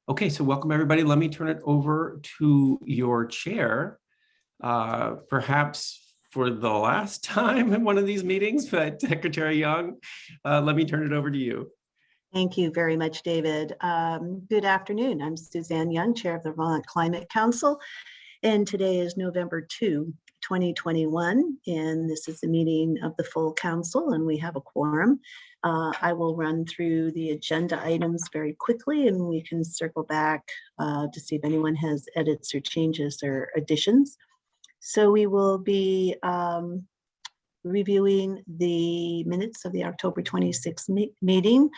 Okay, so welcome everybody. Let me turn it over to your chair, perhaps for the last time in one of these meetings, but Secretary Young, let me turn it over to you. Thank you very much, David. Good afternoon. I'm Suzanne Young, Chair of the Vermont Climate Council, and today is November 2, 2021, and this is the meeting of the full council, and we have a quorum. I will run through the agenda items very quickly, and we can circle back to see if anyone has edits or changes or additions. So we will be reviewing the minutes of the October 26th meeting.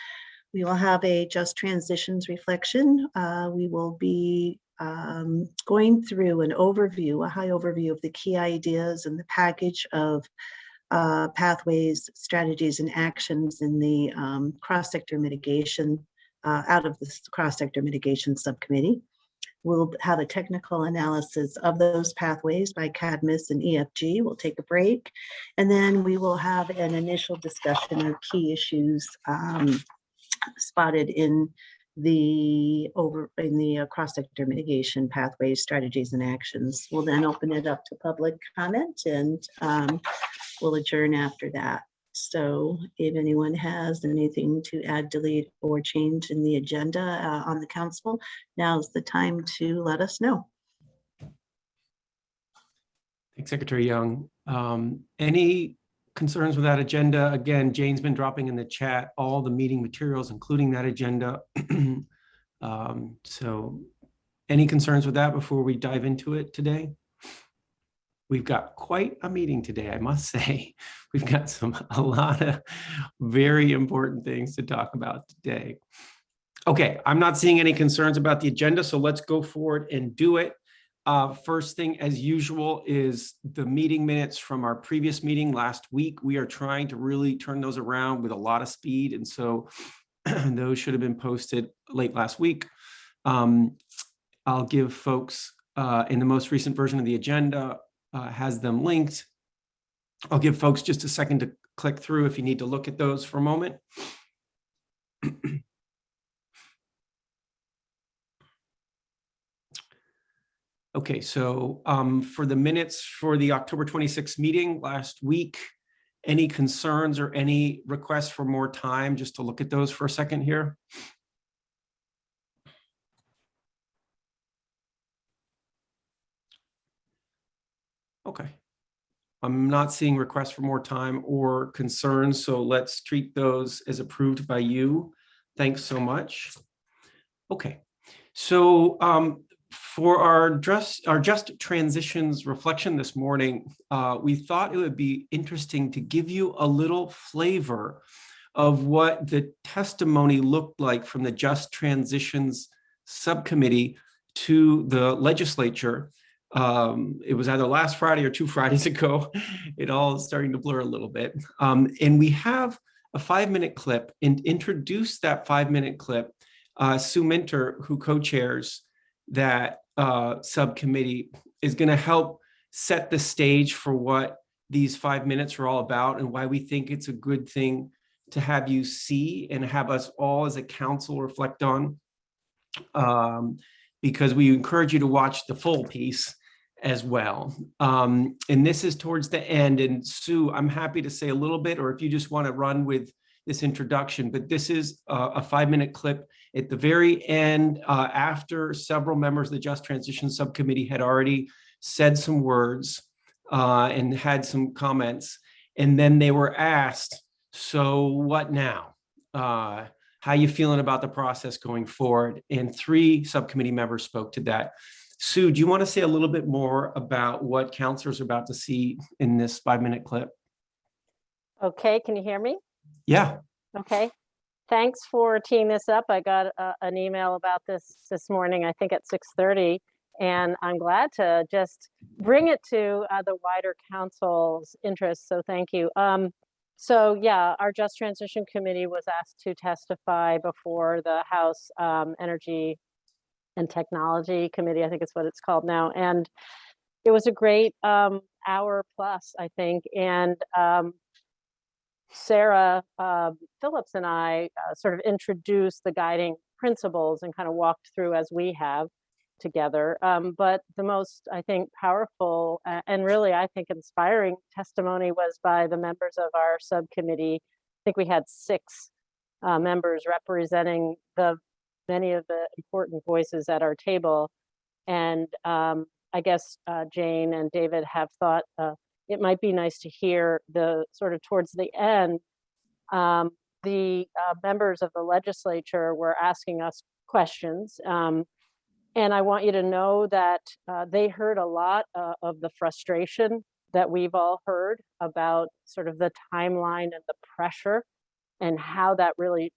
We will have a just transitions reflection. We will be going through an overview, a high overview of the key ideas and the package of pathways, strategies, and actions in the cross-sector mitigation, out of the cross-sector mitigation subcommittee. We'll have a technical analysis of those pathways by CADMIS and EFG. We'll take a break, and then we will have an initial discussion of key issues spotted in the cross-sector mitigation pathways, strategies, and actions. We'll then open it up to public comment, and we'll adjourn after that. So if anyone has anything to add, delete, or change in the agenda on the council, now's the time to let us know. Thanks, Secretary Young. Any concerns with that agenda? Again, Jane's been dropping in the chat all the meeting materials, including that agenda. So any concerns with that before we dive into it today? We've got quite a meeting today, I must say. We've got a lot of very important things to talk about today. Okay, I'm not seeing any concerns about the agenda, so let's go forward and do it. First thing, as usual, is the meeting minutes from our previous meeting last week. We are trying to really turn those around with a lot of speed, and so those should have been posted late last week. I'll give folks in the most recent version of the agenda, has them linked. I'll give folks just a second to click through if you need to look at those for a moment. Okay, so for the minutes for the October 26th meeting last week, any concerns or any requests for more time just to look at those for a second here? Okay, I'm not seeing requests for more time or concerns, so let's treat those as approved by you. Thanks so much. Okay, so for our just transitions reflection this morning, we thought it would be interesting to give you a little flavor of what the testimony looked like from the Just Transitions Subcommittee to the legislature. It was either last Friday or 2 Fridays ago. It all is starting to blur a little bit. And we have a 5-minute clip, and introduce that 5-minute clip. Sue Minter, who co-chairs that subcommittee, is going to help set the stage for what these 5 minutes are all about and why we think it's a good thing to have you see and have us all as a council reflect on, because we encourage you to watch the full piece as well. And this is towards the end, and Sue, I'm happy to say a little bit, or if you just want to run with this introduction, but this is a 5-minute clip at the very end, after several members of the Just Transition Subcommittee had already said some words and had some comments, and then they were asked, so what now? How you feeling about the process going forward? And 3 subcommittee members spoke to that. Sue, do you want to say a little bit more about what councilors are about to see in this 5-minute clip? Okay, can you hear me? Yeah. Okay, thanks for teeing this up. I got an email about this morning, I think at 6:30, and I'm glad to just bring it to the wider council's interest, so thank you. So yeah, our Just Transition Committee was asked to testify before the House Energy and Technology Committee, I think it's what it's called now, and it was a great hour plus, I think, and Sarah Phillips and I sort of introduced the guiding principles and kind of walked through as we have together. But the most, I think, powerful and really, I think, inspiring testimony was by the members of our subcommittee. I think we had 6 members representing many of the important voices at our table. And I guess Jane and David have thought it might be nice to hear the sort of towards the end, the members of the legislature were asking us questions. And I want you to know that they heard a lot of the frustration that we've all heard about sort of the timeline and the pressure and how that really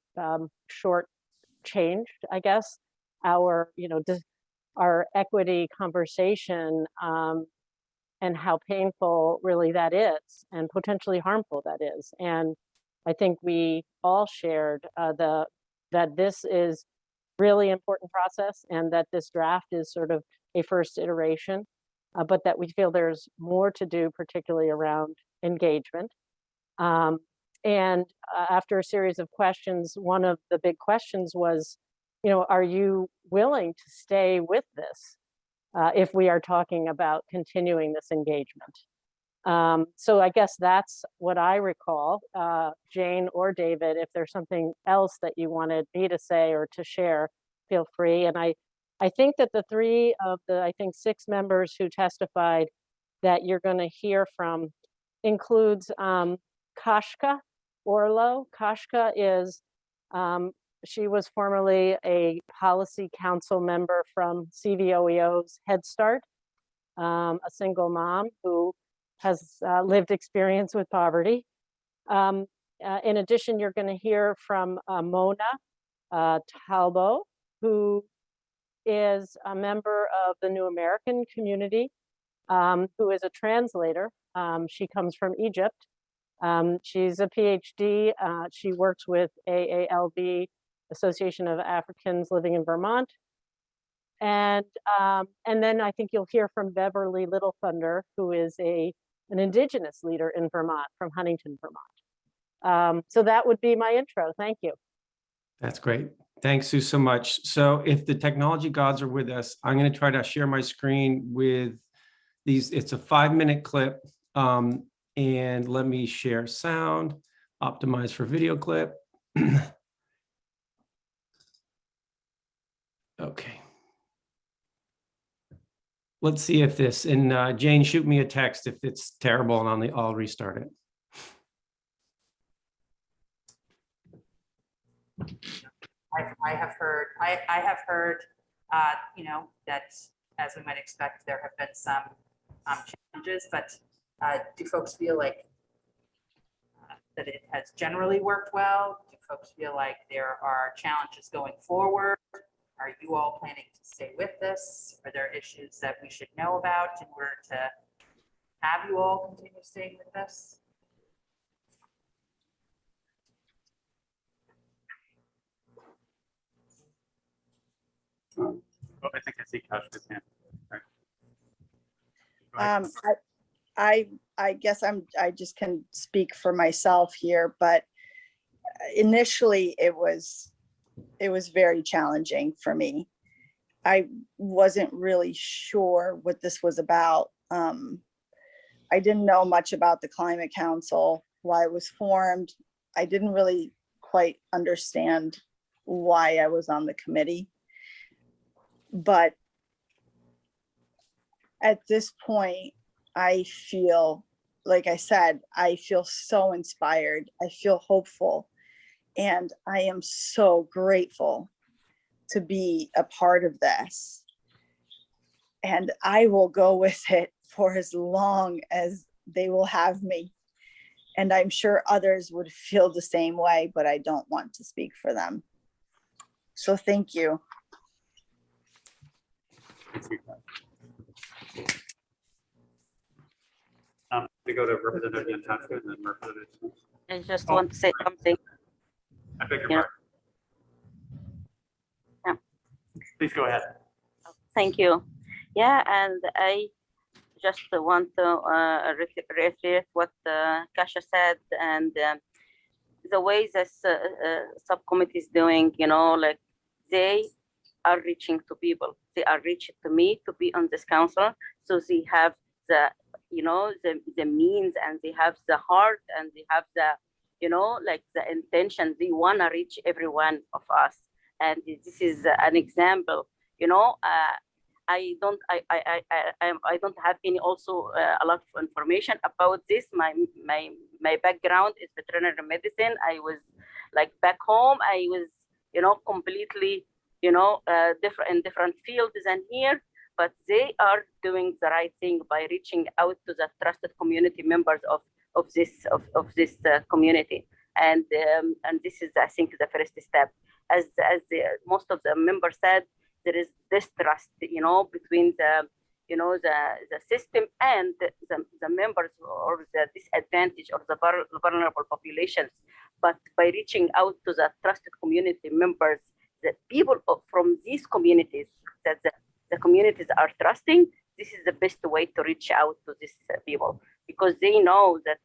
short-changed, I guess, our, our equity conversation and how painful really that is and potentially harmful that is. And I think we all shared that this is really important process and that this draft is sort of a first iteration, but that we feel there's more to do, particularly around engagement. And after a series of questions, one of the big questions was, are you willing to stay with this if we are talking about continuing this engagement? So I guess that's what I recall. Jane or David, if there's something else that you wanted me to say or to share, feel free. And I think that the 3 of the, 6 members who testified that you're going to hear from includes Kashka Orlo. Kashka is, she was formerly a policy council member from CVOEO's Head Start, a single mom who has lived experience with poverty. In addition, you're going to hear from Mona Talbo, who is a member of the New American community, who is a translator. She comes from Egypt. She's a PhD. She works with AALV, Association of Africans Living in Vermont. And then I think you'll hear from Beverly Little Thunder, who is an Indigenous leader in Vermont, from Huntington, Vermont. So that would be my intro. Thank you. That's great. Thanks, Sue, so much. So if the technology gods are with us, I'm going to try to share my screen with these. It's a 5-minute clip. And let me share sound, optimize for video clip. Okay. Let's see if this, and Jane, shoot me a text if it's terrible and I'll restart it. I have heard, that as we might expect, there have been some challenges, but do folks feel like that it has generally worked well? Do folks feel like there are challenges going forward? Are you all planning to stay with this? Are there issues that we should know about in order to have you all continue staying with this? Oh, I think I see Kashka's hand. I guess I just can speak for myself here, but initially it was very challenging for me. I wasn't really sure what this was about. I didn't know much about the Climate Council, why it was formed. I didn't really quite understand why I was on the committee. But at this point, I feel, like I said, I feel so inspired. I feel hopeful. And I am so grateful to be a part of this. And I will go with it for as long as they will have me. And I'm sure others would feel the same way, but I don't want to speak for them. So thank you. We go to Representative Yantashka and then Representative Smith. I just want to say something. I beg your Yeah. pardon. Please go ahead. Thank you. Yeah, and I just want to reiterate what Kasha said, and the way this subcommittee is doing, like they are reaching to people. They are reaching to me to be on this council. So they have the, the means, and they have the heart, and they have the, like the intention. They want to reach every one of us. And this is an example, I don't have any also a lot of information about this. My background is veterinary medicine. I was like back home. I was completely different fields than here. But they are doing the right thing by reaching out to the trusted community members of this community, and this is, I think, the first step. As most of the members said, there is distrust, between the system and the members, or the disadvantaged, or the vulnerable populations. But by reaching out to the trusted community members, the people from these communities that the communities are trusting, this is the best way to reach out to these people, because they know that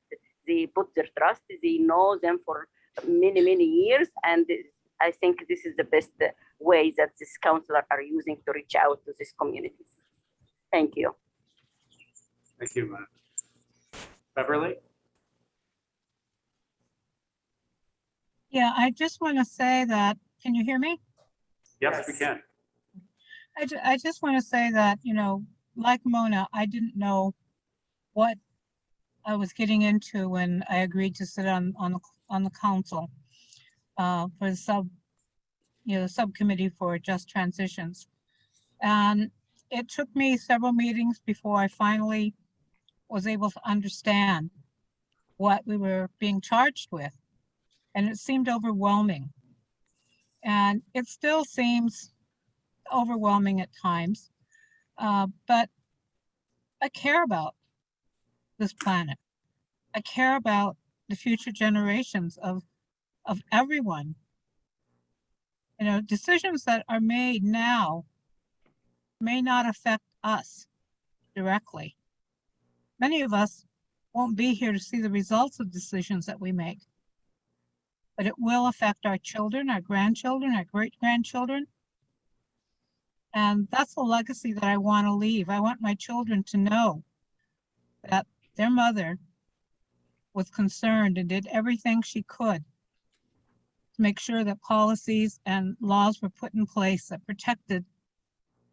they put their trust, they know them for many years, and I think this is the best way that this counselor are using to reach out to these communities. Thank you. Thank you, Beverly. Yeah, I just want to say that, can you hear me? Yes, we can. I just want to say that, like Mona, I didn't know what I was getting into when I agreed to sit on the council for the subcommittee for just transitions. And it took me several meetings before I finally was able to understand what we were being charged with. And it seemed overwhelming. And it still seems overwhelming at times, but I care about this planet. I care about the future generations of everyone. Decisions that are made now may not affect us directly. Many of us won't be here to see the results of decisions that we make, but it will affect our children, our grandchildren, our great-grandchildren. And that's the legacy that I want to leave. I want my children to know that their mother was concerned and did everything she could to make sure that policies and laws were put in place that protected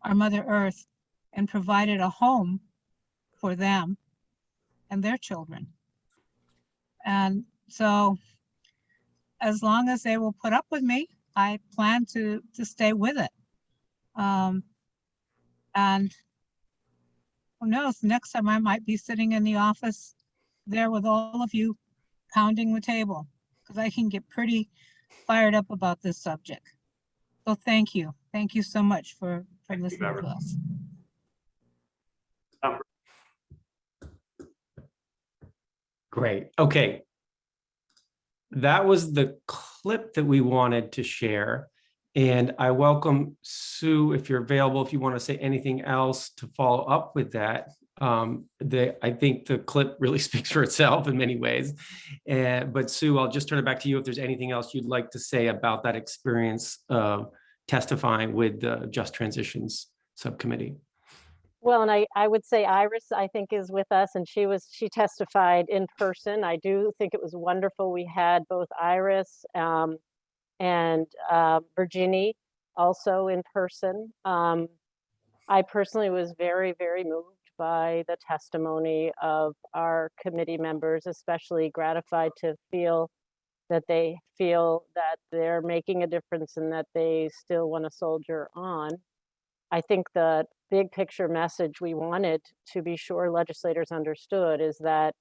our Mother Earth and provided a home for them and their children. And so as long as they will put up with me, I plan to stay with it. And who knows, next time I might be sitting in the office there with all of you pounding the table, because I can get pretty fired up about this subject. So thank you. Thank you so much for listening to us. Great. Okay. That was the clip that we wanted to share. And I welcome Sue, if you're available, if you want to say anything else to follow up with that. I think the clip really speaks for itself in many ways. But Sue, I'll just turn it back to you if there's anything else you'd like to say about that experience of testifying with the Just Transitions Subcommittee. Well, and I would say Iris, I think, is with us, and she testified in person. I do think it was wonderful. We had both Iris and Virginie also in person. I personally was very, very moved by the testimony of our committee members, especially gratified to feel that they're making a difference and that they still want to soldier on. I think the big picture message we wanted to be sure legislators understood is that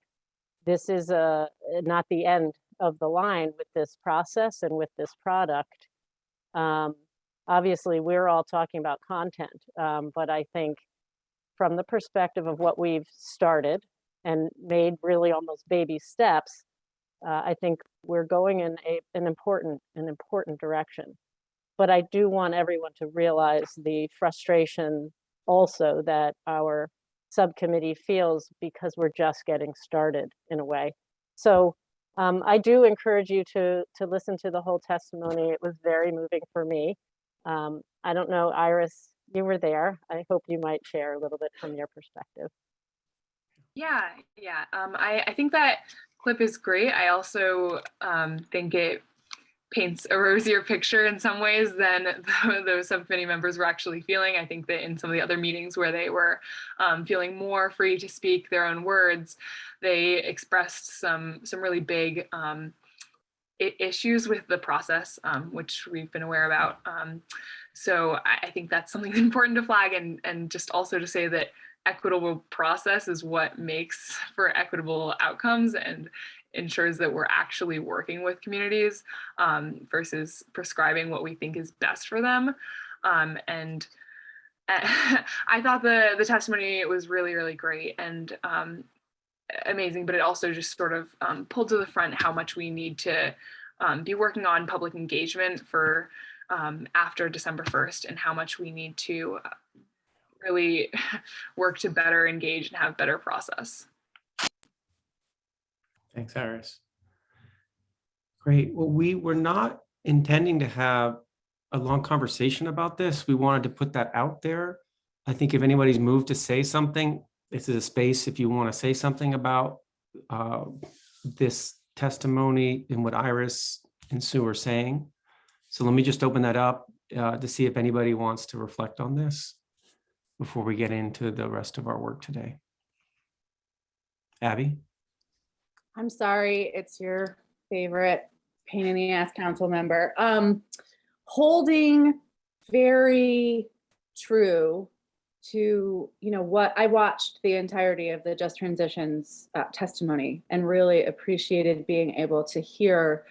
this is not the end of the line with this process and with this product. Obviously, we're all talking about content, but I think from the perspective of what we've started and made really almost baby steps, I think we're going in an important direction. But I do want everyone to realize the frustration also that our subcommittee feels because we're just getting started in a way. So I do encourage you to listen to the whole testimony. It was very moving for me. I don't know, Iris, you were there. I hope you might share a little bit from your perspective. Yeah. I think that clip is great. I also think it paints a rosier picture in some ways than those subcommittee members were actually feeling. I think that in some of the other meetings where they were feeling more free to speak their own words, they expressed some really big issues with the process, which we've been aware about. So I think that's something important to flag, and just also to say that equitable process is what makes for equitable outcomes and ensures that we're actually working with communities versus prescribing what we think is best for them. And I thought the testimony was really, really great and amazing, but it also just sort of pulled to the front how much we need to be working on public engagement for after December 1st, and how much we need to really work to better engage and have better process. Thanks, Iris. Great. Well, we were not intending to have a long conversation about this. We wanted to put that out there. I think if anybody's moved to say something, this is a space if you want to say something about this testimony and what Iris and Sue are saying. So let me just open that up to see if anybody wants to reflect on this before we get into the rest of our work today. Abby? I'm sorry, it's your favorite pain in the ass council member. Holding very true to, what I watched the entirety of the Just Transitions testimony and really appreciated being able to hear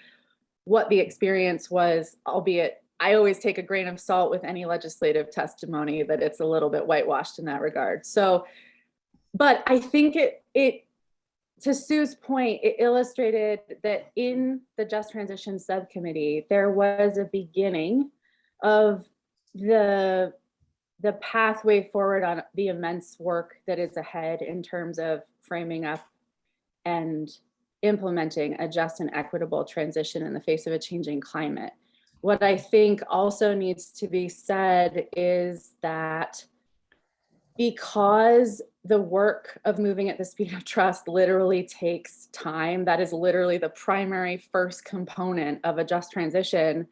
what the experience was, albeit I always take a grain of salt with any legislative testimony that it's a little bit whitewashed in that regard. So, but I think it to Sue's point, it illustrated that in the Just Transition subcommittee, there was a beginning of the pathway forward on the immense work that is ahead in terms of framing up and implementing a just and equitable transition in the face of a changing climate. What I think also needs to be said is that because the work of moving at the speed of trust literally takes time, that is literally the primary first component of a just transition,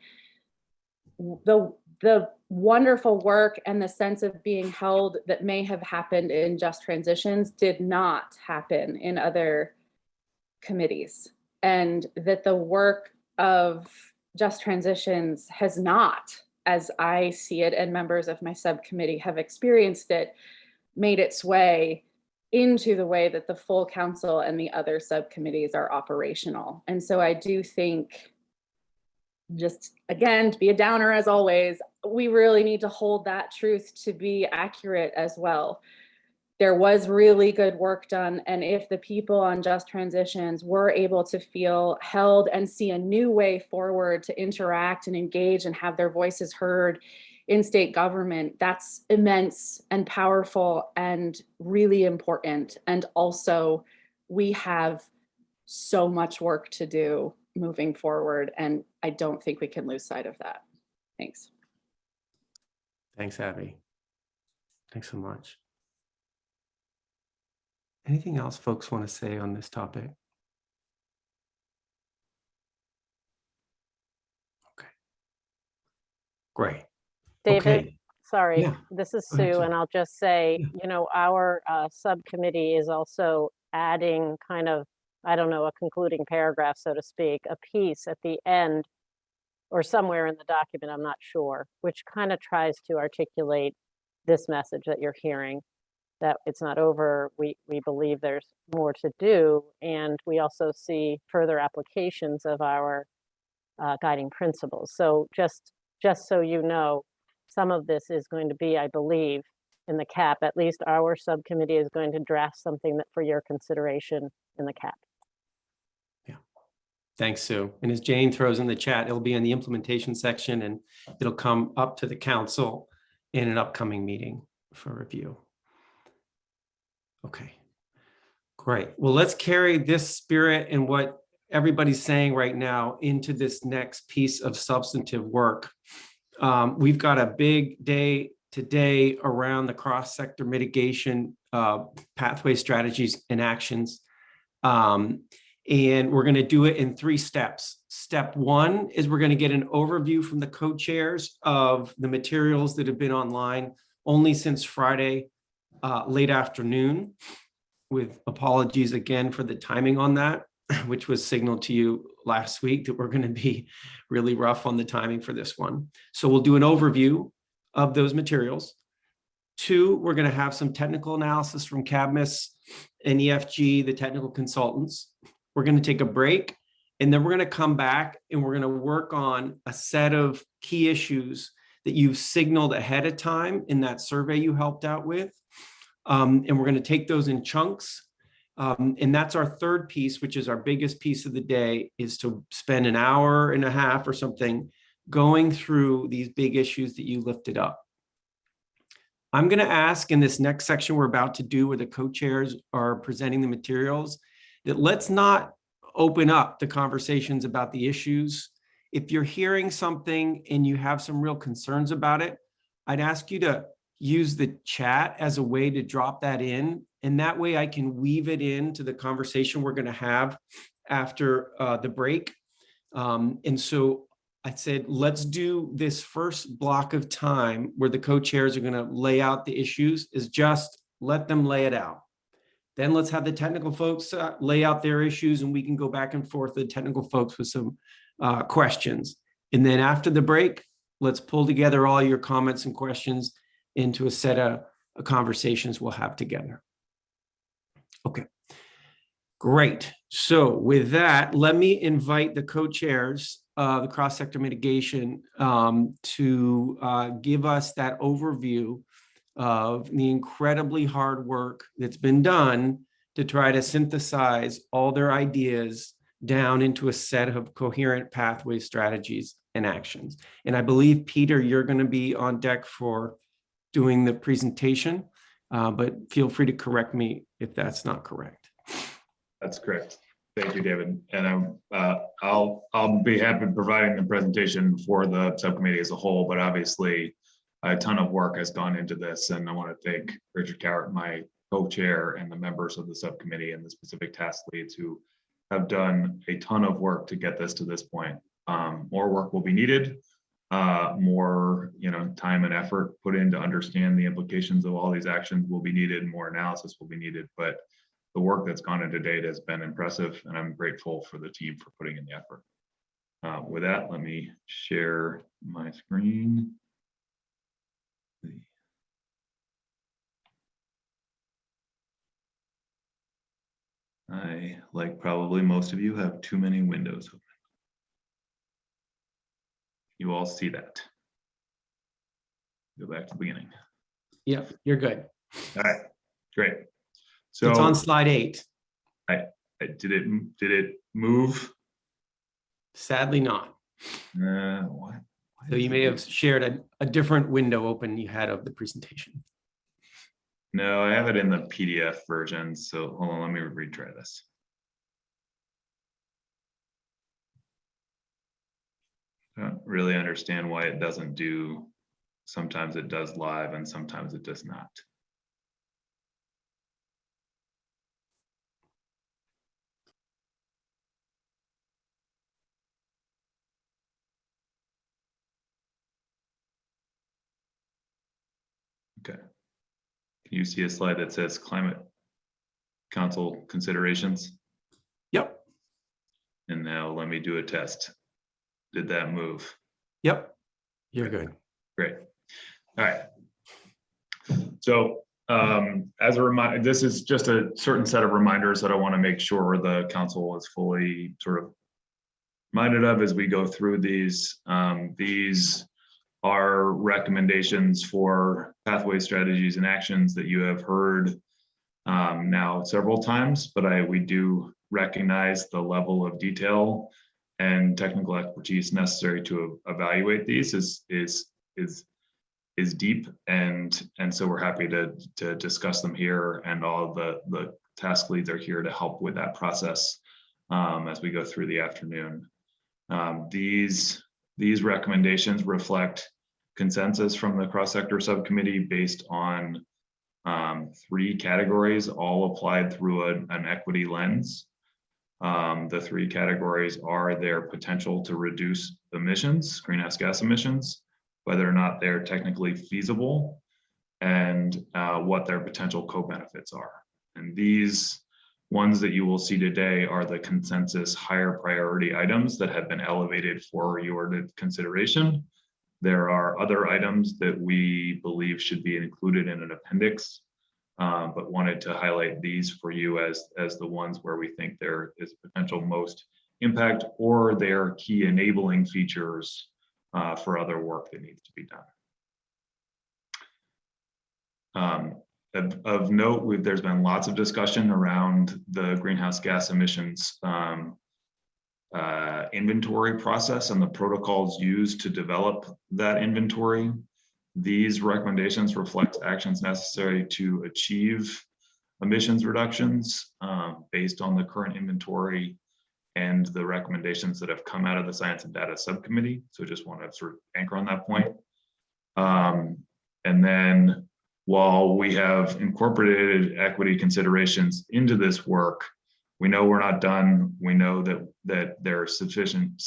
the wonderful work and the sense of being held that may have happened in just transitions did not happen in other committees, and that the work of just transitions has not, as I see it and members of my subcommittee have experienced it, made its way into the way that the full council and the other subcommittees are operational. And so I do think, just again, to be a downer as always, we really need to hold that truth to be accurate as well. There was really good work done, and if the people on Just Transitions were able to feel held and see a new way forward to interact and engage and have their voices heard in state government, that's immense and powerful and really important. And also, we have so much work to do moving forward, and I don't think we can lose sight of that. Thanks. Thanks, Abby. Thanks so much. Anything else folks want to say on this topic? Okay. Great. David, Okay. sorry, Yeah. this is Go ahead, Sue, Sue. and I'll just say, Yeah. our subcommittee is also adding kind of, I don't know, a concluding paragraph, so to speak, a piece at the end or somewhere in the document, I'm not sure, which kind of tries to articulate this message that you're hearing, that it's not over. We believe there's more to do, and we also see further applications of our guiding principles. So just so you know, some of this is going to be, I believe, in the CAP. At least our subcommittee is going to draft something that for your consideration in the CAP. Yeah. Thanks, Sue. And as Jane throws in the chat, it'll be in the implementation section, and it'll come up to the council in an upcoming meeting for review. Okay, great. Well, let's carry this spirit and what everybody's saying right now into this next piece of substantive work. We've got a big day today around the cross-sector mitigation pathway strategies and actions. And we're going to do it in 3 steps. Step 1 is we're going to get an overview from the co-chairs of the materials that have been online only since Friday late afternoon, with apologies again for the timing on that, which was signaled to you last week that we're going to be really rough on the timing for this one. So we'll do an overview of those materials. 2, we're going to have some technical analysis from CABMIS and EFG, the technical consultants. We're going to take a break, and then we're going to come back and we're going to work on a set of key issues that you've signaled ahead of time in that survey you helped out with. And we're going to take those in chunks. And that's our 3rd piece, which is our biggest piece of the day, is to spend an hour and a half or something going through these big issues that you lifted up. I'm going to ask in this next section we're about to do, where the co-chairs are presenting the materials, that let's not open up the conversations about the issues. If you're hearing something and you have some real concerns about it, I'd ask you to use the chat as a way to drop that in. And that way I can weave it into the conversation we're going to have after the break. And so I said, let's do this first block of time where the co-chairs are going to lay out the issues, is just let them lay it out. Then let's have the technical folks lay out their issues, and we can go back and forth with the technical folks with some questions. And then after the break, let's pull together all your comments and questions into a set of conversations we'll have together. Okay, great. So with that, let me invite the co-chairs of the cross-sector mitigation to give us that overview of the incredibly hard work that's been done to try to synthesize all their ideas down into a set of coherent pathway strategies and actions. And I believe, Peter, you're going to be on deck for doing the presentation, but feel free to correct me if that's not correct. That's correct. Thank you, David. And I'll be happy providing the presentation for the subcommittee as a whole, but obviously a ton of work has gone into this, and I want to thank Richard Cowart, my co-chair, and the members of the subcommittee and the specific task leads who have done a ton of work to get this to this point. More work will be needed, more time and effort put in to understand the implications of all these actions will be needed, more analysis will be needed, but the work that's gone into date has been impressive, and I'm grateful for the team for putting in the effort. With that, let me share my screen. I, like probably most of you, have too many windows open. You all see that. Go back to the beginning. Yep, you're good. All right, great. So it's on slide 8. Did it move? Sadly not. What? So you may have shared a different window open you had of the presentation. No, I have it in the PDF version. So hold on, let me retry this. I don't really understand why it doesn't do. Sometimes it does live and sometimes it does not. Okay. Can you see a slide that says Climate Council considerations? Yep. And now let me do a test. Did that move? Yep. You're good. Great. All right. So as a reminder, this is just a certain set of reminders that I want to make sure the council is fully sort of reminded of as we go through these. These are recommendations for pathway strategies and actions that you have heard now several times, but we do recognize the level of detail and technical expertise necessary to evaluate these is deep, and so we're happy to discuss them here, and all the task leads are here to help with that process as we go through the afternoon. These recommendations reflect consensus from the cross-sector subcommittee based on 3 categories, all applied through an equity lens. The 3 categories are their potential to reduce emissions, greenhouse gas emissions, whether or not they're technically feasible, and what their potential co-benefits are. And these ones that you will see today are the consensus higher priority items that have been elevated for your consideration. There are other items that we believe should be included in an appendix, but wanted to highlight these for you as the ones where we think there is potential most impact, or their key enabling features for other work that needs to be done. Of note, there's been lots of discussion around the greenhouse gas emissions inventory process and the protocols used to develop that inventory. These recommendations reflect actions necessary to achieve emissions reductions based on the current inventory and the recommendations that have come out of the Science and Data Subcommittee. So just want to sort of anchor on that point. And then while we have incorporated equity considerations into this work, we know we're not done. We know that there are sufficient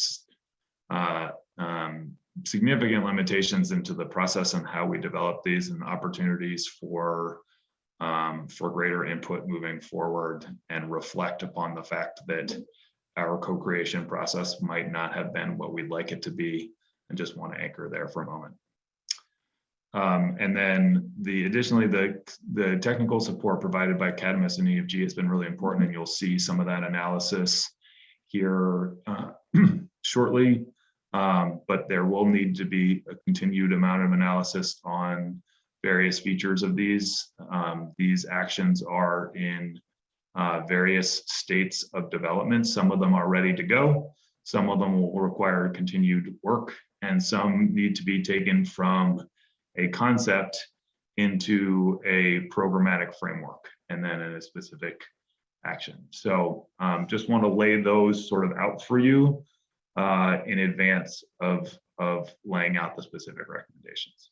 significant limitations into the process and how we develop these, and opportunities for greater input moving forward, and reflect upon the fact that our co-creation process might not have been what we'd like it to be, and just want to anchor there for a moment. And then additionally, the technical support provided by CADMIS and EFG has been really important, and you'll see some of that analysis here shortly. But there will need to be a continued amount of analysis on various features of these. These actions are in various states of development. Some of them are ready to go. Some of them will require continued work, and some need to be taken from a concept into a programmatic framework, and then in a specific action. So just want to lay those sort of out for you in advance of laying out the specific recommendations.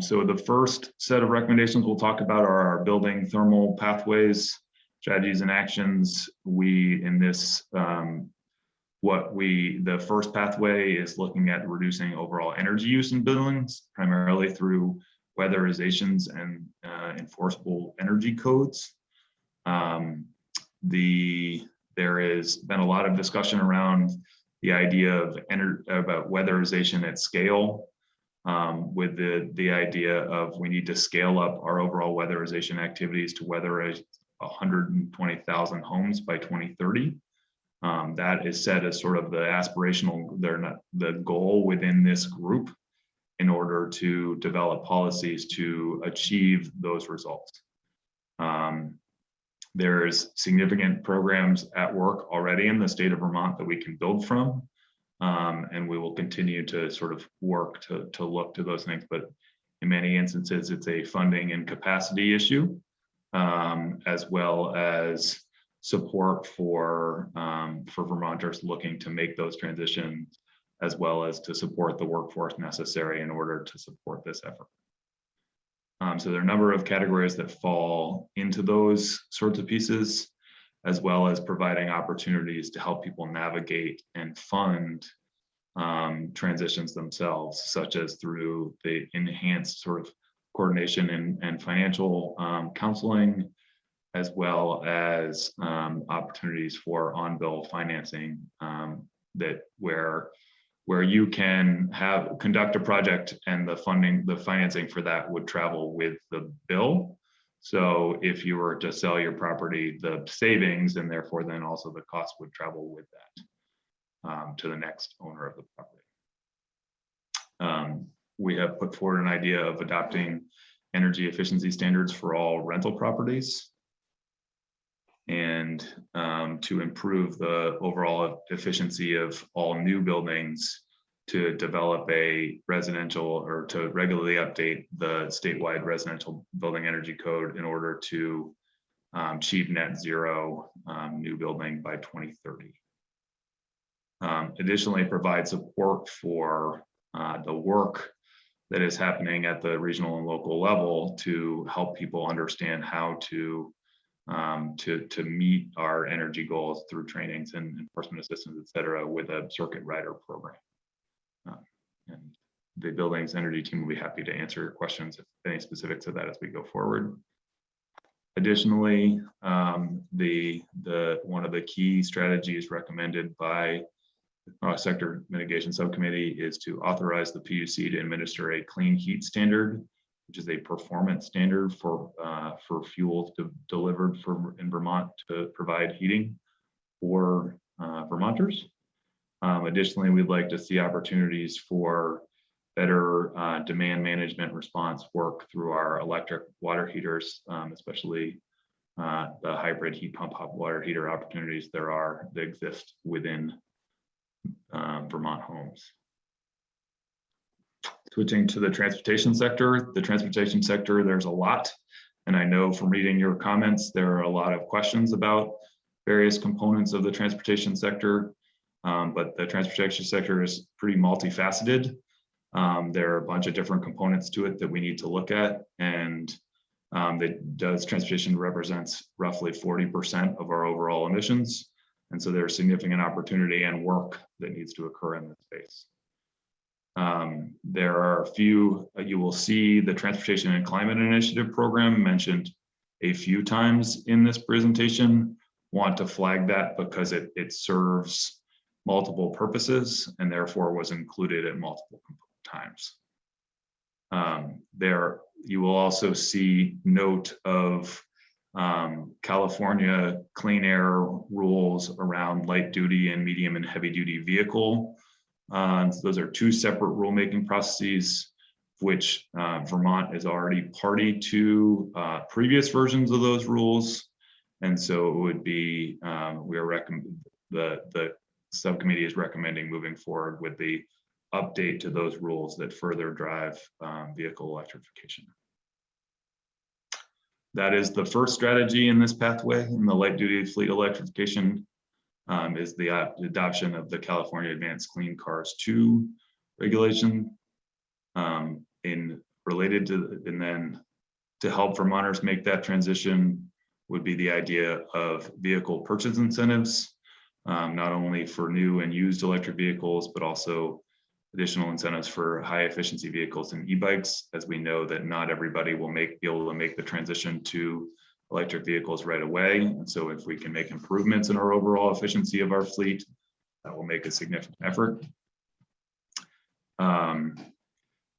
So the first set of recommendations we'll talk about are our building thermal pathways, strategies and actions. The first pathway is looking at reducing overall energy use in buildings, primarily through weatherizations and enforceable energy codes. There has been a lot of discussion around the idea about weatherization at scale, with the idea of we need to scale up our overall weatherization activities to weatherize 120,000 homes by 2030. That is set as sort of the aspirational, the goal within this group in order to develop policies to achieve those results. There's significant programs at work already in the state of Vermont that we can build from, and we will continue to sort of work to look to those things. But in many instances, it's a funding and capacity issue, as well as support for Vermonters looking to make those transitions, as well as to support the workforce necessary in order to support this effort. So there are a number of categories that fall into those sorts of pieces, as well as providing opportunities to help people navigate and fund transitions themselves, such as through the enhanced sort of coordination and financial counseling, as well as opportunities for on-bill financing where you can conduct a project and the financing for that would travel with the bill. So if you were to sell your property, the savings and therefore then also the cost would travel with that to the next owner of the property. We have put forward an idea of adopting energy efficiency standards for all rental properties, and to improve the overall efficiency of all new buildings, to develop a residential, or to regularly update the statewide residential building energy code in order to achieve net zero new building by 2030. Additionally, provide support for the work that is happening at the regional and local level to help people understand how to meet our energy goals through trainings and enforcement assistance, et cetera, with a circuit rider program. And the buildings energy team will be happy to answer your questions if any specifics of that as we go forward. Additionally, one of the key strategies recommended by the sector mitigation subcommittee is to authorize the PUC to administer a clean heat standard, which is a performance standard for fuel delivered in Vermont to provide heating for Vermonters. Additionally, we'd like to see opportunities for better demand management response work through our electric water heaters, especially the hybrid heat pump hot water heater opportunities that exist within Vermont homes. Switching to the transportation sector, there's a lot. And I know from reading your comments, there are a lot of questions about various components of the transportation sector. But the transportation sector is pretty multifaceted. There are a bunch of different components to it that we need to look at. And transportation represents roughly 40% of our overall emissions. And so there's significant opportunity and work that needs to occur in this space. There are a few, you will see the Transportation and Climate Initiative program mentioned a few times in this presentation. Want to flag that because it serves multiple purposes and therefore was included at multiple times. There, you will also see note of California clean air rules around light duty and medium and heavy duty vehicle. Those are two separate rulemaking processes, which Vermont is already party to previous versions of those rules. And so it would be, the subcommittee is recommending moving forward with the update to those rules that further drive vehicle electrification. That is the first strategy in this pathway in the light duty fleet electrification, is the adoption of the California Advanced Clean Cars 2 regulation. Related to, and then to help Vermonters make that transition would be the idea of vehicle purchase incentives, not only for new and used electric vehicles, but also additional incentives for high efficiency vehicles and e-bikes, as we know that not everybody will be able to make the transition to electric vehicles right away. And so if we can make improvements in our overall efficiency of our fleet, that will make a significant effort.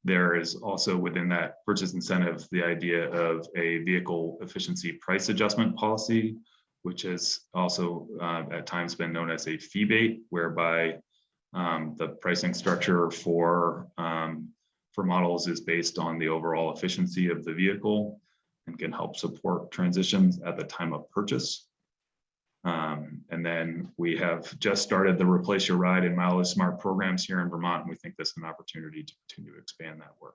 There is also within that purchase incentive, the idea of a vehicle efficiency price adjustment policy, which has also at times been known as a fee bait, whereby the pricing structure for models is based on the overall efficiency of the vehicle and can help support transitions at the time of purchase. And then we have just started the Replace Your Ride and Mileage Smart programs here in Vermont, and we think this is an opportunity to continue to expand that work.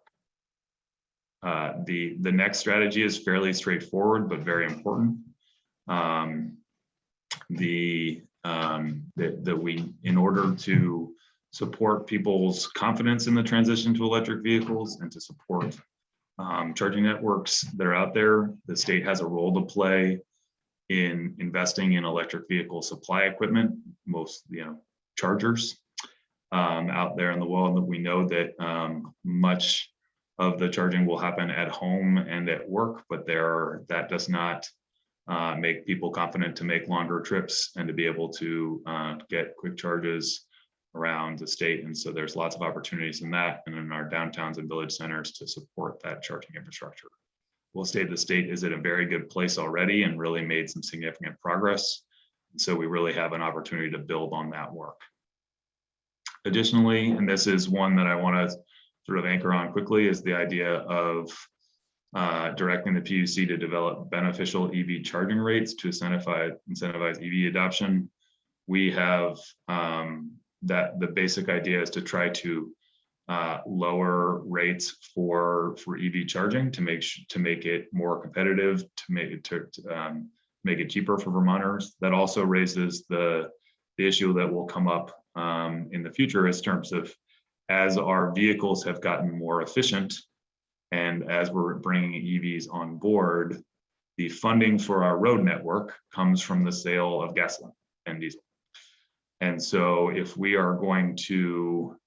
The next strategy is fairly straightforward, but very important. In order to support people's confidence in the transition to electric vehicles and to support charging networks that are out there, the state has a role to play in investing in electric vehicle supply equipment, most chargers out there in the world. That we know that much of the charging will happen at home and at work, but that does not make people confident to make longer trips and to be able to get quick charges around the state. And so there's lots of opportunities in that and in our downtowns and village centers to support that charging infrastructure. We'll say the state is at a very good place already and really made some significant progress. And so we really have an opportunity to build on that work. Additionally, and this is one that I want to sort of anchor on quickly, is the idea of directing the PUC to develop beneficial EV charging rates to incentivize EV adoption. We have that the basic idea is to try to lower rates for EV charging to make it more competitive, to make it cheaper for Vermonters. That also raises the issue that will come up in the future in terms of as our vehicles have gotten more efficient and as we're bringing EVs on board, the funding for our road network comes from the sale of gasoline and diesel. And so if we are going to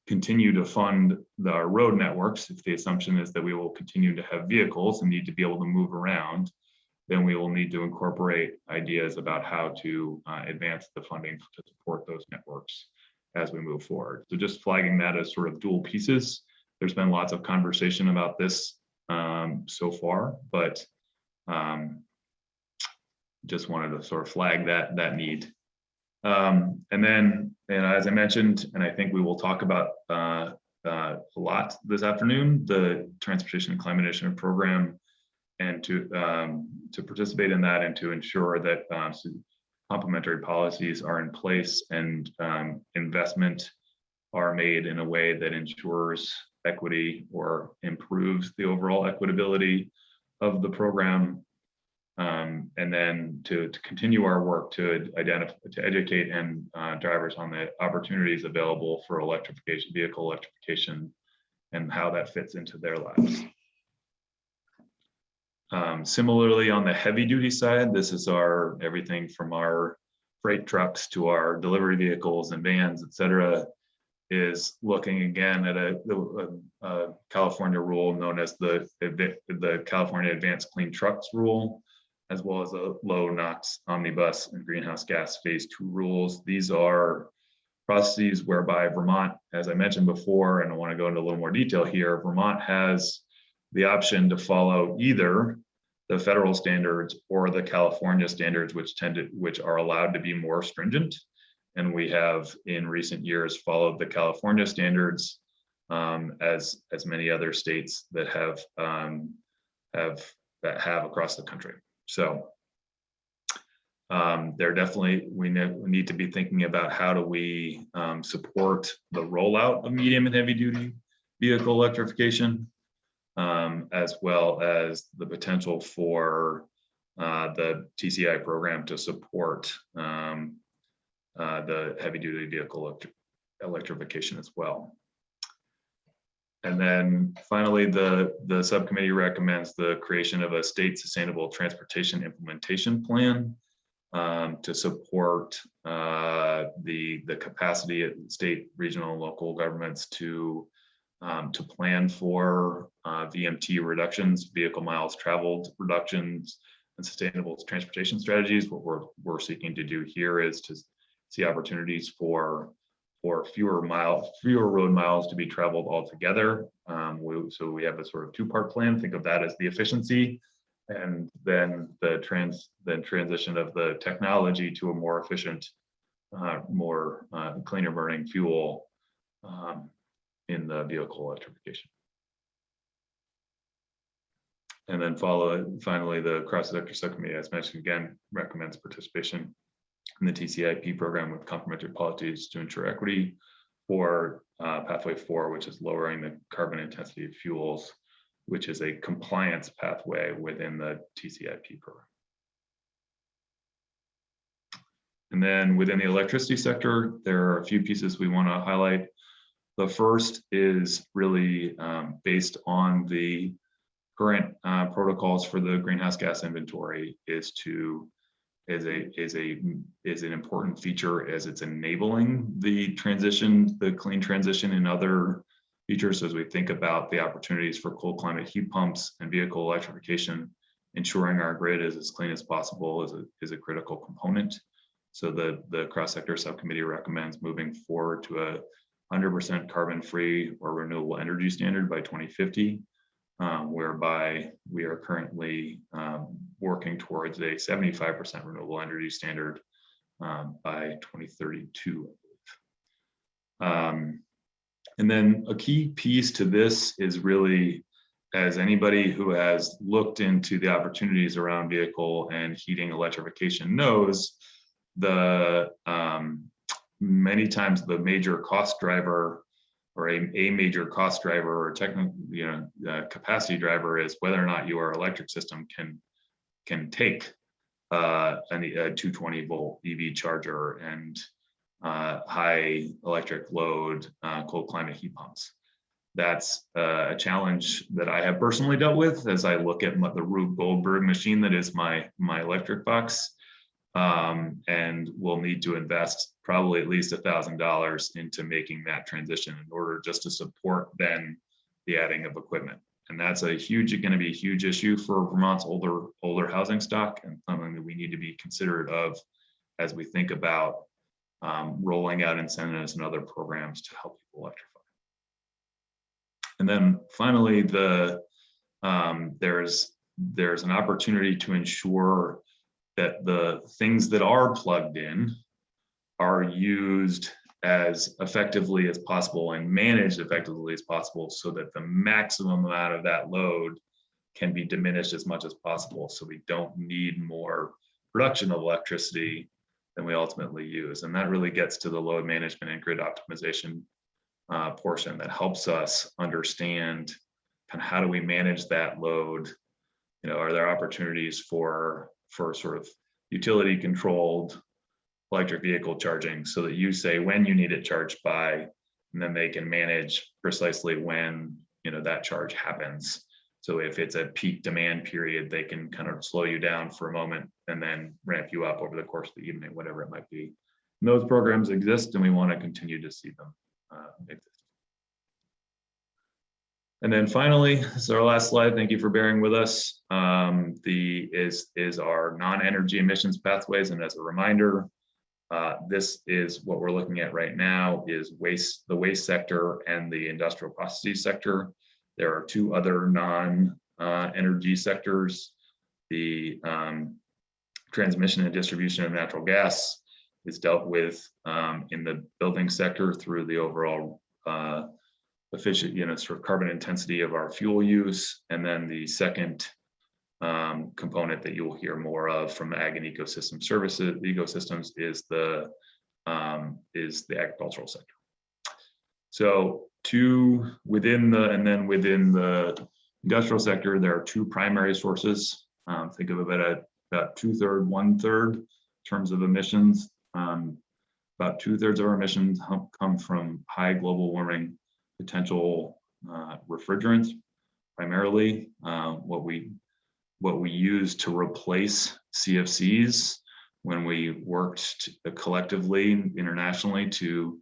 continue to fund our road networks, if the assumption is that we will continue to have vehicles and need to be able to move around, then we will need to incorporate ideas about how to advance the funding to support those networks as we move forward. So just flagging that as sort of dual pieces. There's been lots of conversation about this so far, but just wanted to sort of flag that need. And then, as I mentioned, and I think we will talk about a lot this afternoon, the Transportation and Climate Initiative Program, and to participate in that and to ensure that complementary policies are in place and investment are made in a way that ensures equity or improves the overall equitability of the program. And then to continue our work to educate and drivers on the opportunities available for electrification, vehicle electrification, and how that fits into their lives. Similarly, on the heavy duty side, this is our everything from our freight trucks to our delivery vehicles and vans, et cetera, is looking again at a California rule known as the California Advanced Clean Trucks Rule, as well as the low NOx omnibus and greenhouse gas phase 2 rules. These are processes whereby Vermont, as I mentioned before, and I want to go into a little more detail here, Vermont has the option to follow either the federal standards or the California standards, which are allowed to be more stringent. And we have in recent years followed the California standards, as many other states that have across the country. So there definitely, we need to be thinking about how do we support the rollout of medium and heavy duty vehicle electrification, as well as the potential for the TCI program to support the heavy duty vehicle electrification as well. And then finally, the subcommittee recommends the creation of a state sustainable transportation implementation plan to support the capacity at state, regional, and local governments to plan for VMT reductions, vehicle miles traveled reductions, and sustainable transportation strategies. What we're seeking to do here is to see opportunities for fewer road miles to be traveled altogether. So we have a sort of two-part plan. Think of that as the efficiency, and then the transition of the technology to a more efficient, more cleaner burning fuel in the vehicle electrification. And then finally, the cross-sector subcommittee, as mentioned again, recommends participation in the TCIP program with complementary policies to ensure equity for pathway 4, which is lowering the carbon intensity of fuels, which is a compliance pathway within the TCIP program. And then within the electricity sector, there are a few pieces we want to highlight. The first is really based on the current protocols for the greenhouse gas inventory is an important feature as it's enabling the transition, the clean transition, and other features as we think about the opportunities for cold climate heat pumps and vehicle electrification. Ensuring our grid is as clean as possible is a critical component. So the cross-sector subcommittee recommends moving forward to a 100% carbon-free or renewable energy standard by 2050. Whereby we are currently working towards a 75% renewable energy standard by 2032. And then a key piece to this is really, as anybody who has looked into the opportunities around vehicle and heating electrification knows, many times the major cost driver or a major cost driver or technical, capacity driver is whether or not your electric system can take a 220 volt EV charger. And high electric load cold climate heat pumps. That's a challenge that I have personally dealt with as I look at the Rube Goldberg machine that is my electric box, and we'll need to invest probably at least $1,000 into making that transition in order just to support then the adding of equipment. And that's going to be a huge issue for Vermont's older housing stock, and something that we need to be considerate of as we think about rolling out incentives and other programs to help people electrify. And then finally, there's an opportunity to ensure that the things that are plugged in are used as effectively as possible and managed effectively as possible, so that the maximum amount of that load can be diminished as much as possible, so we don't need more production of electricity than we ultimately use. And that really gets to the load management and grid optimization portion that helps us understand kind of how do we manage that load. Are there opportunities for sort of utility controlled electric vehicle charging, so that you say when you need it charged by, and then they can manage precisely when that charge happens. So if it's a peak demand period, they can kind of slow you down for a moment and then ramp you up over the course of the evening, whatever it might be. And those programs exist, and we want to continue to see them exist. And then finally, this is our last slide. Thank you for bearing with us. Is our non-energy emissions pathways. And as a reminder, this is what we're looking at right now is the waste sector and the industrial processes sector. There are two other non-energy sectors. The transmission and distribution of natural gas is dealt with in the building sector through the overall efficient, sort of carbon intensity of our fuel use. And then the second component that you'll hear more of from ag and ecosystem services, ecosystems, is the agricultural sector. So within the industrial sector, there are two primary sources. Think of it at about 2/3, 1/3 in terms of emissions. About 2/3 of our emissions come from high global warming potential refrigerants, primarily what we use to replace CFCs when we worked collectively internationally to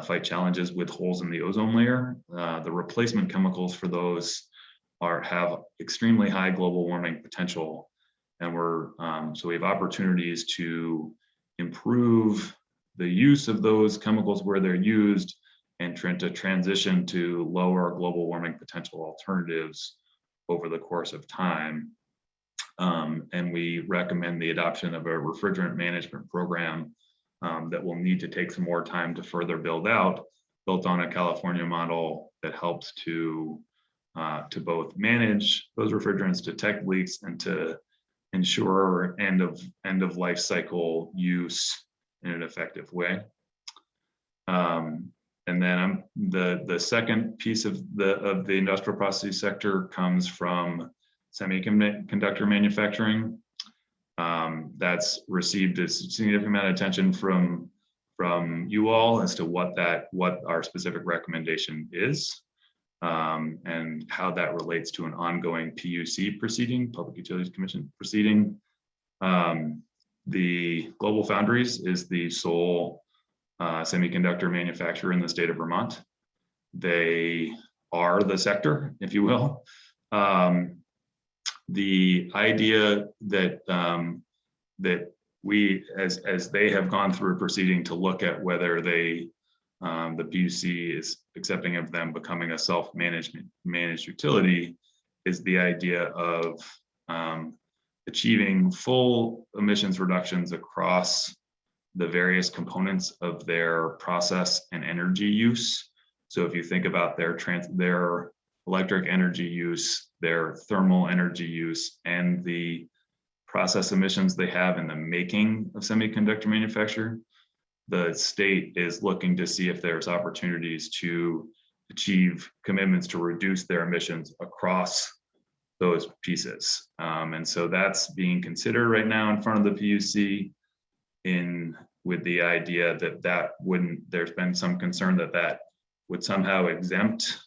fight challenges with holes in the ozone layer. The replacement chemicals for those have extremely high global warming potential, and so we have opportunities to improve the use of those chemicals where they're used and trying to transition to lower global warming potential alternatives over the course of time. And we recommend the adoption of a refrigerant management program that will need to take some more time to further build out, built on a California model that helps to both manage those refrigerants, detect leaks, and to ensure end of life cycle use in an effective way. And then the second piece of the industrial processes sector comes from semiconductor manufacturing. That's received a significant amount of attention from you all as to what our specific recommendation is, and how that relates to an ongoing PUC proceeding, Public Utilities Commission proceeding. The Global Foundries is the sole semiconductor manufacturer in the state of Vermont. They are the sector, if you will. The idea that that we, as they have gone through a proceeding to look at whether the PUC is accepting of them becoming a managed utility, is the idea of achieving full emissions reductions across the various components of their process and energy use. So if you think about their electric energy use, their thermal energy use, and the process emissions they have in the making of semiconductor manufacture, the state is looking to see if there's opportunities to achieve commitments to reduce their emissions across those pieces. And so that's being considered right now in front of the PUC with the idea that that wouldn't, there's been some concern that that would somehow exempt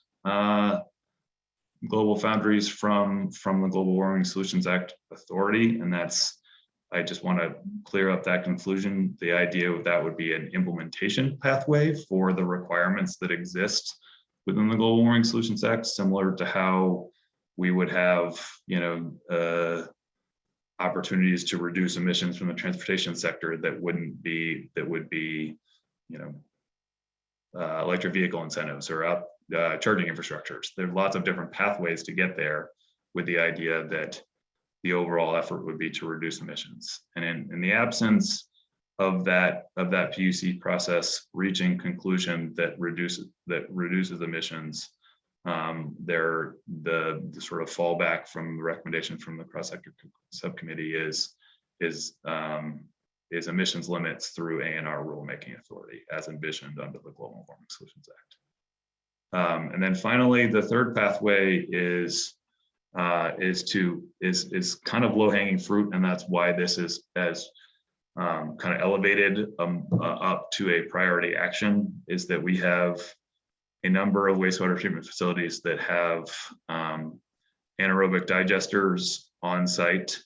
global foundries from the Global Warming Solutions Act authority. And that's, I just want to clear up that conclusion. The idea of that would be an implementation pathway for the requirements that exist within the Global Warming Solutions Act, similar to how we would have, opportunities to reduce emissions from the transportation sector that would be, electric vehicle incentives or charging infrastructures. There's lots of different pathways to get there, with the idea that the overall effort would be to reduce emissions. And in the absence of that PUC process reaching conclusion that reduces emissions, the sort of fallback from the recommendation from the cross-sector subcommittee is emissions limits through A&R rulemaking authority as envisioned under the Global Warming Solutions Act. And then finally, the third pathway is kind of low-hanging fruit, and that's why this is as kind of elevated up to a priority action, is that we have a number of wastewater treatment facilities that have anaerobic digesters on site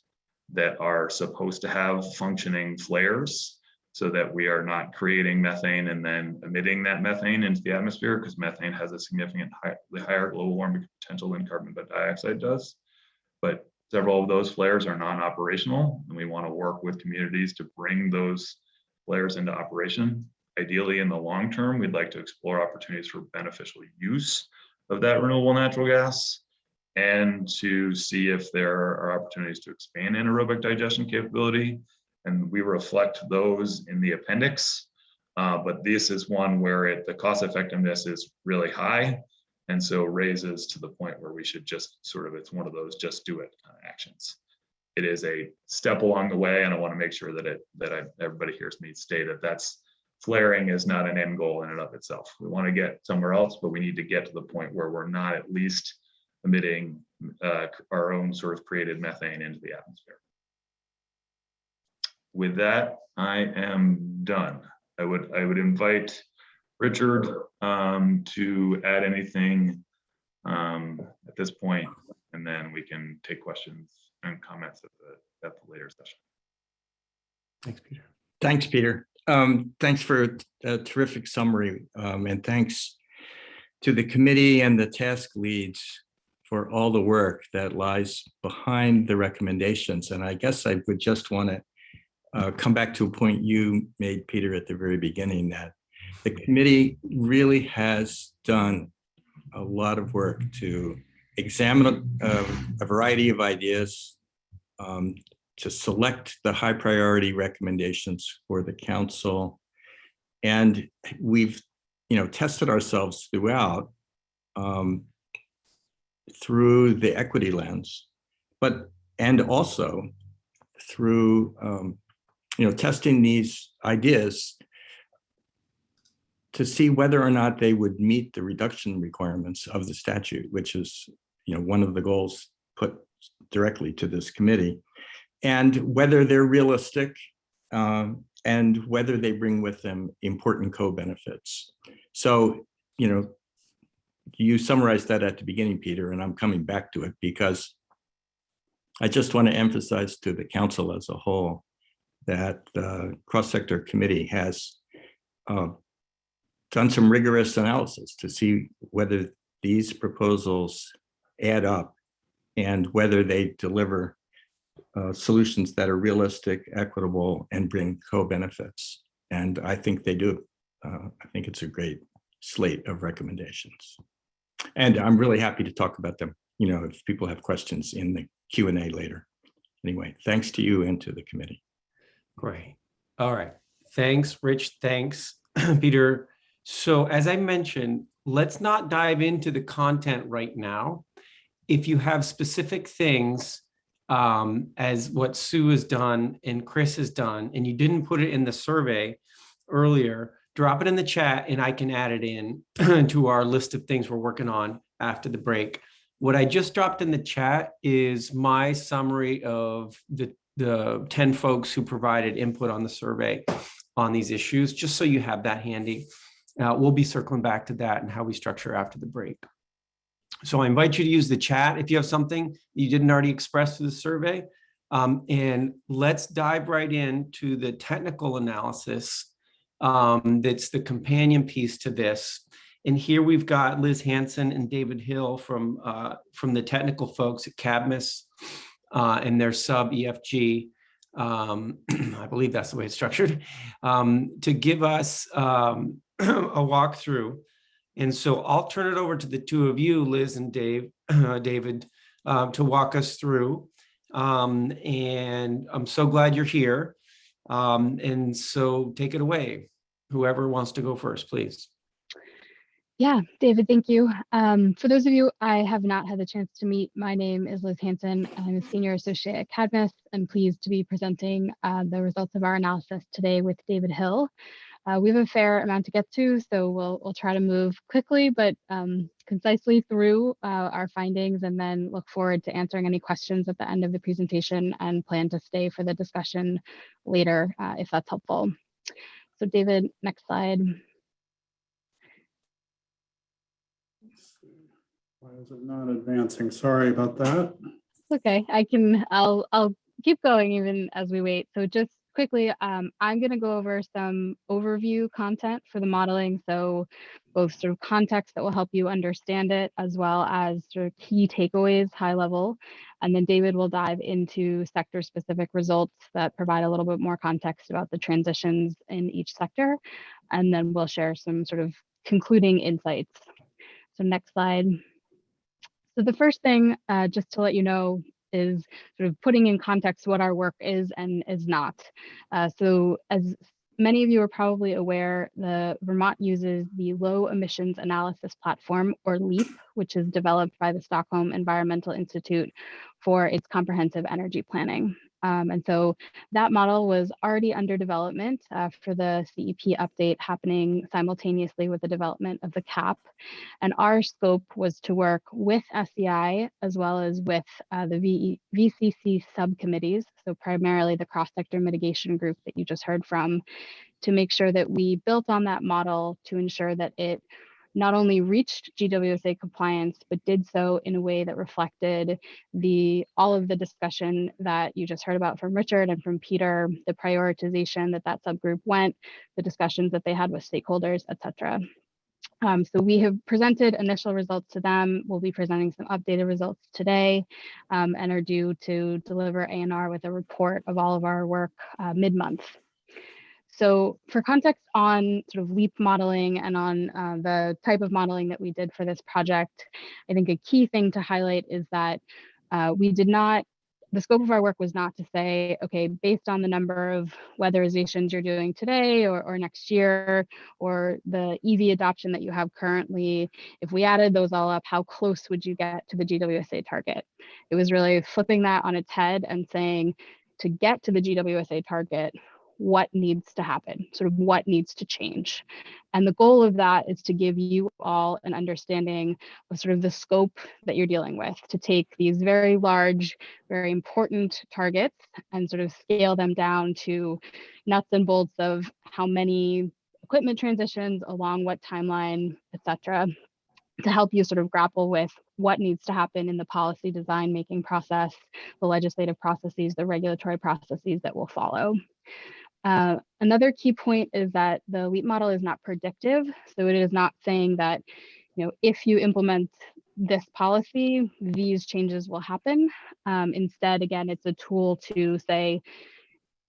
that are supposed to have functioning flares, so that we are not creating methane and then emitting that methane into the atmosphere, because methane has a significantly higher global warming potential than carbon dioxide does. But several of those flares are non-operational, and we want to work with communities to bring those flares into operation. Ideally, in the long term, we'd like to explore opportunities for beneficial use of that renewable natural gas, and to see if there are opportunities to expand anaerobic digestion capability. And we reflect those in the appendix. But this is one where the cost effectiveness is really high, and so raises to the point where we should just it's one of those just do it kind of actions. It is a step along the way, and I want to make sure that everybody hears me say that's flaring is not an end goal in and of itself. We want to get somewhere else, but we need to get to the point where we're not at least emitting our own sort of created methane into the atmosphere. With that, I am done. I would invite Richard to add anything at this point, and then we can take questions and comments at the later session. Thanks, Peter. Thanks, Peter. Thanks for a terrific summary, and thanks to the committee and the task leads for all the work that lies behind the recommendations. And I guess I would just want to come back to a point you made, Peter, at the very beginning, that the committee really has done a lot of work to examine a variety of ideas, to select the high priority recommendations for the council. And we've, tested ourselves throughout through the equity lens, and also through, testing these ideas to see whether or not they would meet the reduction requirements of the statute, which is, one of the goals put directly to this committee, and whether they're realistic, and whether they bring with them important co-benefits. So, you summarized that at the beginning, Peter, and I'm coming back to it because I just want to emphasize to the council as a whole that the cross-sector committee has done some rigorous analysis to see whether these proposals add up and whether they deliver solutions that are realistic, equitable, and bring co-benefits. And I think they do. I think it's a great slate of recommendations. And I'm really happy to talk about them, if people have questions in the Q&A later. Anyway, thanks to you and to the committee. Great. All right. Thanks, Rich. Thanks, Peter. So as I mentioned, let's not dive into the content right now. If you have specific things, as what Sue has done and Chris has done, and you didn't put it in the survey earlier, drop it in the chat and I can add it in to our list of things we're working on after the break. What I just dropped in the chat is my summary of the 10 folks who provided input on the survey. on these issues, just so you have that handy. We'll be circling back to that and how we structure after the break. So I invite you to use the chat if you have something you didn't already express through the survey. And let's dive right into the technical analysis that's the companion piece to this. And here we've got Liz Hansen and David Hill from the technical folks at Cadmus and their sub EFG. I believe that's the way it's structured, to give us a walkthrough. And so I'll turn it over to the two of you, Liz and David, to walk us through. And I'm so glad you're here. And so take it away. Whoever wants to go first, please. Yeah, David, thank you. For those of you I have not had the chance to meet, my name is Liz Hansen. I'm a senior associate at Cadmus. I'm pleased to be presenting the results of our analysis today with David Hill. We have a fair amount to get to, so we'll try to move quickly but concisely through our findings, and then look forward to answering any questions at the end of the presentation and plan to stay for the discussion later if that's helpful. So David, next slide. Why is it not advancing? Sorry about that. Okay, I'll keep going even as we wait. So just quickly, I'm going to go over some overview content for the modeling. So both sort of context that will help you understand it, as well as sort of key takeaways, high level. And then David will dive into sector specific results that provide a little bit more context about the transitions in each sector. And then we'll share some sort of concluding insights. So next slide. So the first thing, just to let you know, is sort of putting in context what our work is and is not. So as many of you are probably aware, the Vermont uses the Low Emissions Analysis Platform, or LEAP, which is developed by the Stockholm Environmental Institute for its comprehensive energy planning. And so that model was already under development for the CEP update happening simultaneously with the development of the CAP. And our scope was to work with SEI as well as with the VCC subcommittees, so primarily the cross-sector mitigation group that you just heard from, to make sure that we built on that model to ensure that it not only reached GWSA compliance, but did so in a way that reflected all of the discussion that you just heard about from Richard and from Peter, the prioritization that subgroup went, the discussions that they had with stakeholders, et cetera. So we have presented initial results to them. We'll be presenting some updated results today, and are due to deliver ANR with a report of all of our work mid-month. So for context on sort of LEAP modeling and on the type of modeling that we did for this project, I think a key thing to highlight is that the scope of our work was not to say, okay, based on the number of weatherizations you're doing today or next year, or the EV adoption that you have currently, if we added those all up, how close would you get to the GWSA target? It was really flipping that on its head and saying, to get to the GWSA target, what needs to happen, sort of what needs to change. And the goal of that is to give you all an understanding of sort of the scope that you're dealing with, to take these very large, very important targets and sort of scale them down to nuts and bolts of how many equipment transitions, along what timeline, et cetera, to help you sort of grapple with what needs to happen in the policy design making process, the legislative processes, the regulatory processes that will follow. Another key point is that the LEAP model is not predictive. So it is not saying that, if you implement this policy, these changes will happen. Instead, again, it's a tool to say,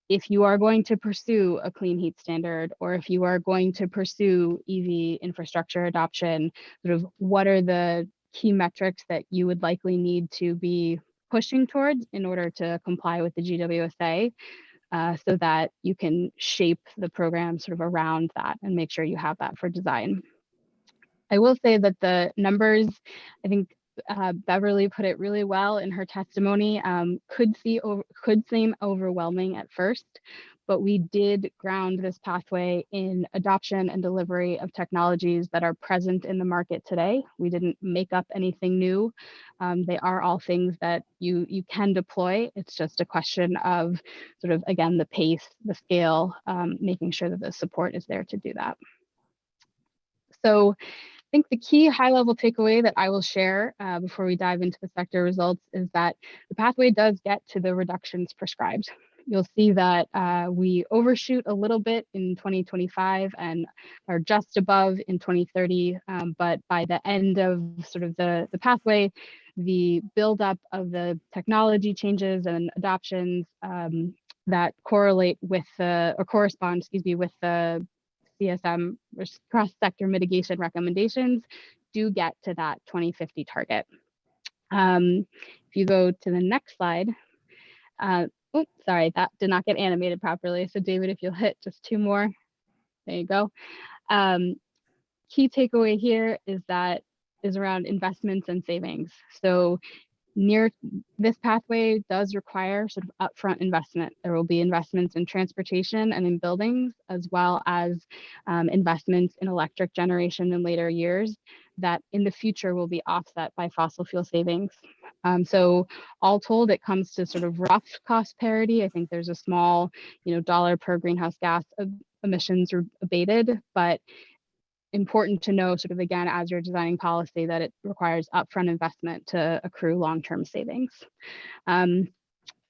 if you are going to pursue a clean heat standard, or if you are going to pursue EV infrastructure adoption, sort of what are the key metrics that you would likely need to be pushing towards in order to comply with the GWSA, so that you can shape the program sort of around that and make sure you have that for design. I will say that the numbers, I think Beverly put it really well in her testimony, could seem overwhelming at first, but we did ground this pathway in adoption and delivery of technologies that are present in the market today. We didn't make up anything new. They are all things that you can deploy. It's just a question of sort of, again, the pace, the scale, making sure that the support is there to do that. So I think the key high-level takeaway that I will share before we dive into the sector results is that the pathway does get to the reductions prescribed. You'll see that we overshoot a little bit in 2025 and are just above in 2030. But by the end of sort of the pathway, the buildup of the technology changes and adoptions that correlate with or correspond, excuse me, with the CSM, cross-sector mitigation recommendations, do get to that 2050 target. If you go to the next slide, oops, sorry, that did not get animated properly. So David, if you'll hit just 2 more, there you go. Key takeaway here is around investments and savings. So this pathway does require sort of upfront investment. There will be investments in transportation and in buildings, as well as investments in electric generation in later years that in the future will be offset by fossil fuel savings. So all told, it comes to sort of rough cost parity. I think there's a small, dollar per greenhouse gas emissions abated, but important to know sort of, again, as you're designing policy, that it requires upfront investment to accrue long-term savings. Haven't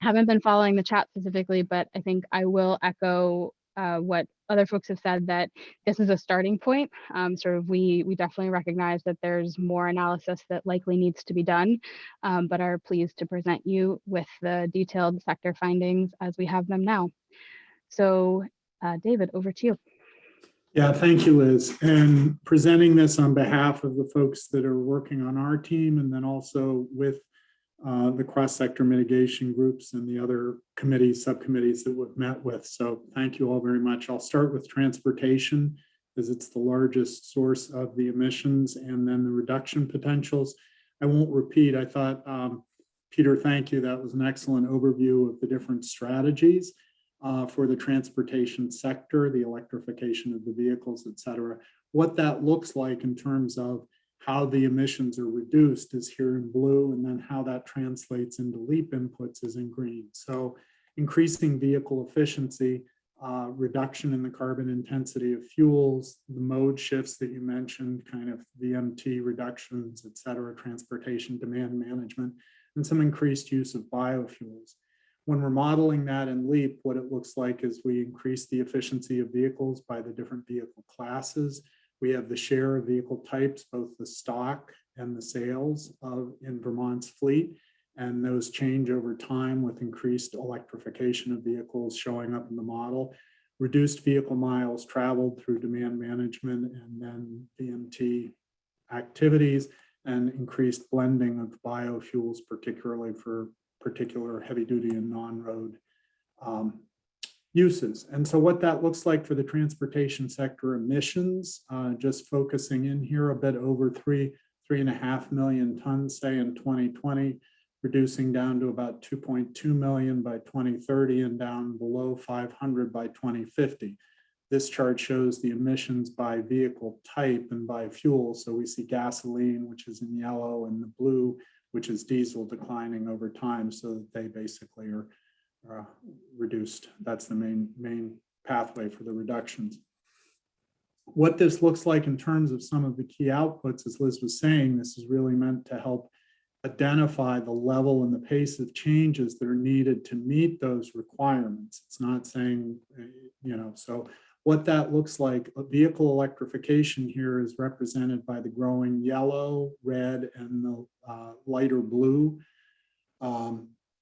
been following the chat specifically, but I think I will echo what other folks have said, that this is a starting point. We definitely recognize that there's more analysis that likely needs to be done, but are pleased to present you with the detailed sector findings as we have them now. So David, over to you. Yeah, thank you, Liz. And presenting this on behalf of the folks that are working on our team, and then also with the cross-sector mitigation groups and the other committees, subcommittees that we've met with. So thank you all very much. I'll start with transportation, as it's the largest source of the emissions, and then the reduction potentials. I won't repeat. I thought, Peter, thank you. That was an excellent overview of the different strategies for the transportation sector, the electrification of the vehicles, et cetera. What that looks like in terms of how the emissions are reduced is here in blue, and then how that translates into LEAP inputs is in green. So increasing vehicle efficiency, reduction in the carbon intensity of fuels, the mode shifts that you mentioned, kind of VMT reductions, et cetera, transportation demand management, and some increased use of biofuels. When we're modeling that in LEAP, what it looks like is we increase the efficiency of vehicles by the different vehicle classes. We have the share of vehicle types, both the stock and the sales in Vermont's fleet, and those change over time with increased electrification of vehicles showing up in the model. Reduced vehicle miles traveled through demand management and then VMT activities, and increased blending of biofuels, particularly for particular heavy duty and non-road uses. And so what that looks like for the transportation sector emissions, just focusing in here a bit over 3.5 million tons, say in 2020, reducing down to about 2.2 million by 2030 and down below 500 by 2050. This chart shows the emissions by vehicle type and by fuel. So we see gasoline, which is in yellow, and the blue, which is diesel, declining over time, so that they basically are reduced. That's the main pathway for the reductions. What this looks like in terms of some of the key outputs, as Liz was saying, this is really meant to help identify the level and the pace of changes that are needed to meet those requirements. It's not saying, so what that looks like, vehicle electrification here is represented by the growing yellow, red, and the lighter blue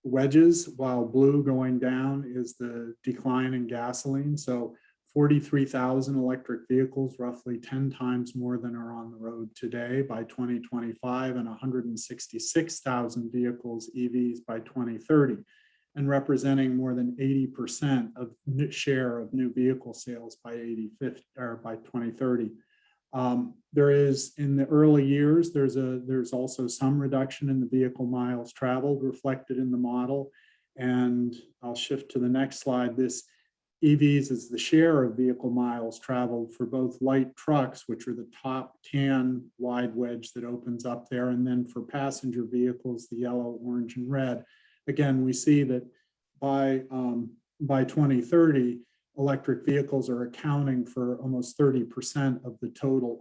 wedges, while blue going down is the decline in gasoline. So 43,000 electric vehicles, roughly 10 times more than are on the road today by 2025, and 166,000 vehicles, EVs, by 2030, and representing more than 80% of share of new vehicle sales by 2030. There is, in the early years, there's also some reduction in the vehicle miles traveled reflected in the model. And I'll shift to the next slide. This EVs is the share of vehicle miles traveled for both light trucks, which are the top tan wide wedge that opens up there, and then for passenger vehicles, the yellow, orange, and red. Again, we see that by 2030, electric vehicles are accounting for almost 30% of the total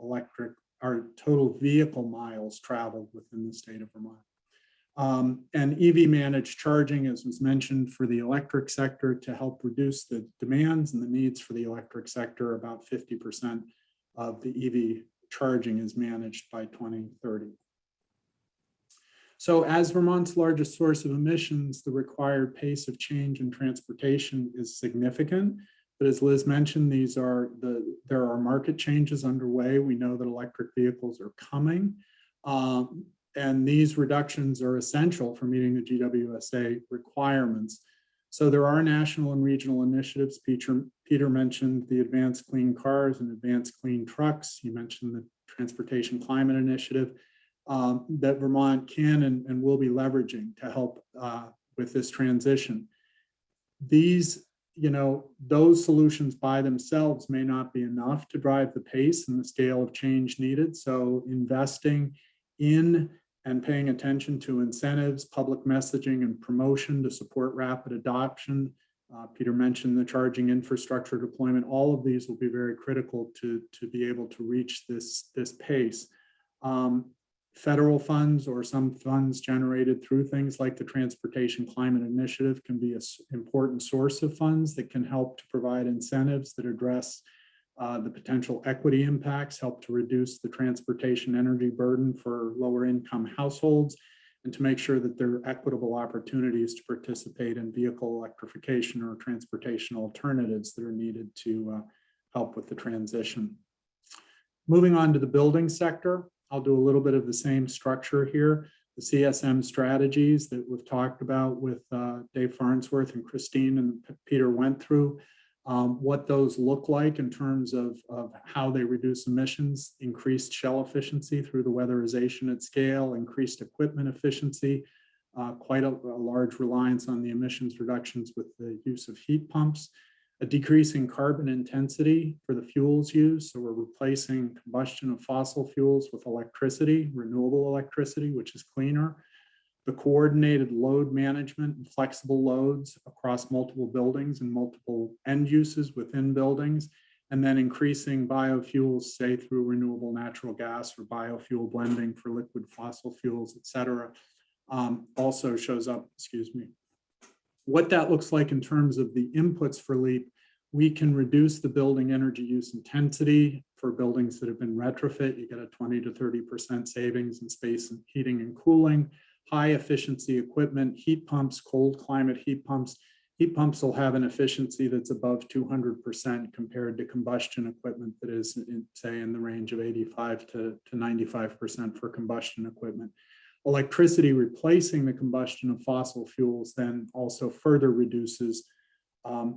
total vehicle miles traveled within the state of Vermont. And EV managed charging, as was mentioned, for the electric sector to help reduce the demands and the needs for the electric sector. About 50% of the EV charging is managed by 2030. So as Vermont's largest source of emissions, the required pace of change in transportation is significant. But as Liz mentioned, there are market changes underway. We know that electric vehicles are coming. And these reductions are essential for meeting the GWSA requirements. So there are national and regional initiatives. Peter mentioned the Advanced Clean Cars and Advanced Clean Trucks. He mentioned the Transportation Climate Initiative that Vermont can and will be leveraging to help with this transition. These, those solutions by themselves may not be enough to drive the pace and the scale of change needed. So investing in and paying attention to incentives, public messaging, and promotion to support rapid adoption. Peter mentioned the charging infrastructure deployment. All of these will be very critical to be able to reach this pace. Federal funds or some funds generated through things like the Transportation Climate Initiative can be an important source of funds that can help to provide incentives that address the potential equity impacts, help to reduce the transportation energy burden for lower income households, and to make sure that there are equitable opportunities to participate in vehicle electrification or transportation alternatives that are needed to help with the transition. Moving on to the building sector, I'll do a little bit of the same structure here. The CSM strategies that we've talked about with Dave Farnsworth and Christine and Peter went through. What those look like in terms of how they reduce emissions, increased shell efficiency through the weatherization at scale, increased equipment efficiency, quite a large reliance on the emissions reductions with the use of heat pumps, a decrease in carbon intensity for the fuels used. So we're replacing combustion of fossil fuels with electricity, renewable electricity, which is cleaner. The coordinated load management and flexible loads across multiple buildings and multiple end uses within buildings, and then increasing biofuels, say through renewable natural gas or biofuel blending for liquid fossil fuels, et cetera, also shows up, What that looks like in terms of the inputs for LEAP, we can reduce the building energy use intensity for buildings that have been retrofit. You get a 20 to 30% savings in space and heating and cooling. High efficiency equipment, heat pumps, cold climate heat pumps. Heat pumps will have an efficiency that's above 200% compared to combustion equipment that is, say, in the range of 85 to 95% for combustion equipment. Electricity replacing the combustion of fossil fuels then also further reduces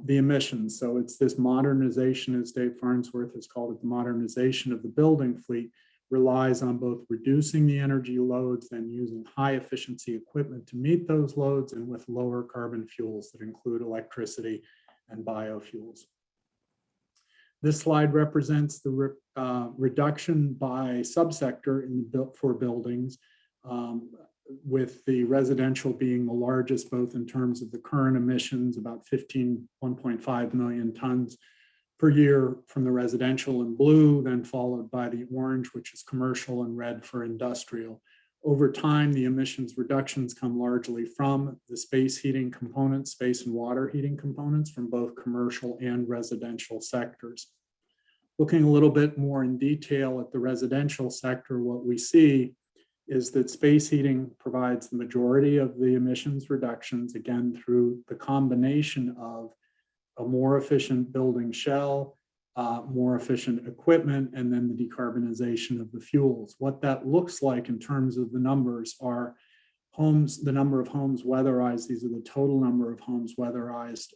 the emissions. So it's this modernization, as Dave Farnsworth has called it, the modernization of the building fleet relies on both reducing the energy loads, then using high efficiency equipment to meet those loads, and with lower carbon fuels that include electricity and biofuels. This slide represents the reduction by subsector for buildings, with the residential being the largest, both in terms of the current emissions, about 1.5 million tons per year from the residential in blue, then followed by the orange, which is commercial, and red for industrial. Over time, the emissions reductions come largely from the space heating components, space and water heating components from both commercial and residential sectors. Looking a little bit more in detail at the residential sector, what we see is that space heating provides the majority of the emissions reductions, again, through the combination of a more efficient building shell, more efficient equipment, and then the decarbonization of the fuels. What that looks like in terms of the numbers are homes, the number of homes weatherized. These are the total number of homes weatherized,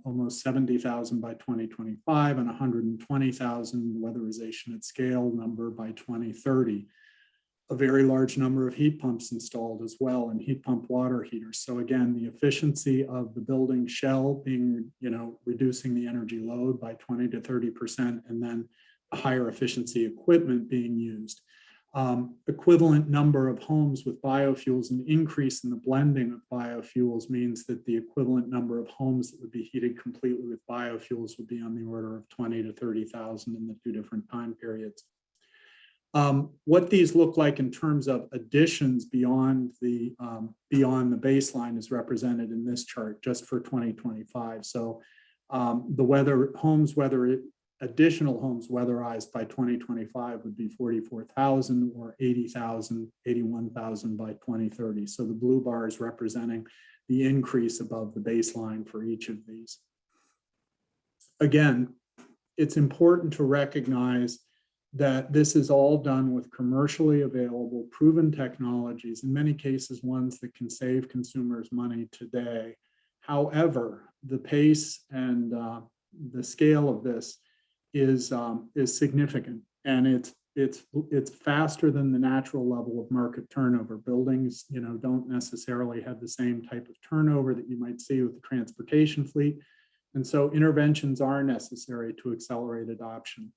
almost 70,000 by 2025 and 120,000 weatherization at scale number by 2030. a very large number of heat pumps installed as well, and heat pump water heaters. So again, the efficiency of the building shell being, reducing the energy load by 20 to 30%, and then higher efficiency equipment being used. Equivalent number of homes with biofuels, an increase in the blending of biofuels means that the equivalent number of homes that would be heated completely with biofuels would be on the order of 20 to 30,000 in the two different time periods. What these look like in terms of additions beyond the baseline is represented in this chart just for 2025. So additional homes weatherized by 2025 would be 44,000 or 80,000, 81,000 by 2030. So the blue bar is representing the increase above the baseline for each of these. Again, it's important to recognize that this is all done with commercially available, proven technologies, in many cases, ones that can save consumers money today. However, the pace and the scale of this is significant, and it's faster than the natural level of market turnover. Buildings, don't necessarily have the same type of turnover that you might see with the transportation fleet, and so interventions are necessary to accelerate adoption.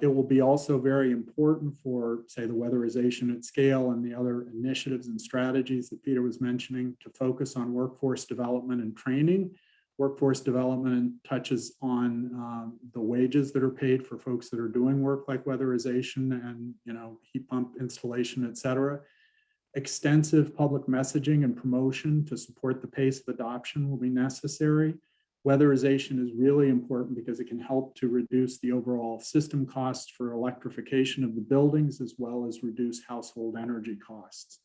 It will be also very important for, say, the weatherization at scale and the other initiatives and strategies that Peter was mentioning to focus on workforce development and training. Workforce development touches on the wages that are paid for folks that are doing work like weatherization and heat pump installation, et cetera. Extensive public messaging and promotion to support the pace of adoption will be necessary. Weatherization is really important because it can help to reduce the overall system costs for electrification of the buildings, as well as reduce household energy costs.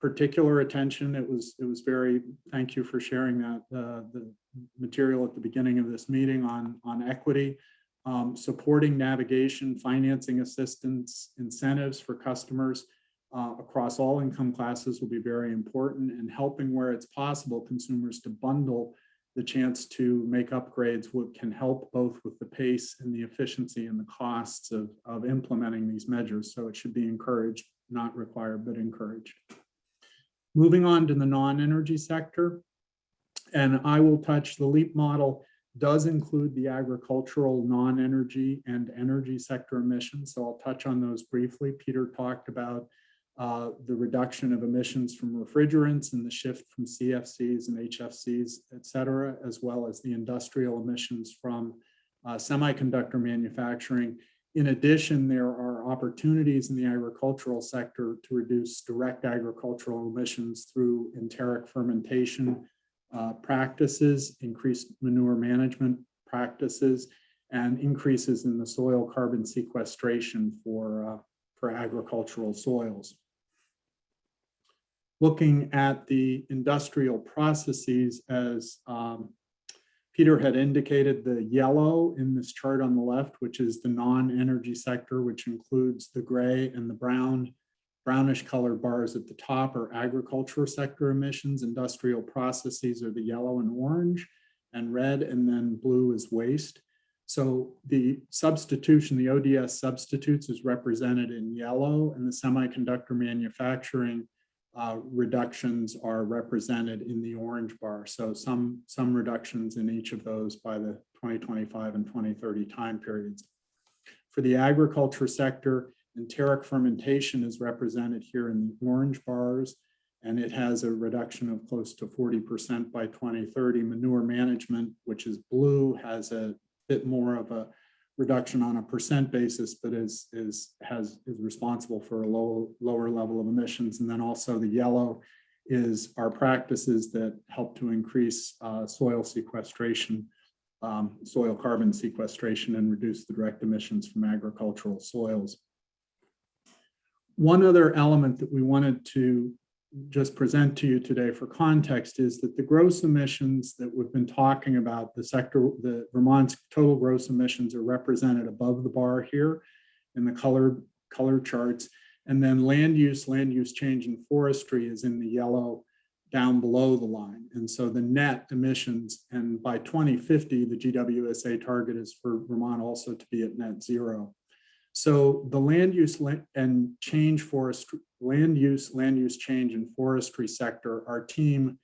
Particular attention, it was very, thank you for sharing that, the material at the beginning of this meeting on equity, supporting navigation, financing assistance, incentives for customers across all income classes will be very important, and helping where it's possible consumers to bundle the chance to make upgrades can help both with the pace and the efficiency and the costs of implementing these measures. So it should be encouraged, not required, but encouraged. Moving on to the non-energy sector, and I will touch, the LEAP model does include the agricultural, non-energy, and energy sector emissions. So I'll touch on those briefly. Peter talked about the reduction of emissions from refrigerants and the shift from CFCs and HFCs, et cetera, as well as the industrial emissions from semiconductor manufacturing. In addition, there are opportunities in the agricultural sector to reduce direct agricultural emissions through enteric fermentation practices, increased manure management practices, and increases in the soil carbon sequestration for agricultural soils. Looking at the industrial processes, as Peter had indicated, the yellow in this chart on the left, which is the non-energy sector, which includes the gray and the brownish colored bars at the top, are agricultural sector emissions. Industrial processes are the yellow and orange, and red, and then blue is waste. So the substitution, the ODS substitutes, is represented in yellow, and the semiconductor manufacturing reductions are represented in the orange bar. So some reductions in each of those by the 2025 and 2030 time periods. For the agriculture sector, enteric fermentation is represented here in the orange bars, and it has a reduction of close to 40% by 2030. Manure management, which is blue, has a bit more of a reduction on a percent basis, but is responsible for a lower level of emissions. And then also the yellow is our practices that help to increase soil sequestration, soil carbon sequestration, and reduce the direct emissions from agricultural soils. One other element that we wanted to just present to you today for context is that the gross emissions that we've been talking about, the Vermont's total gross emissions, are represented above the bar here in the color charts. And then land use change in forestry is in the yellow down below the line. And so the net emissions, and by 2050, the GWSA target is for Vermont also to be at net zero. So the land use and change forest, land use change and forestry sector, our team,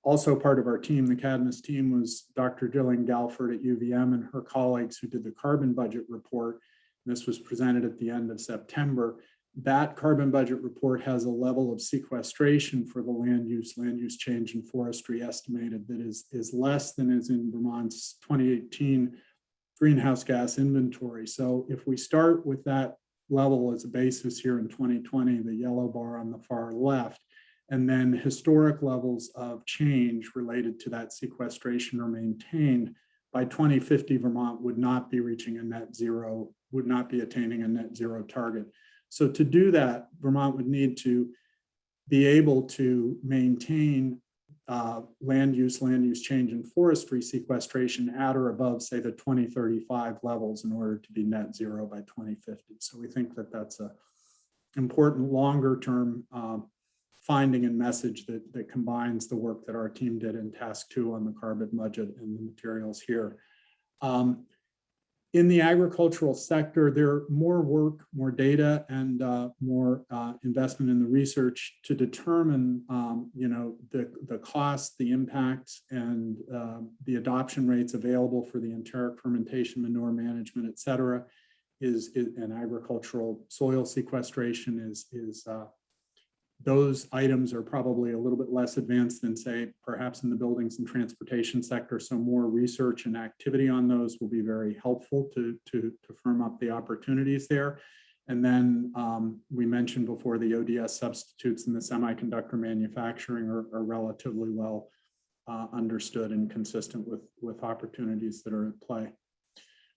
also part of our team, the Cadmus team, was Dr. Jillian Galford at UVM and her colleagues who did the carbon budget report. This was presented at the end of September. That carbon budget report has a level of sequestration for the land use change and forestry estimated that is less than is in Vermont's 2018 greenhouse gas inventory. So if we start with that level as a basis here in 2020, the yellow bar on the far left, and then historic levels of change related to that sequestration are maintained, by 2050, Vermont would not be reaching a net zero, would not be attaining a net zero target. So to do that, Vermont would need to be able to maintain land use change and forestry sequestration at or above, say, the 2035 levels in order to be net zero by 2050. So we think that that's an important longer term finding and message that combines the work that our team did in task 2 on the carbon budget and the materials here. In the agricultural sector, there are more work, more data, and more investment in the research to determine, the cost, the impacts, and the adoption rates available for the enteric fermentation, manure management, et cetera, and agricultural soil sequestration is those items are probably a little bit less advanced than, say, perhaps in the buildings and transportation sector. So more research and activity on those will be very helpful to firm up the opportunities there. And then we mentioned before the ODS substitutes in the semiconductor manufacturing are relatively well understood and consistent with opportunities that are at play.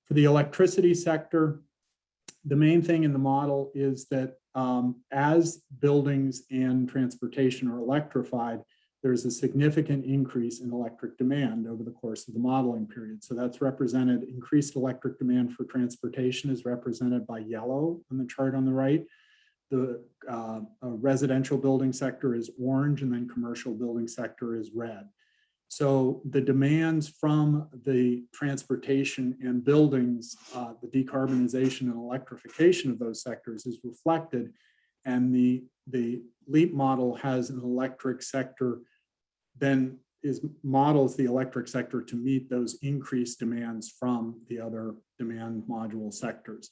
For the electricity sector, the main thing in the model is that as buildings and transportation are electrified, there's a significant increase in electric demand over the course of the modeling period. So that's represented, increased electric demand for transportation is represented by yellow on the chart on the right. The residential building sector is orange, and then commercial building sector is red. So the demands from the transportation and buildings, the decarbonization and electrification of those sectors is reflected. And the LEAP model has an electric sector, then models the electric sector to meet those increased demands from the other demand module sectors.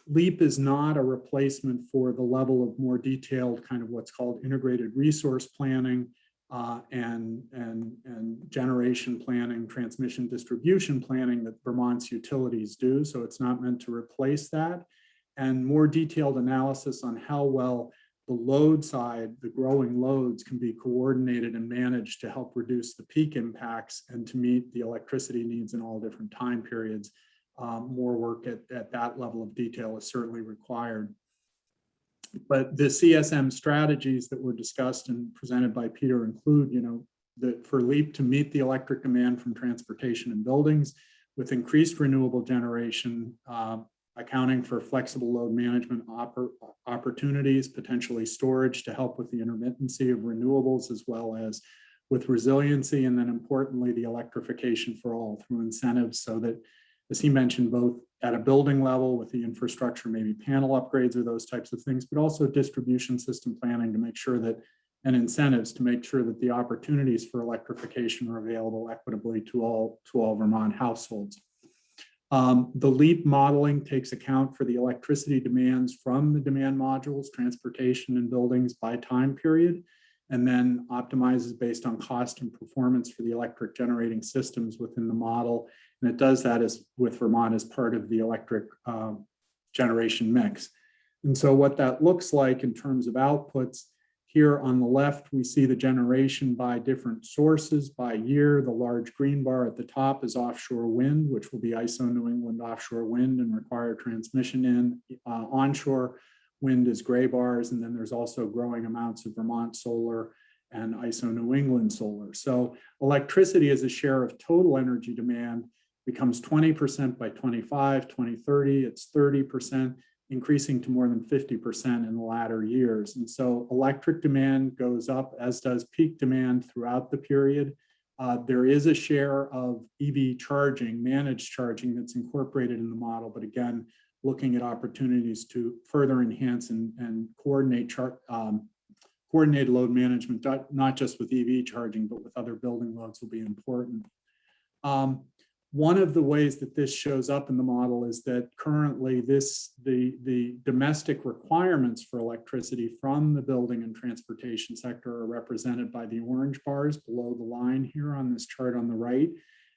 LEAP is not a replacement for the level of more detailed kind of what's called integrated resource planning, and generation planning, transmission distribution planning that Vermont's utilities do. So it's not meant to replace that. And more detailed analysis on how well the load side, the growing loads, can be coordinated and managed to help reduce the peak impacts and to meet the electricity needs in all different time periods. More work at that level of detail is certainly required. But the CSM strategies that were discussed and presented by Peter include, for LEAP to meet the electric demand from transportation and buildings with increased renewable generation, accounting for flexible load management opportunities, potentially storage to help with the intermittency of renewables, as well as with resiliency, and then importantly, the electrification for all through incentives so that, as he mentioned, both at a building level with the infrastructure, maybe panel upgrades or those types of things, but also distribution system planning to make sure that, and incentives to make sure that the opportunities for electrification are available equitably to all Vermont households. The LEAP modeling takes account for the electricity demands from the demand modules, transportation and buildings by time period, and then optimizes based on cost and performance for the electric generating systems within the model. And it does that as with Vermont as part of the electric generation mix. And so what that looks like in terms of outputs, here on the left, we see the generation by different sources by year. The large green bar at the top is offshore wind, which will be ISO New England offshore wind and require transmission in. Onshore wind is gray bars, and then there's also growing amounts of Vermont solar and ISO New England solar. So electricity as a share of total energy demand becomes 20% by 2025, 2030, it's 30%, increasing to more than 50% in the latter years. And so electric demand goes up, as does peak demand throughout the period. There is a share of EV charging, managed charging, that's incorporated in the model, but again, looking at opportunities to further enhance and coordinate coordinated load management, not just with EV charging, but with other building loads will be important. One of the ways that this shows up in the model is that currently the domestic requirements for electricity from the building and transportation sector are represented by the orange bars below the line here on this chart on the right.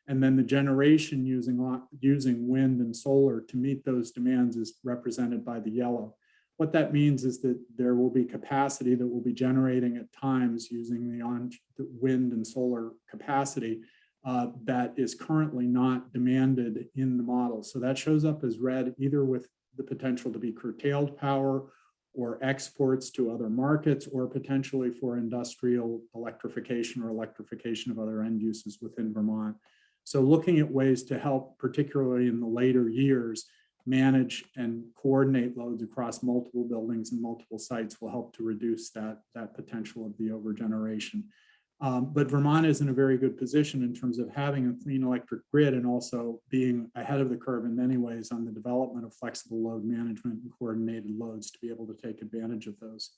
And then the generation using wind and solar to meet those demands is represented by the yellow. What that means is that there will be capacity that will be generating at times using the wind and solar capacity that is currently not demanded in the model. So that shows up as red, either with the potential to be curtailed power or exports to other markets, or potentially for industrial electrification or electrification of other end uses within Vermont. So looking at ways to help, particularly in the later years, manage and coordinate loads across multiple buildings and multiple sites will help to reduce that potential of the overgeneration. But Vermont is in a very good position in terms of having a clean electric grid and also being ahead of the curve in many ways on the development of flexible load management and coordinated loads to be able to take advantage of those.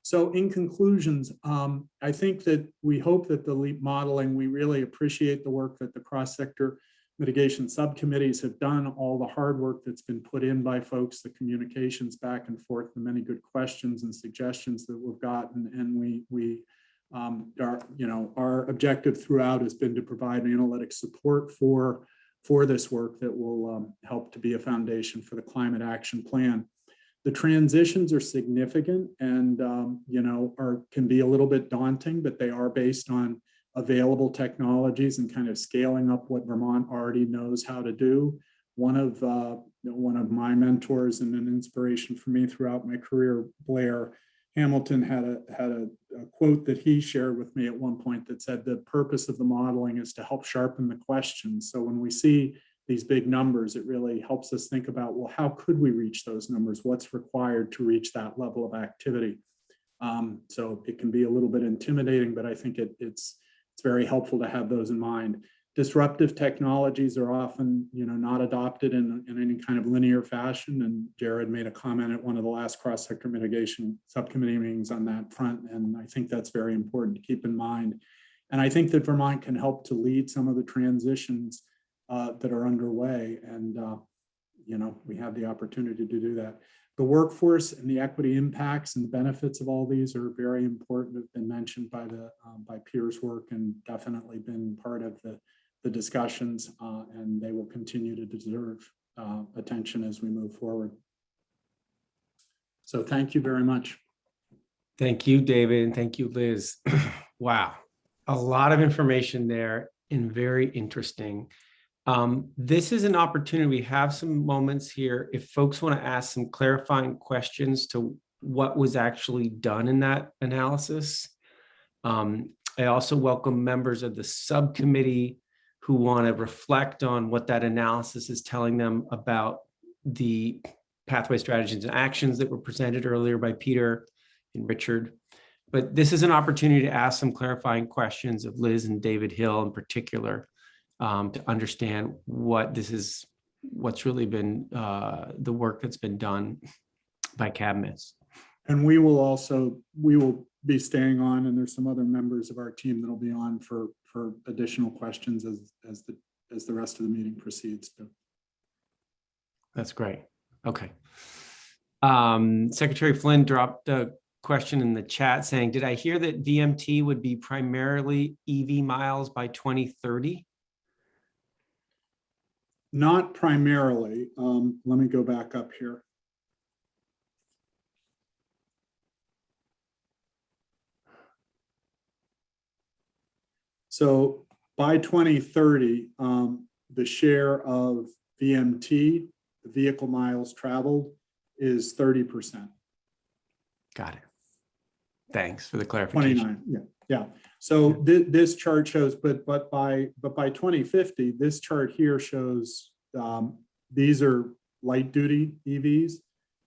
So in conclusions, I think that we hope that the LEAP modeling, we really appreciate the work that the cross-sector mitigation subcommittees have done, all the hard work that's been put in by folks, the communications back and forth, the many good questions and suggestions that we've gotten, and our objective throughout has been to provide analytic support for this work that will help to be a foundation for the climate action plan. The transitions are significant and can be a little bit daunting, but they are based on available technologies and kind of scaling up what Vermont already knows how to do. One of my mentors and an inspiration for me throughout my career, Blair Hamilton, had a quote that he shared with me at one point that said the purpose of the modeling is to help sharpen the questions. So when we see these big numbers, it really helps us think about, well, how could we reach those numbers? What's required to reach that level of activity? So it can be a little bit intimidating, but I think it's very helpful to have those in mind. Disruptive technologies are often, not adopted in any kind of linear fashion. And Jared made a comment at one of the last cross-sector mitigation subcommittee meetings on that front. And I think that's very important to keep in mind. And I think that Vermont can help to lead some of the transitions that are underway. And, we have the opportunity to do that. The workforce and the equity impacts and the benefits of all these are very important, have been mentioned by peers' work and definitely been part of the discussions, and they will continue to deserve attention as we move forward. So thank you very much. Thank you, David, and thank you, Liz. Wow, a lot of information there and very interesting. This is an opportunity. We have some moments here. If folks want to ask some clarifying questions to what was actually done in that analysis. I also welcome members of the subcommittee who want to reflect on what that analysis is telling them about the pathway strategies and actions that were presented earlier by Peter and Richard. But this is an opportunity to ask some clarifying questions of Liz and David Hill in particular, to understand what's really been the work that's been done by cabinets. And we will be staying on, and there's some other members of our team that'll be on for additional questions as the rest of the meeting proceeds. That's great. Okay. Secretary Flynn dropped a question in the chat saying, did I hear that VMT would be primarily EV miles by 2030? Not primarily. Let me go back up here. So by 2030, the share of VMT, the vehicle miles traveled, is 30%. Got it. Thanks for the clarification. 29, yeah. So this chart shows, but by 2050, this chart here shows these are light duty EVs,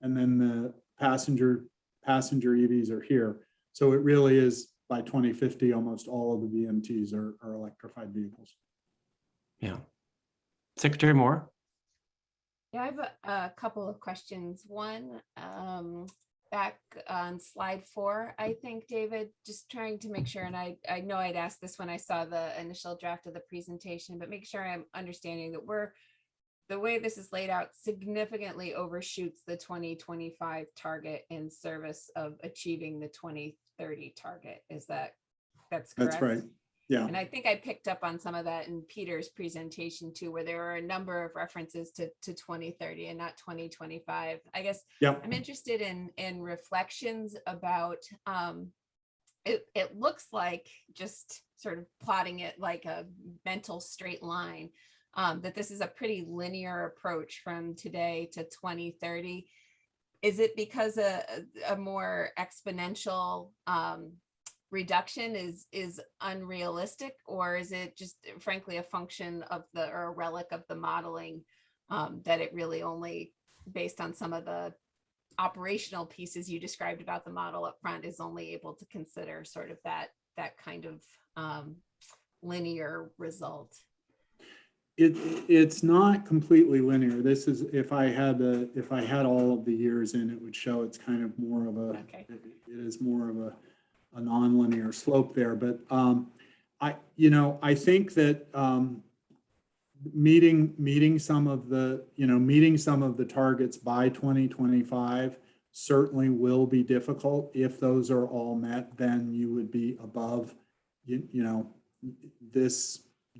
and then the passenger EVs are here. So it really is, by 2050, almost all of the VMTs are are, electrified vehicles. Yeah. Secretary Moore? Yeah, I have a couple of questions. One, back on slide 4, I think, David, just trying to make sure, and I know I'd asked this when I saw the initial draft of the presentation, but make sure I'm understanding that the way this is laid out significantly overshoots the 2025 target in service of achieving the 2030 target. That's correct? That's right. Yeah. And I think I picked up on some of that in Peter's presentation too, where there were a number of references to 2030 and not 2025. I guess Yep. I'm interested in reflections about, it looks like, just sort of plotting it like a mental straight line, that this is a pretty linear approach from today to 2030. Is it because a more exponential reduction is unrealistic, or is it just frankly a function of or a relic of the modeling, that it really only, based on some of the operational pieces you described about the model up front, is only able to consider sort of that kind of linear result? It's not completely linear. This is, if I had all of the years in, it would show it's kind of more of a, Okay. it is more of a nonlinear slope there. But I think that meeting some of the targets by 2025 certainly will be difficult. If those are all met, then you would be above,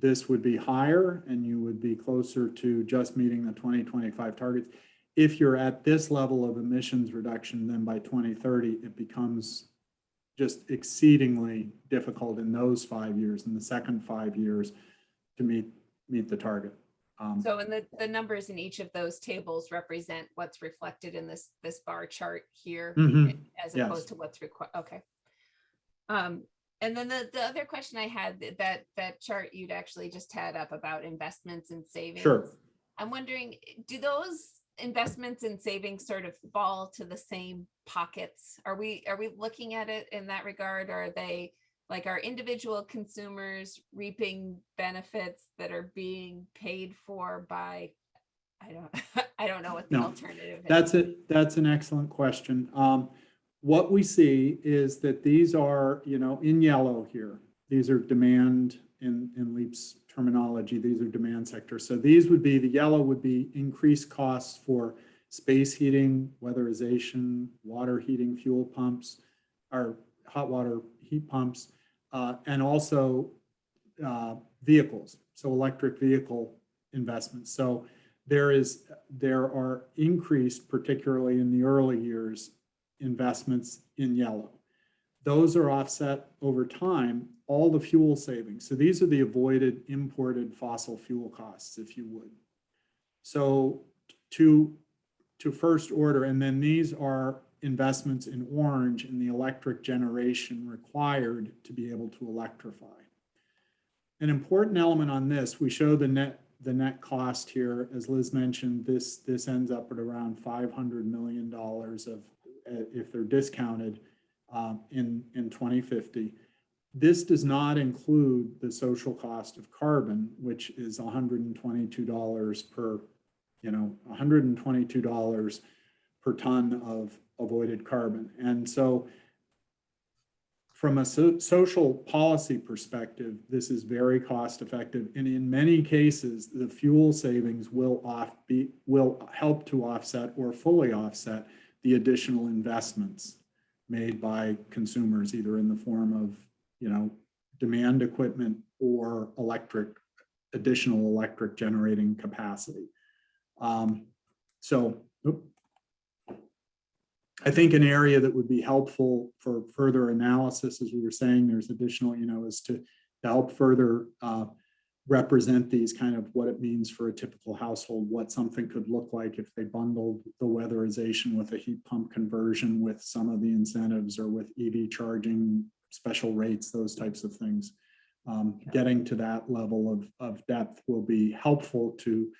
this would be higher, and you would be closer to just meeting the 2025 targets. If you're at this level of emissions reduction, then by 2030, it becomes just exceedingly difficult in those 5 years, in the second 5 years, to meet the target. So, and the numbers in each of those tables represent what's reflected in this bar chart here, as Yes. opposed to what's required. Okay. And then the other question I had, that chart you'd actually just had up about investments and savings. Sure. I'm wondering, do those investments and savings sort of fall to the same pockets? Are we looking at it in that regard? Or are they like, our individual consumers reaping benefits that are being paid for by, I don't know what the alternative is. That's an excellent question. What we see is that these are, in yellow here, these are demand, in LEAP's terminology, these are demand sectors. So these would be, the yellow would be increased costs for space heating, weatherization, water heating, fuel pumps, or hot water heat pumps, and also vehicles, so electric vehicle investments. So there are increased, particularly in the early years, investments in yellow. Those are offset over time, all the fuel savings. So these are the avoided imported fossil fuel costs, if you would. So to first order, and then these are investments in orange in the electric generation required to be able to electrify. An important element on this, we show the net cost here. As Liz mentioned, this ends up at around $500 million of, if they're discounted, in 2050. This does not include the social cost of carbon, which is $122 per ton of avoided carbon. And so from a social policy perspective, this is very cost effective. And in many cases, the fuel savings will help to offset or fully offset the additional investments made by consumers, either in the form of, demand equipment or additional electric generating capacity. So I think an area that would be helpful for further analysis, as we were saying, there's additional, is to help further represent these, kind of what it means for a typical household, what something could look like if they bundled the weatherization with a heat pump conversion with some of the incentives, or with EV charging special rates, those types of things. Getting to that level of depth will be helpful to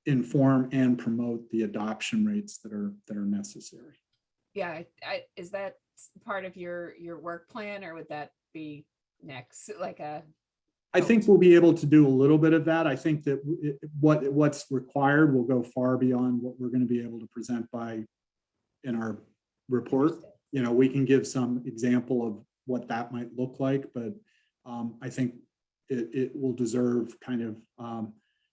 inform and promote the adoption rates that are necessary. Yeah, is that part of your work plan, or would that be next, like a I think we'll be able to do a little bit of that. I think that what's required will go far beyond what we're going to be able to present in our report. You know, we can give some example of what that might look like, but I think it will deserve kind of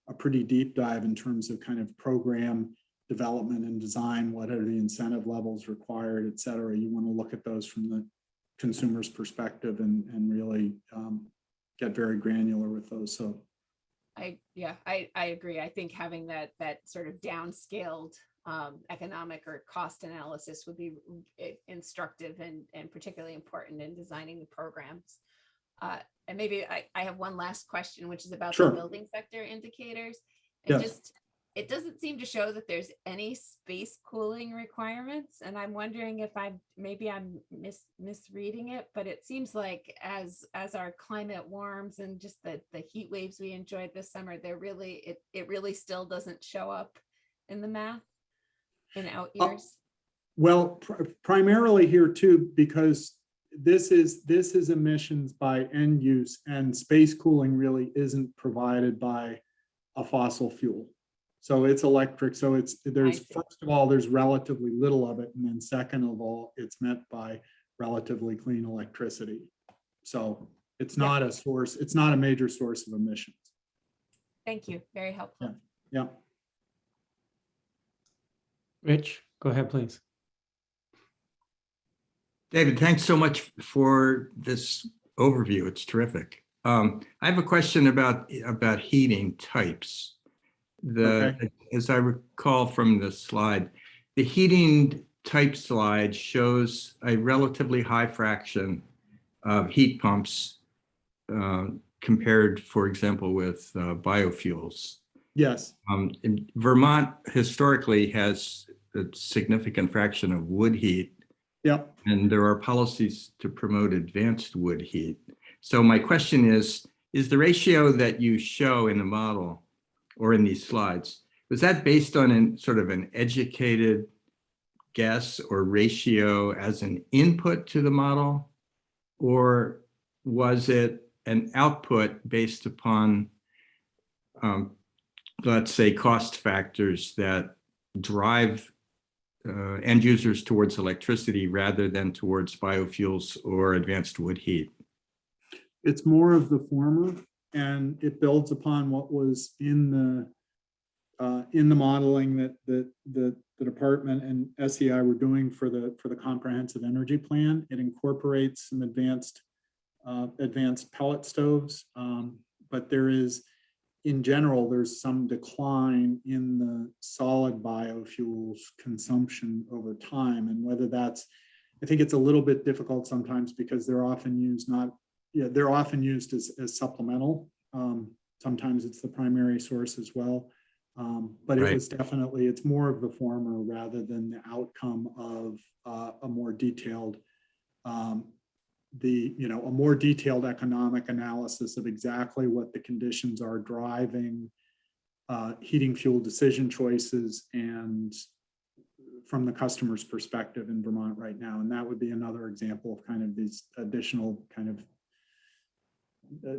a pretty deep dive in terms of kind of program development and design. What are the incentive levels required, et cetera? You want to look at those from the consumer's perspective and really get very granular with those. So I agree. I think having that sort of downscaled economic or cost analysis would be instructive and particularly important in designing the programs. And maybe I have one last question, which is about Sure. the building sector indicators. And Yes. just, it doesn't seem to show that there's any space cooling requirements. And I'm wondering if I'm misreading it, but it seems like as our climate warms and just the heat waves we enjoyed this summer, it really still doesn't show up in the math in out years. Well, primarily here too, because this is emissions by end use, and space cooling really isn't provided by a fossil fuel. So it's electric. So there's first of all, there's relatively little of it. And then second of all, it's met by relatively clean electricity. So it's not a source, it's not a major source of emissions. Thank you. Very helpful. Yeah. Rich, go ahead, please. David, thanks so much for this overview. It's terrific. I have a question about heating types. As I recall from the slide, the heating type slide shows a relatively high fraction of heat pumps compared, for example, with biofuels. Yes. Vermont historically has a significant fraction of wood heat. Yep. And there are policies to promote advanced wood heat. So my question is the ratio that you show in the model or in these slides, was that based on sort of an educated guess or ratio as an input to the model? Or was it an output based upon, let's say, cost factors that drive end users towards electricity rather than towards biofuels or advanced wood heat? It's more of the former, and it builds upon what was in the modeling that the department and SEI were doing for the comprehensive energy plan. It incorporates some advanced pellet stoves, but there is, in general, there's some decline in the solid biofuels consumption over time. And whether that's, I think it's a little bit difficult sometimes because they're often used as supplemental. Sometimes it's the primary source as well. But it was definitely, it's more of the former rather than the outcome of a more detailed a more detailed economic analysis of exactly what the conditions are driving heating fuel decision choices and from the customer's perspective in Vermont right now. And that would be another example of kind of these additional kind of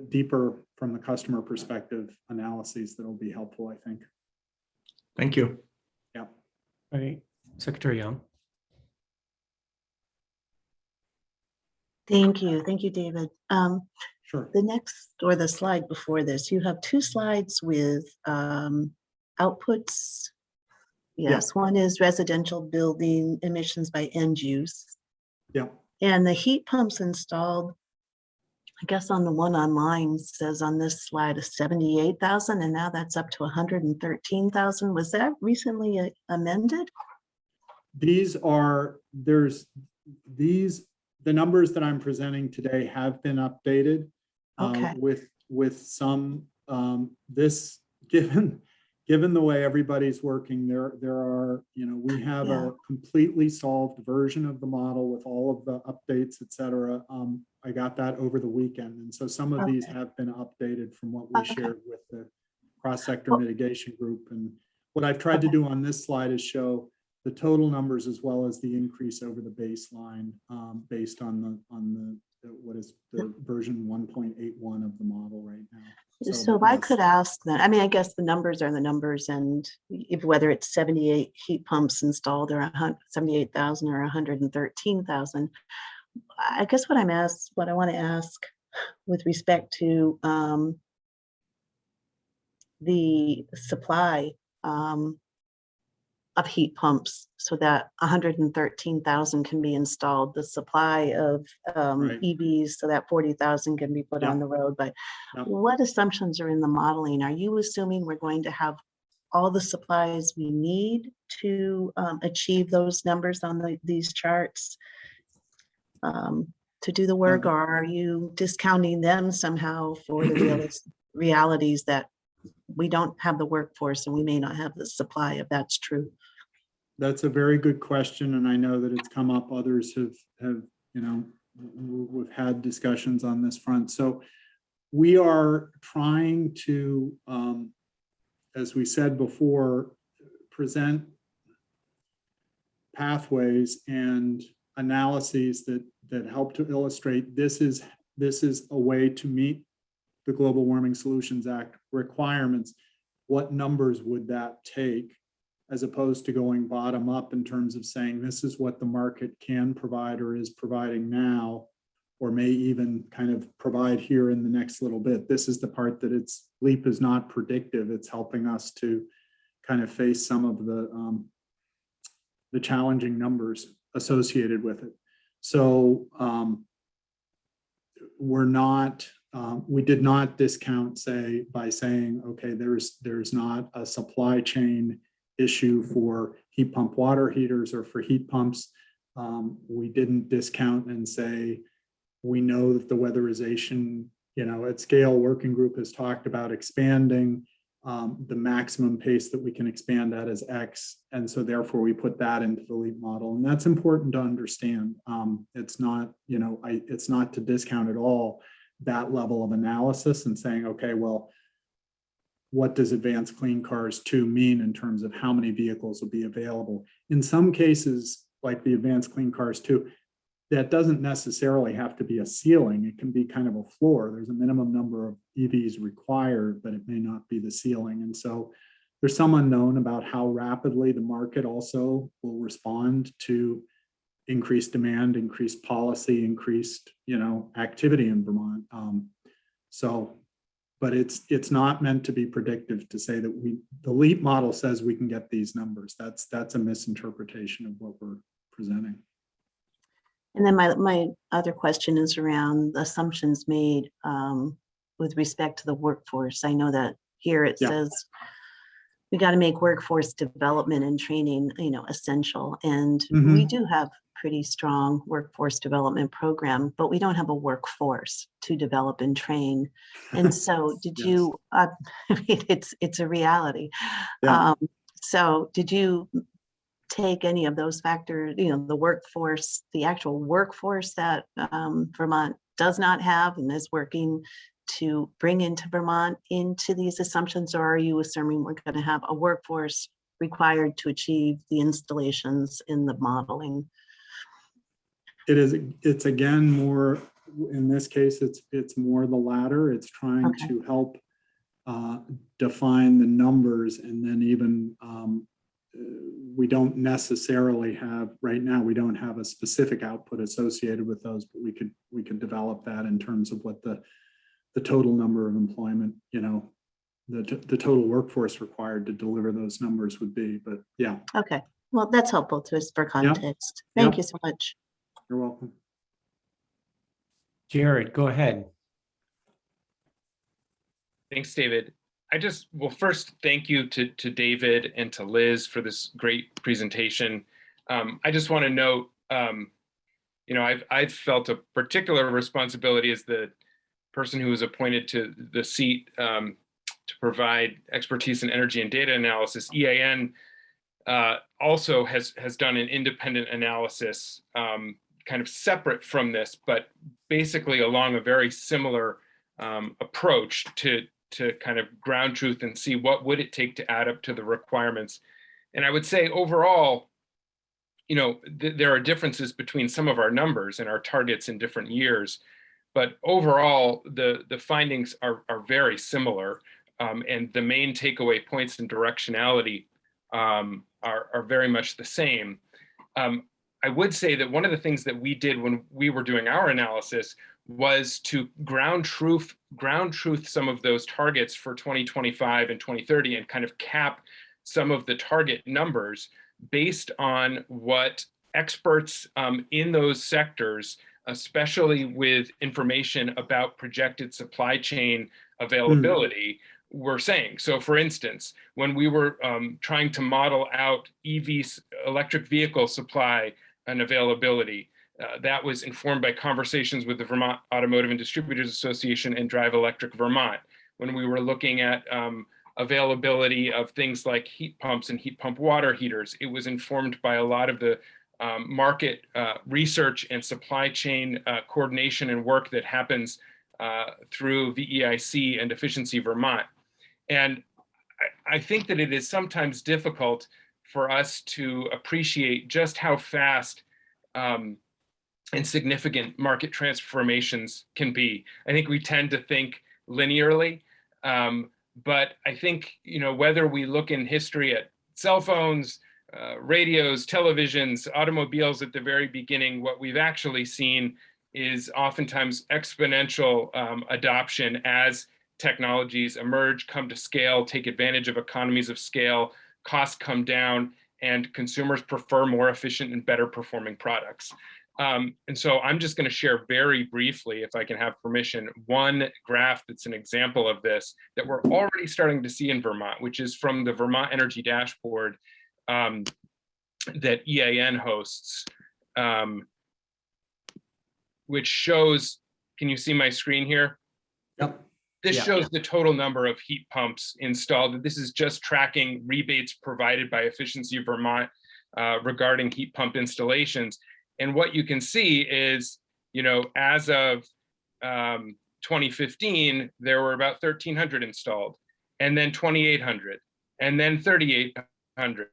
deeper from the customer perspective analyses that will be helpful, I think. Thank you. Yeah. All right, Secretary Young. Thank you, David. Sure. The next, or the slide before this, you have two slides with outputs. Yes, one is residential building emissions by end use. Yeah. And the heat pumps installed, I guess on the one online says on this slide is 78,000, and now that's up to 113,000. Was that recently amended? The numbers that I'm presenting today have been updated with some, given the way everybody's working, there are, we have a completely solved version of the model with all of the updates, et cetera. I got that over the weekend. And so some of these have been updated from what we shared with the cross-sector mitigation group. And what I've tried to do on this slide is show the total numbers as well as the increase over the baseline based on the what is the version 1.81 of the model right now. So if I yes. could ask that, I mean, I guess the numbers are the numbers, and if whether it's 78 heat pumps installed or 78,000 or 113,000, I guess what I want to ask with respect to the supply of heat pumps, so that 113,000 can be installed, the supply of Right. EVs, so that 40,000 can be put Yeah. on the road. But Yeah. what assumptions are in the modeling? Are you assuming we're going to have all the supplies we need to achieve those numbers on these charts to do the work, or are you discounting them somehow for the realities that we don't have the workforce and we may not have the supply, if that's true? That's a very good question, and I know that it's come up. Others have we've had discussions on this front. So we are trying to, as we said before, present pathways and analyses that help to illustrate this is a way to meet the Global Warming Solutions Act requirements. What numbers would that take, as opposed to going bottom up in terms of saying this is what the market can provide or is providing now, or may even kind of provide here in the next little bit. This is the part that LEAP is not predictive. It's helping us to kind of face some of the challenging numbers associated with it. So we did not discount, say, by saying, okay, there's not a supply chain issue for heat pump water heaters or for heat pumps. We didn't discount and say, we know that the weatherization, at scale working group has talked about expanding. The maximum pace that we can expand at is X. And so therefore we put that into the LEAP model. And that's important to understand. It's not, it's not to discount at all that level of analysis and saying, okay, well, what does Advanced Clean Cars 2 mean in terms of how many vehicles will be available? In some cases, like the Advanced Clean Cars 2, that doesn't necessarily have to be a ceiling. It can be kind of a floor. There's a minimum number of EVs required, but it may not be the ceiling. And so there's some unknown about how rapidly the market also will respond to increased demand, increased policy, increased, activity in Vermont. But it's not meant to be predictive to say that the LEAP model says we can get these numbers. That's a misinterpretation of what we're presenting. And then my other question is around the assumptions made with respect to the workforce. I know that here it says we got to make workforce development and training, essential. And we do have pretty strong workforce development program, but we don't have a workforce to develop and train. And so did you, I mean, it's a reality. Yeah. So did you take any of those factors, the workforce, the actual workforce that Vermont does not have and is working to bring into Vermont into these assumptions, or are you assuming we're going to have a workforce required to achieve the installations in the modeling? It's again more, in this case, it's more the latter. It's trying to help define the numbers, and then even we don't necessarily have, right now, we don't have a specific output associated with those, but we could develop that in terms of what the total number of employment, the total workforce required to deliver those numbers would be. But yeah. Okay, well, that's helpful to us for context. Thank you so much. You're welcome. Jared, go ahead. Thanks, David. Well, first, thank you to David and to Liz for this great presentation. I just want to note, I've felt a particular responsibility as the person who was appointed to the seat to provide expertise in energy and data analysis. EAN also has done an independent analysis kind of separate from this, but basically along a very similar approach to kind of ground truth and see what would it take to add up to the requirements. And I would say overall, there are differences between some of our numbers and our targets in different years, but overall, the findings are very similar, and the main takeaway points and directionality are very much the same. I would say that one of the things that we did when we were doing our analysis was to ground truth some of those targets for 2025 and 2030 and kind of cap some of the target numbers based on what experts in those sectors, especially with information about projected supply chain availability, were saying. So for instance, when we were trying to model out electric vehicle supply and availability, that was informed by conversations with the Vermont Automotive and Distributors Association and Drive Electric Vermont. When we were looking at availability of things like heat pumps and heat pump water heaters, it was informed by a lot of the market research and supply chain coordination and work that happens through VEIC and Efficiency Vermont. And I think that it is sometimes difficult for us to appreciate just how fast and significant market transformations can be. I think we tend to think linearly, but I think, whether we look in history at cell phones, radios, televisions, automobiles at the very beginning, what we've actually seen is oftentimes exponential adoption as technologies emerge, come to scale, take advantage of economies of scale, costs come down, and consumers prefer more efficient and better performing products. And so I'm just going to share very briefly, if I can have permission, one graph that's an example of this that we're already starting to see in Vermont, which is from the Vermont Energy Dashboard that EAN hosts, which shows, can you see my screen here? Yep. This Yeah. shows the total number of heat pumps installed. This is just tracking rebates provided by Efficiency Vermont regarding heat pump installations. And what you can see is, as of 2015, there were about 1,300 installed, and then 2,800, and then 3,800,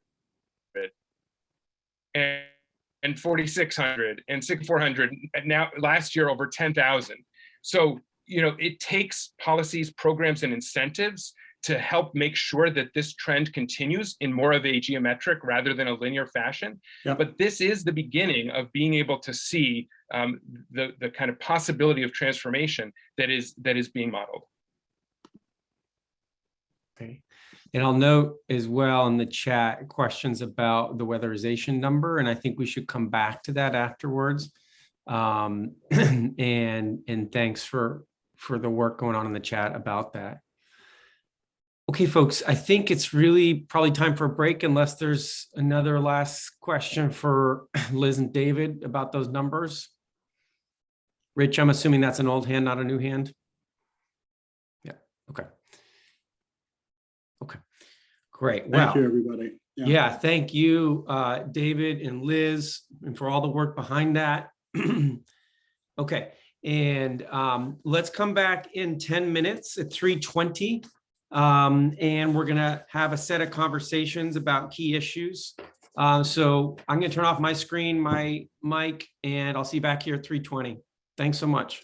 and 4,600, and 6,400, and now last year over 10,000. So, it takes policies, programs, and incentives to help make sure that this trend continues in more of a geometric rather than a linear fashion. Yep. But this is the beginning of being able to see the kind of possibility of transformation that is being modeled. Okay. And I'll note as well in the chat questions about the weatherization number, and I think we should come back to that afterwards. And thanks for the work going on in the chat about that. Okay, folks, I think it's really probably time for a break unless there's another last question for Liz and David about those numbers. Rich, I'm assuming that's an old hand, not a new hand. Yeah, okay. Okay, great. Well, Thank you, everybody. Yeah, thank you, David and Liz, and for all the work behind that. Okay, and let's come back in 10 minutes at 3:20. And we're gonna have a set of conversations about key issues. So I'm gonna turn off my screen, my mic, and I'll see you back here at 3:20. Thanks so much.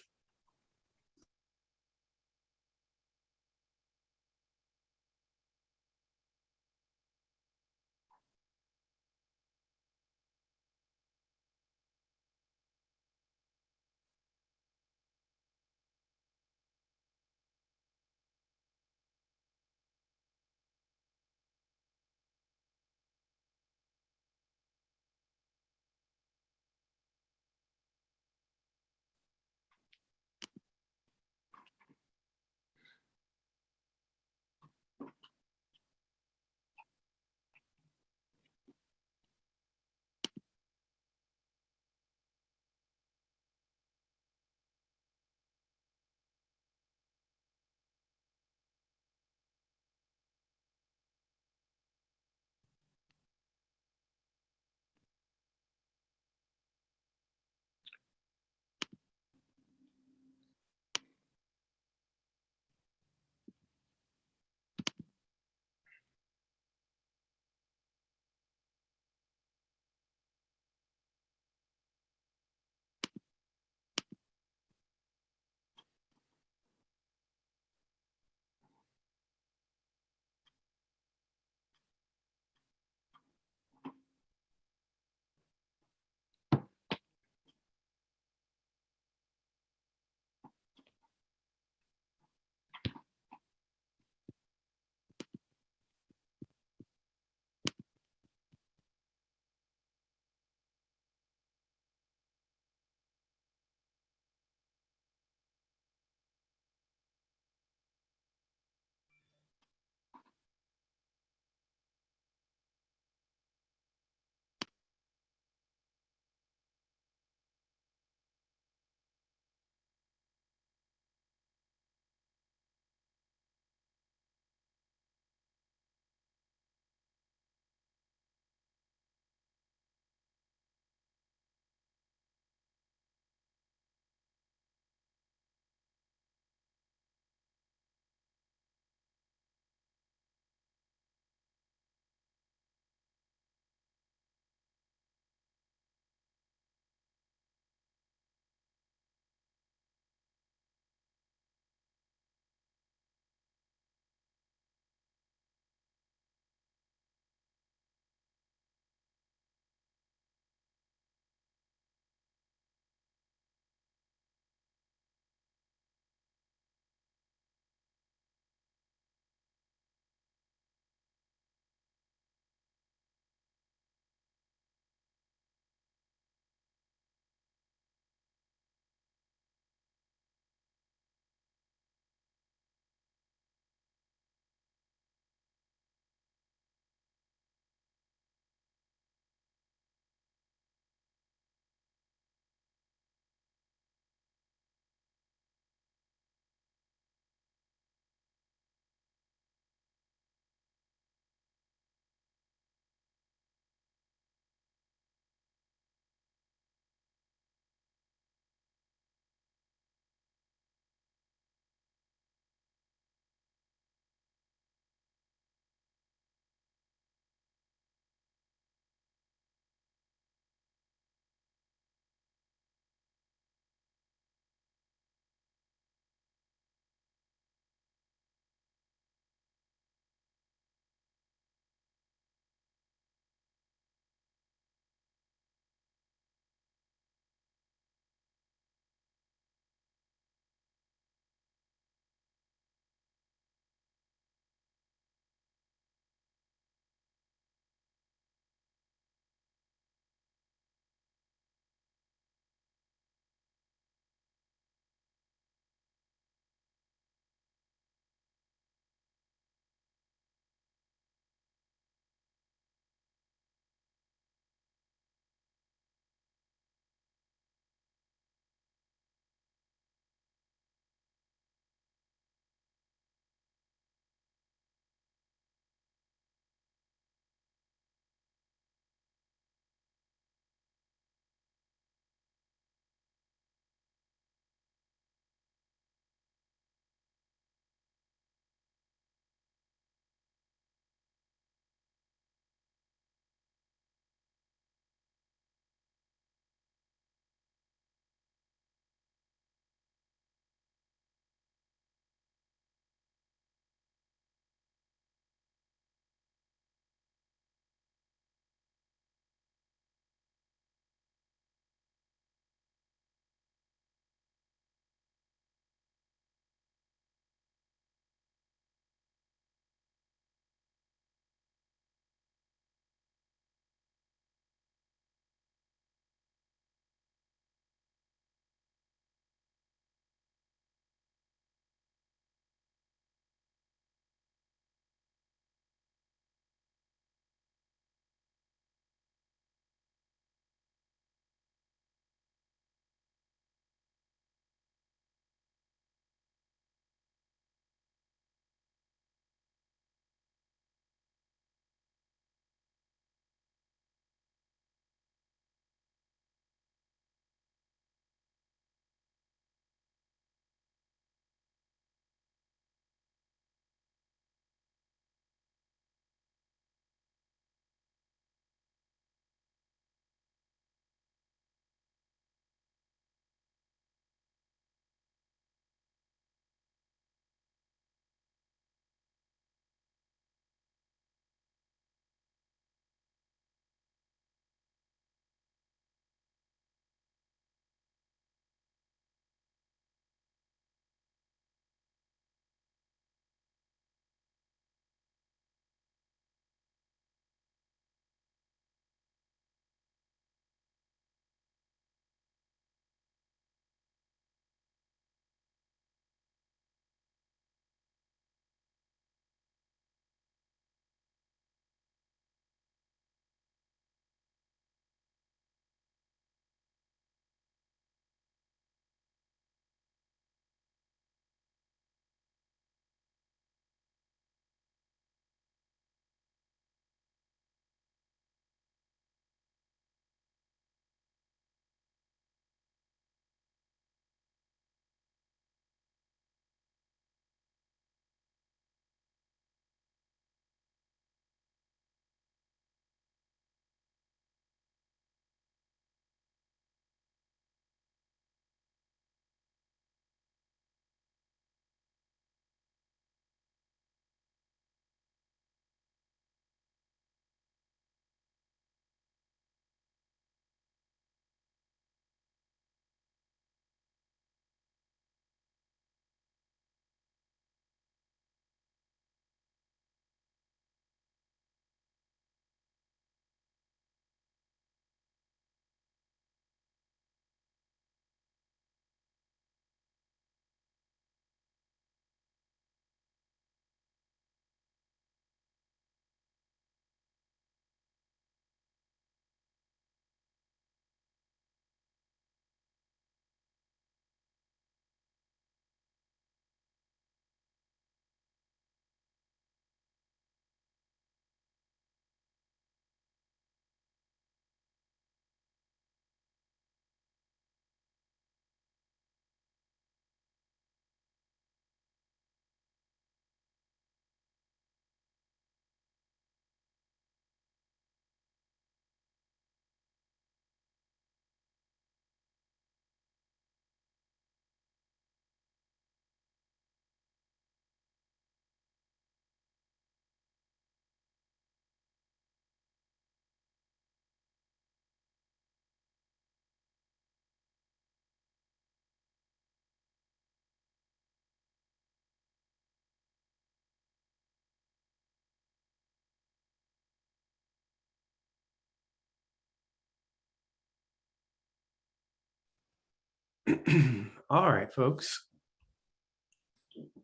All right, folks.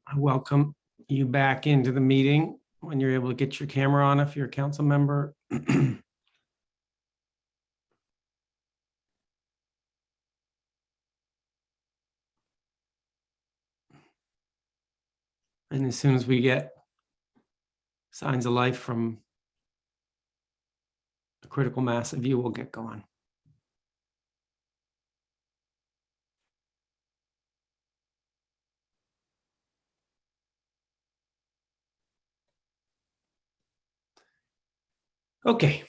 I welcome you back into the meeting when you're able to get your camera on if you're a council member. And as soon as we get signs of life from a critical mass of you, we'll get going. Okay.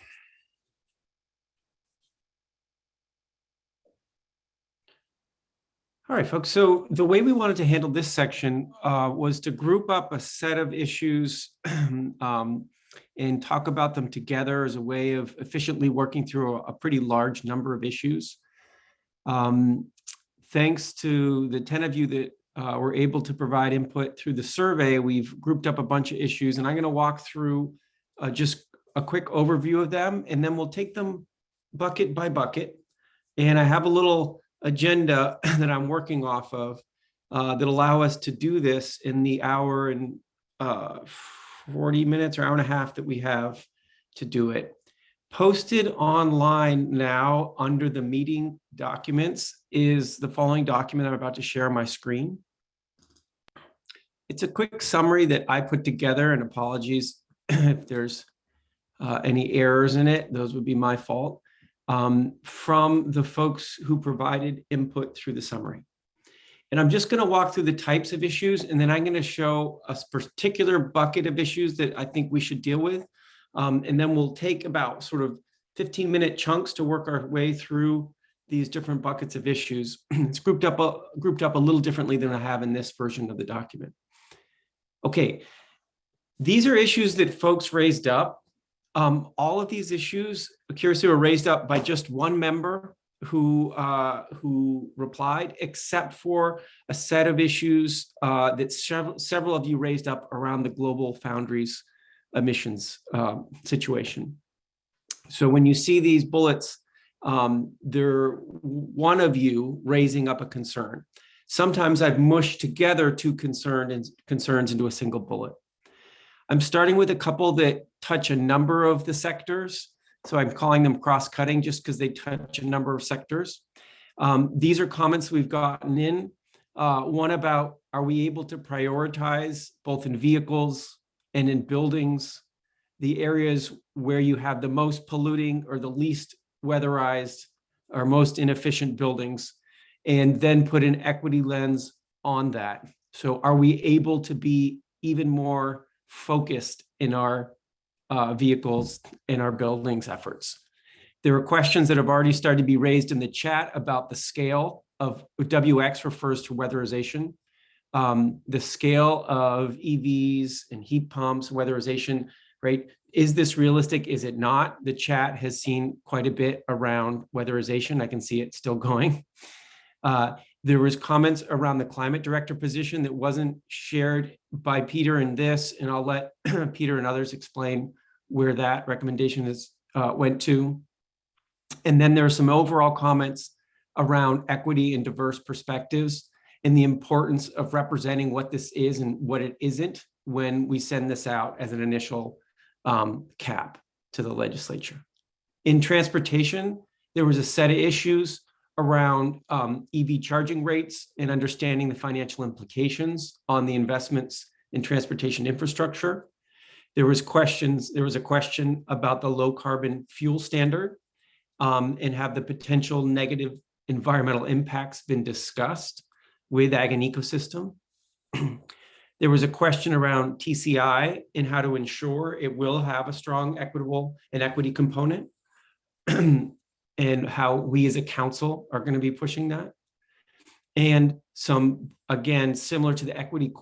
All right, folks. So the way we wanted to handle this section was to group up a set of issues and talk about them together as a way of efficiently working through a pretty large number of issues. Thanks to the 10 of you that were able to provide input through the survey, we've grouped up a bunch of issues, and I'm going to walk through just a quick overview of them, and then we'll take them bucket by bucket. And I have a little agenda that I'm working off of that allow us to do this in the hour and 40 minutes or hour and a half that we have to do it. Posted online now under the meeting documents is the following document I'm about to share on my screen. It's a quick summary that I put together, and apologies if there's any errors in it. Those would be my fault. From the folks who provided input through the summary. And I'm just going to walk through the types of issues, and then I'm going to show a particular bucket of issues that I think we should deal with. And then we'll take about sort of 15-minute chunks to work our way through these different buckets of issues. It's grouped up a little differently than I have in this version of the document. Okay, these are issues that folks raised up. All of these issues, curiously, were raised up by just one member who replied, except for a set of issues that several of you raised up around the global foundries emissions situation. So when you see these bullets, they're one of you raising up a concern. Sometimes I've mushed together two concerns into a single bullet. I'm starting with a couple that touch a number of the sectors. So I'm calling them cross-cutting just because they touch a number of sectors. These are comments we've gotten in. One about, are we able to prioritize both in vehicles and in buildings, the areas where you have the most polluting or the least weatherized or most inefficient buildings, and then put an equity lens on that. So are we able to be even more focused in our vehicles and our buildings efforts? There are questions that have already started to be raised in the chat about the scale of WX refers to weatherization. The scale of EVs and heat pumps, weatherization, right? Is this realistic? Is it not? The chat has seen quite a bit around weatherization. I can see it still going. There was comments around the climate director position that wasn't shared by Peter in this, and I'll let Peter and others explain where that recommendation is went to. And then there are some overall comments around equity and diverse perspectives and the importance of representing what this is and what it isn't when we send this out as an initial cap to the legislature. In transportation, there was a set of issues around EV charging rates and understanding the financial implications on the investments in transportation infrastructure. There was a question about the low carbon fuel standard and have the potential negative environmental impacts been discussed with Ag and Ecosystem. There was a question around TCI and how to ensure it will have a strong equity component. And how we as a council are going to be pushing that. And some, again, similar to the equity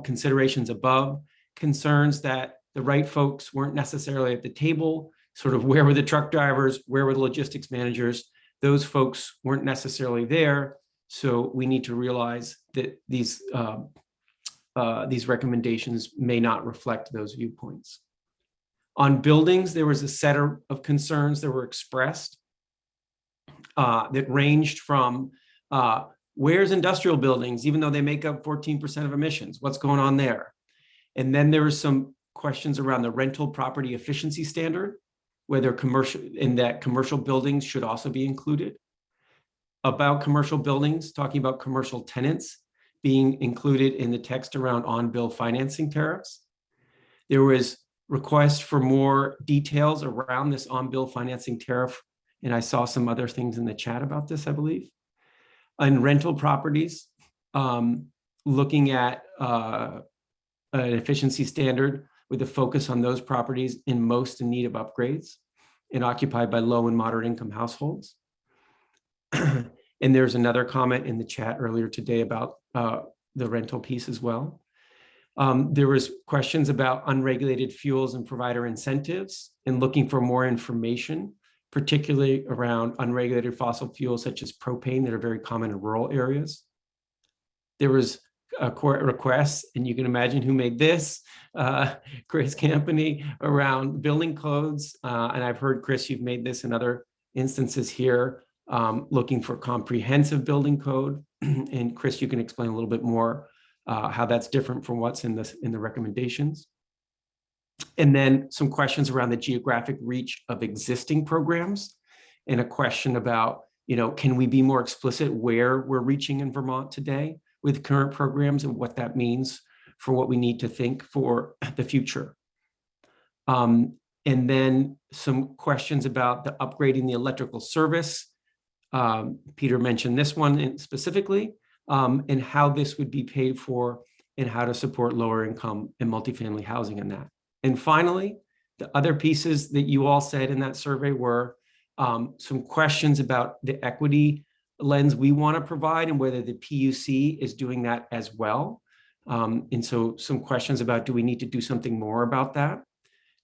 considerations above, concerns that the right folks weren't necessarily at the table, sort of where were the truck drivers, where were the logistics managers? Those folks weren't necessarily there. So we need to realize that these recommendations may not reflect those viewpoints. On buildings, there was a set of concerns that were expressed that ranged from Where's industrial buildings, even though they make up 14% of emissions? What's going on there? And then there were some questions around the rental property efficiency standard, whether commercial buildings should also be included. About commercial buildings, talking about commercial tenants being included in the text around on-bill financing tariffs. There was requests for more details around this on-bill financing tariff, and I saw some other things in the chat about this, I believe. On rental properties, looking at an efficiency standard with a focus on those properties most in need of upgrades and occupied by low and moderate income households. And there's another comment in the chat earlier today about the rental piece as well. There was questions about unregulated fuels and provider incentives and looking for more information, particularly around unregulated fossil fuels such as propane that are very common in rural areas. There was a request, and you can imagine who made this, Chris Campany, around building codes. And I've heard, Chris, you've made this in other instances here, looking for comprehensive building code. And Chris, you can explain a little bit more how that's different from what's in the recommendations. And then some questions around the geographic reach of existing programs, and a question about, can we be more explicit where we're reaching in Vermont today with current programs and what that means for what we need to think for the future. And then some questions about the upgrading the electrical service. Peter mentioned this one specifically, and how this would be paid for and how to support lower income and multifamily housing in that. And finally, the other pieces that you all said in that survey were some questions about the equity lens we want to provide and whether the PUC is doing that as well. And so some questions about, do we need to do something more about that?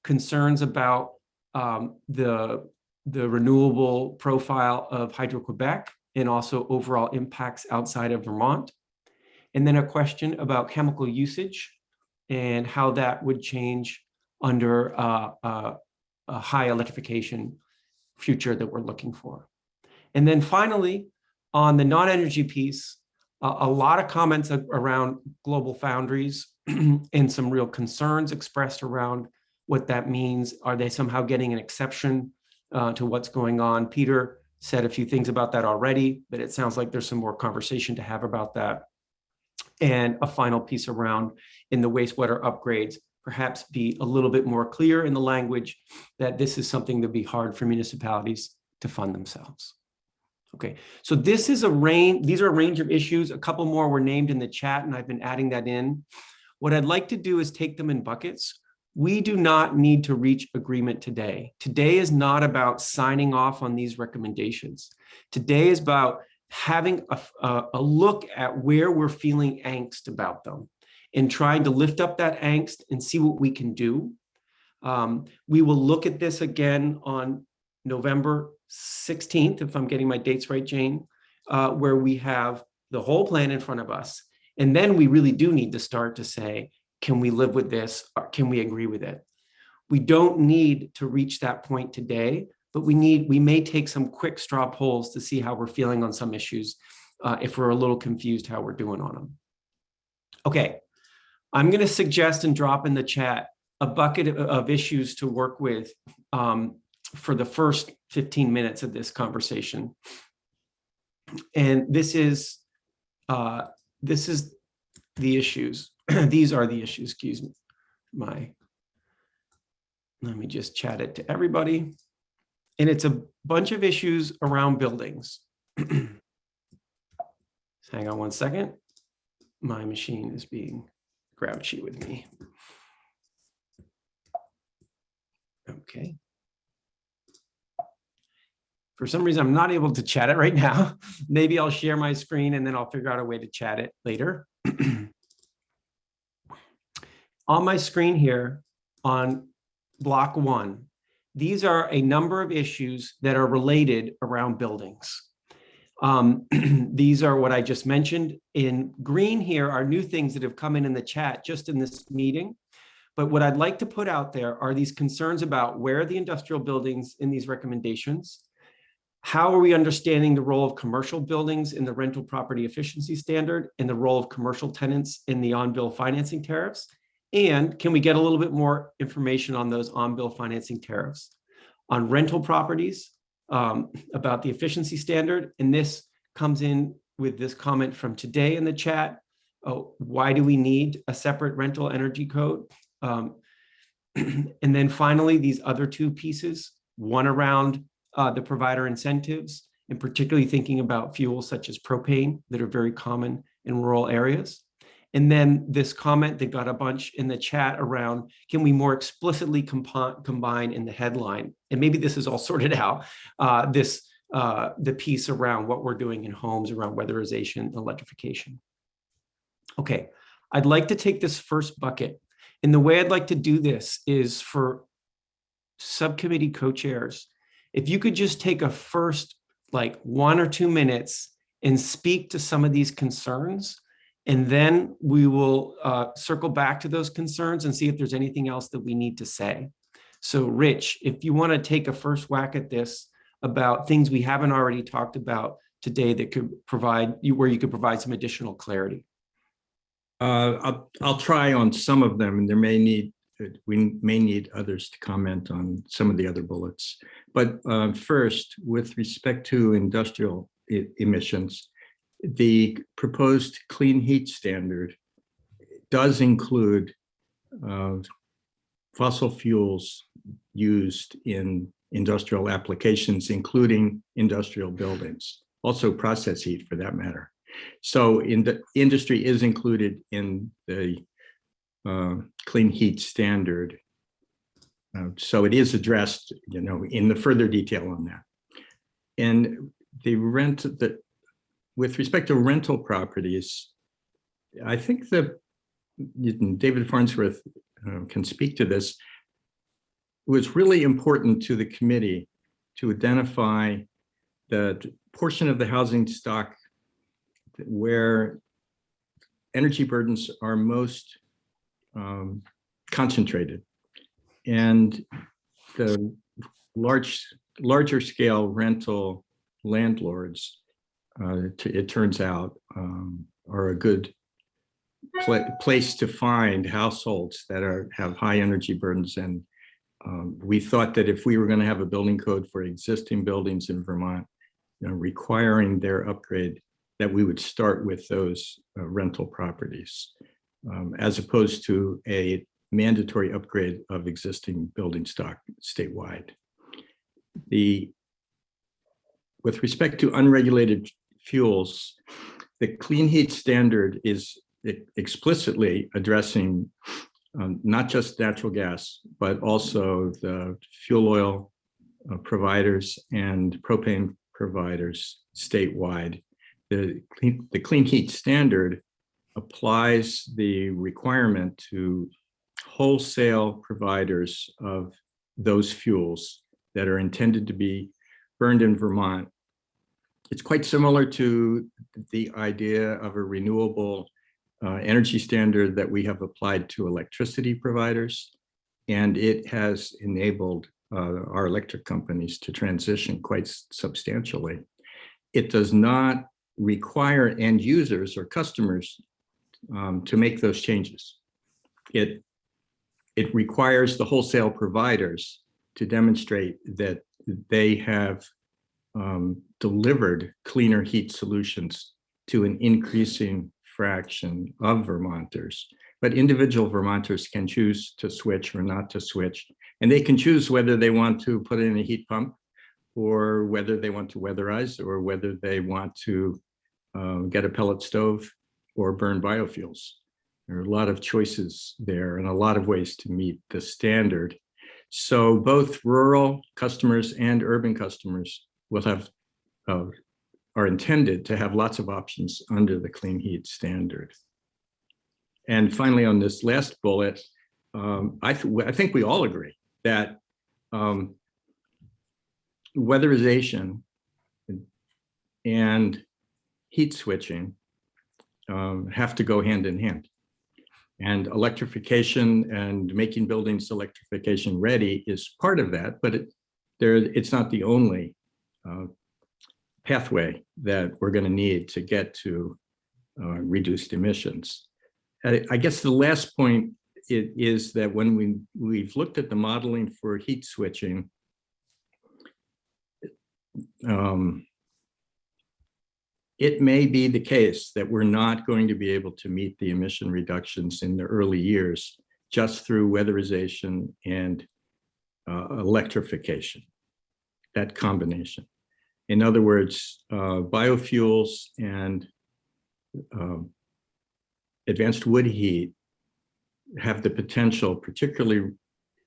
Concerns about the renewable profile of Hydro-Quebec and also overall impacts outside of Vermont. And then a question about chemical usage and how that would change under a high electrification future that we're looking for. And then finally, on the non-energy piece, a lot of comments around global foundries and some real concerns expressed around what that means. Are they somehow getting an exception to what's going on? Peter said a few things about that already, but it sounds like there's some more conversation to have about that. And a final piece around, in the wastewater upgrades, perhaps be a little bit more clear in the language that this is something that'd be hard for municipalities to fund themselves. Okay, so this is these are a range of issues. A couple more were named in the chat, and I've been adding that in. What I'd like to do is take them in buckets. We do not need to reach agreement today. Today is not about signing off on these recommendations. Today is about having a look at where we're feeling angst about them and trying to lift up that angst and see what we can do. We will look at this again on November 16th, if I'm getting my dates right, Jane, where we have the whole plan in front of us. And then we really do need to start to say, can we live with this? Or can we agree with it? We don't need to reach that point today, but we may take some quick straw polls to see how we're feeling on some issues if we're a little confused how we're doing on them. Okay, I'm going to suggest and drop in the chat a bucket of issues to work with for the first 15 minutes of this conversation. And this is the issues. These are the issues, excuse me. Let me just chat it to everybody. And it's a bunch of issues around buildings. Hang on one second. My machine is being grouchy with me. Okay. For some reason, I'm not able to chat it right now. Maybe I'll share my screen and then I'll figure out a way to chat it later. On my screen here on block 1, these are a number of issues that are related around buildings. These are what I just mentioned. In green here are new things that have come in the chat just in this meeting. But what I'd like to put out there are these concerns about where are the industrial buildings in these recommendations. How are we understanding the role of commercial buildings in the rental property efficiency standard and the role of commercial tenants in the on-bill financing tariffs? And can we get a little bit more information on those on-bill financing tariffs? On rental properties, about the efficiency standard, and this comes in with this comment from today in the chat. Oh, why do we need a separate rental energy code? And then finally, these other two pieces, one around the provider incentives, and particularly thinking about fuels such as propane that are very common in rural areas. And then this comment that got a bunch in the chat around, can we more explicitly combine in the headline? And maybe this is all sorted out, the piece around what we're doing in homes around weatherization and electrification. Okay, I'd like to take this first bucket. And the way I'd like to do this is for subcommittee co-chairs, if you could just take a first like 1 or 2 minutes and speak to some of these concerns, and then we will circle back to those concerns and see if there's anything else that we need to say. So Rich, if you want to take a first whack at this about things we haven't already talked about today that could provide you, where you could provide some additional clarity. I'll try on some of them, and we may need others to comment on some of the other bullets. But first, with respect to industrial emissions, the proposed clean heat standard does include fossil fuels used in industrial applications, including industrial buildings, also process heat for that matter. So the industry is included in the clean heat standard. So it is addressed, in the further detail on that. And with respect to rental properties, I think that David Farnsworth can speak to this. It was really important to the committee to identify the portion of the housing stock where energy burdens are most concentrated. And the larger scale rental landlords, it turns out, are a good place to find households that have high energy burdens. And we thought that if we were going to have a building code for existing buildings in Vermont, requiring their upgrade, that we would start with those rental properties, as opposed to a mandatory upgrade of existing building stock statewide. With respect to unregulated fuels, the clean heat standard is explicitly addressing not just natural gas, but also the fuel oil providers and propane providers statewide. The clean heat standard applies the requirement to wholesale providers of those fuels that are intended to be burned in Vermont. It's quite similar to the idea of a renewable energy standard that we have applied to electricity providers, and it has enabled our electric companies to transition quite substantially. It does not require end users or customers to make those changes. It requires the wholesale providers to demonstrate that they have delivered cleaner heat solutions to an increasing fraction of Vermonters. But individual Vermonters can choose to switch or not to switch. And they can choose whether they want to put in a heat pump, or whether they want to weatherize, or whether they want to get a pellet stove or burn biofuels. There are a lot of choices there and a lot of ways to meet the standard. So both rural customers and urban customers will have, are intended to have lots of options under the clean heat standard. And finally, on this last bullet, I think we all agree that weatherization and heat switching have to go hand in hand. And electrification and making buildings electrification ready is part of that, but it's not the only pathway that we're going to need to get to reduced emissions. I guess the last point is that when we've looked at the modeling for heat switching, it may be the case that we're not going to be able to meet the emission reductions in the early years just through weatherization and electrification, that combination. In other words, biofuels and advanced wood heat have the potential, particularly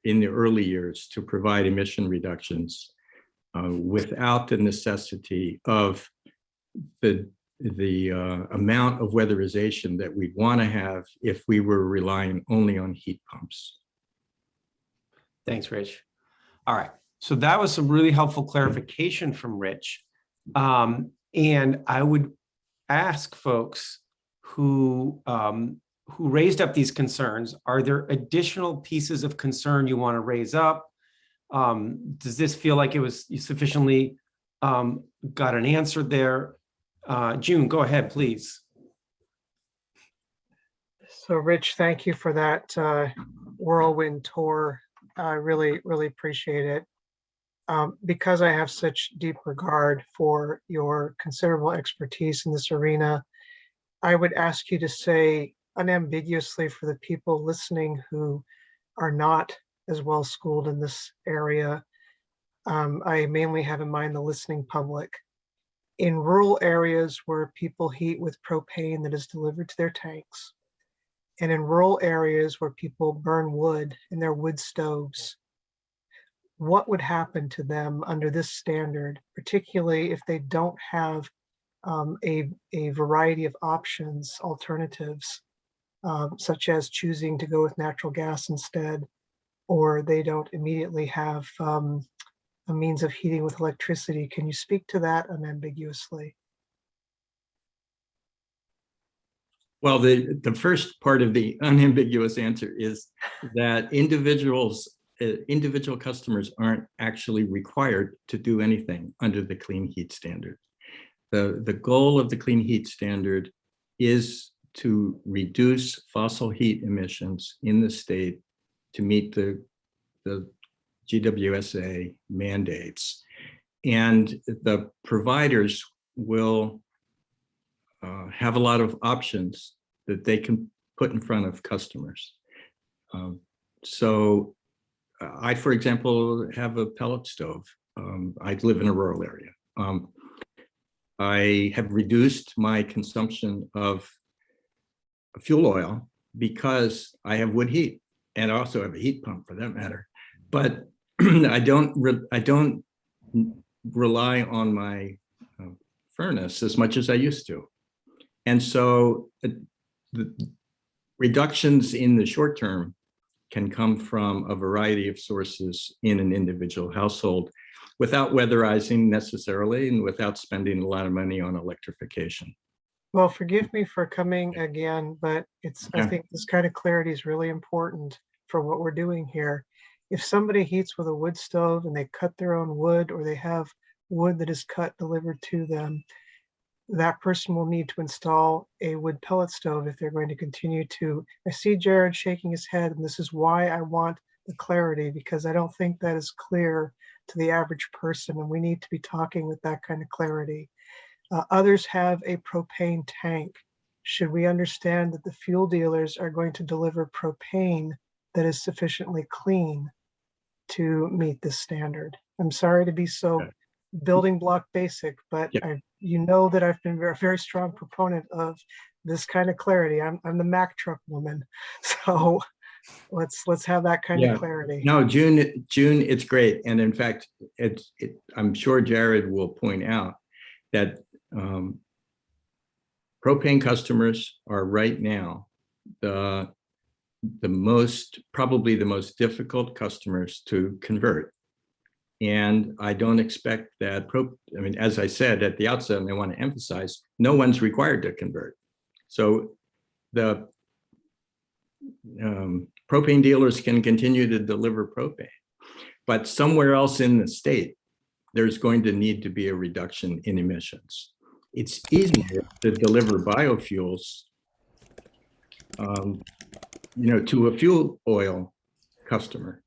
in the early years, to provide emission reductions without the necessity of the amount of weatherization that we'd want to have if we were relying only on heat pumps. Thanks, Rich. All right, so that was some really helpful clarification from Rich. And I would ask folks who raised up these concerns, are there additional pieces of concern you want to raise up? Does this feel like it was sufficiently got an answer there? June, go ahead, please. So Rich, thank you for that whirlwind tour. I really, really appreciate it. Because I have such deep regard for your considerable expertise in this arena, I would ask you to say unambiguously for the people listening who are not as well schooled in this area, I mainly have in mind the listening public. In rural areas where people heat with propane that is delivered to their tanks, and in rural areas where people burn wood in their wood stoves, what would happen to them under this standard, particularly if they don't have a variety of options, alternatives, such as choosing to go with natural gas instead, or they don't immediately have a means of heating with electricity? Can you speak to that unambiguously? Well, the first part of the unambiguous answer is that individual customers aren't actually required to do anything under the clean heat standard. The goal of the clean heat standard is to reduce fossil heat emissions in the state to meet the GWSA mandates. And the providers will have a lot of options that they can put in front of customers. So I, for example, have a pellet stove. I live in a rural area. I have reduced my consumption of fuel oil because I have wood heat, and I also have a heat pump for that matter. But I don't rely on my furnace as much as I used to. And so the reductions in the short term can come from a variety of sources in an individual household without weatherizing necessarily and without spending a lot of money on electrification. Well, forgive me for coming again, but I Yeah. think this kind of clarity is really important for what we're doing here. If somebody heats with a wood stove and they cut their own wood, or they have wood that is cut delivered to them, that person will need to install a wood pellet stove if they're going to continue to. I see Jared shaking his head, and this is why I want the clarity, because I don't think that is clear to the average person, and we need to be talking with that kind of clarity. Others have a propane tank. Should we understand that the fuel dealers are going to deliver propane that is sufficiently clean to meet this standard? I'm sorry to be so building block basic, but you know that I've been a very strong proponent of this kind of clarity. I'm the Mack truck woman, so let's have that kind of clarity. No, June, it's great, and in fact, I'm sure Jared will point out that propane customers are right now probably the most difficult customers to convert. And I don't expect that, as I said at the outset, and I want to emphasize, no one's required to convert. So the propane dealers can continue to deliver propane, but somewhere else in the state, there's going to need to be a reduction in emissions. It's easier to deliver biofuels, to a fuel oil customer.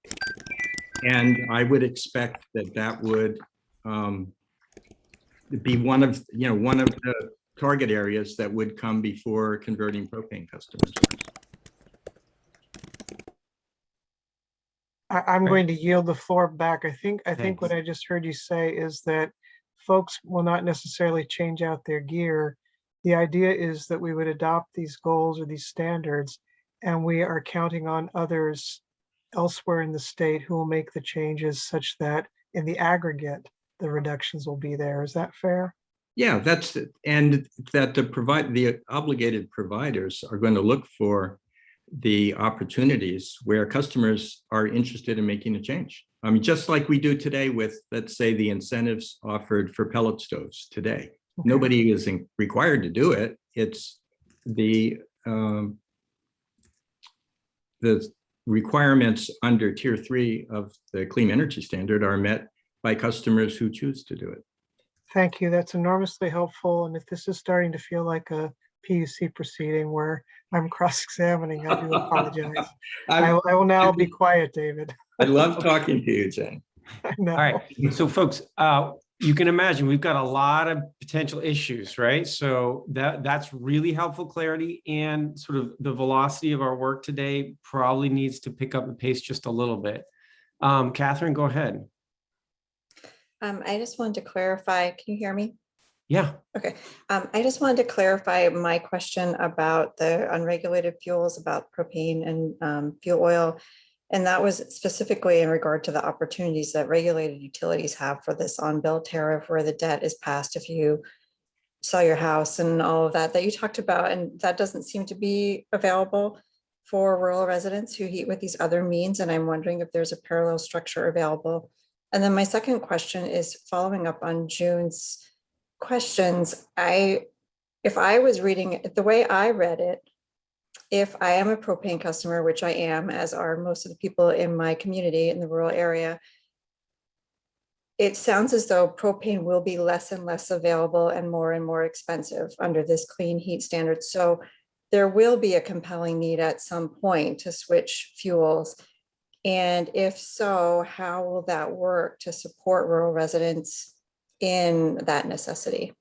And I would expect that would be one of the target areas that would come before converting propane customers. I'm going to yield the floor back. I think what Thanks. I just heard you say is that folks will not necessarily change out their gear. The idea is that we would adopt these goals or these standards, and we are counting on others elsewhere in the state who will make the changes such that in the aggregate, the reductions will be there. Is that fair? Yeah, that's it. And that the obligated providers are going to look for the opportunities where customers are interested in making a change. I mean, just like we do today with, let's say, the incentives offered for pellet stoves today. Okay. Nobody is required to do it. It's the requirements under Tier 3 of the Clean Energy Standard are met by customers who choose to do it. Thank you. That's enormously helpful. And if this is starting to feel like a PUC proceeding where I'm cross-examining, I do apologize. I will now be quiet, David. I love talking to you, Jane. I know. All right, so folks, you can imagine we've got a lot of potential issues, right? So that's really helpful clarity, and sort of the velocity of our work today probably needs to pick up the pace just a little bit. Catherine, go ahead. I just wanted to clarify, can you hear me? Yeah. Okay. I just wanted to clarify my question about the unregulated fuels, about propane and fuel oil. And that was specifically in regard to the opportunities that regulated utilities have for this on-bill tariff, where the debt is passed if you sell your house and all of that you talked about. And that doesn't seem to be available for rural residents who heat with these other means. And I'm wondering if there's a parallel structure available. And then my second question is following up on June's questions. If I was reading it the way I read it, if I am a propane customer, which I am, as are most of the people in my community in the rural area, it sounds as though propane will be less and less available and more expensive under this clean heat standard. So there will be a compelling need at some point to switch fuels. And if so, how will that work to support rural residents in that necessity?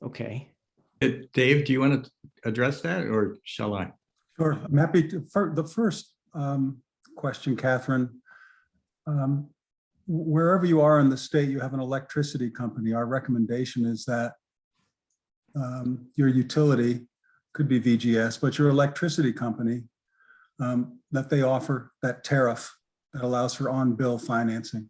Okay. Dave, do you want to address that, or shall I? Sure, I'm happy to. For the first question, Catherine, wherever you are in the state, you have an electricity company. Our recommendation is that your utility, could be VGS, but your electricity company, that they offer that tariff that allows for on-bill financing.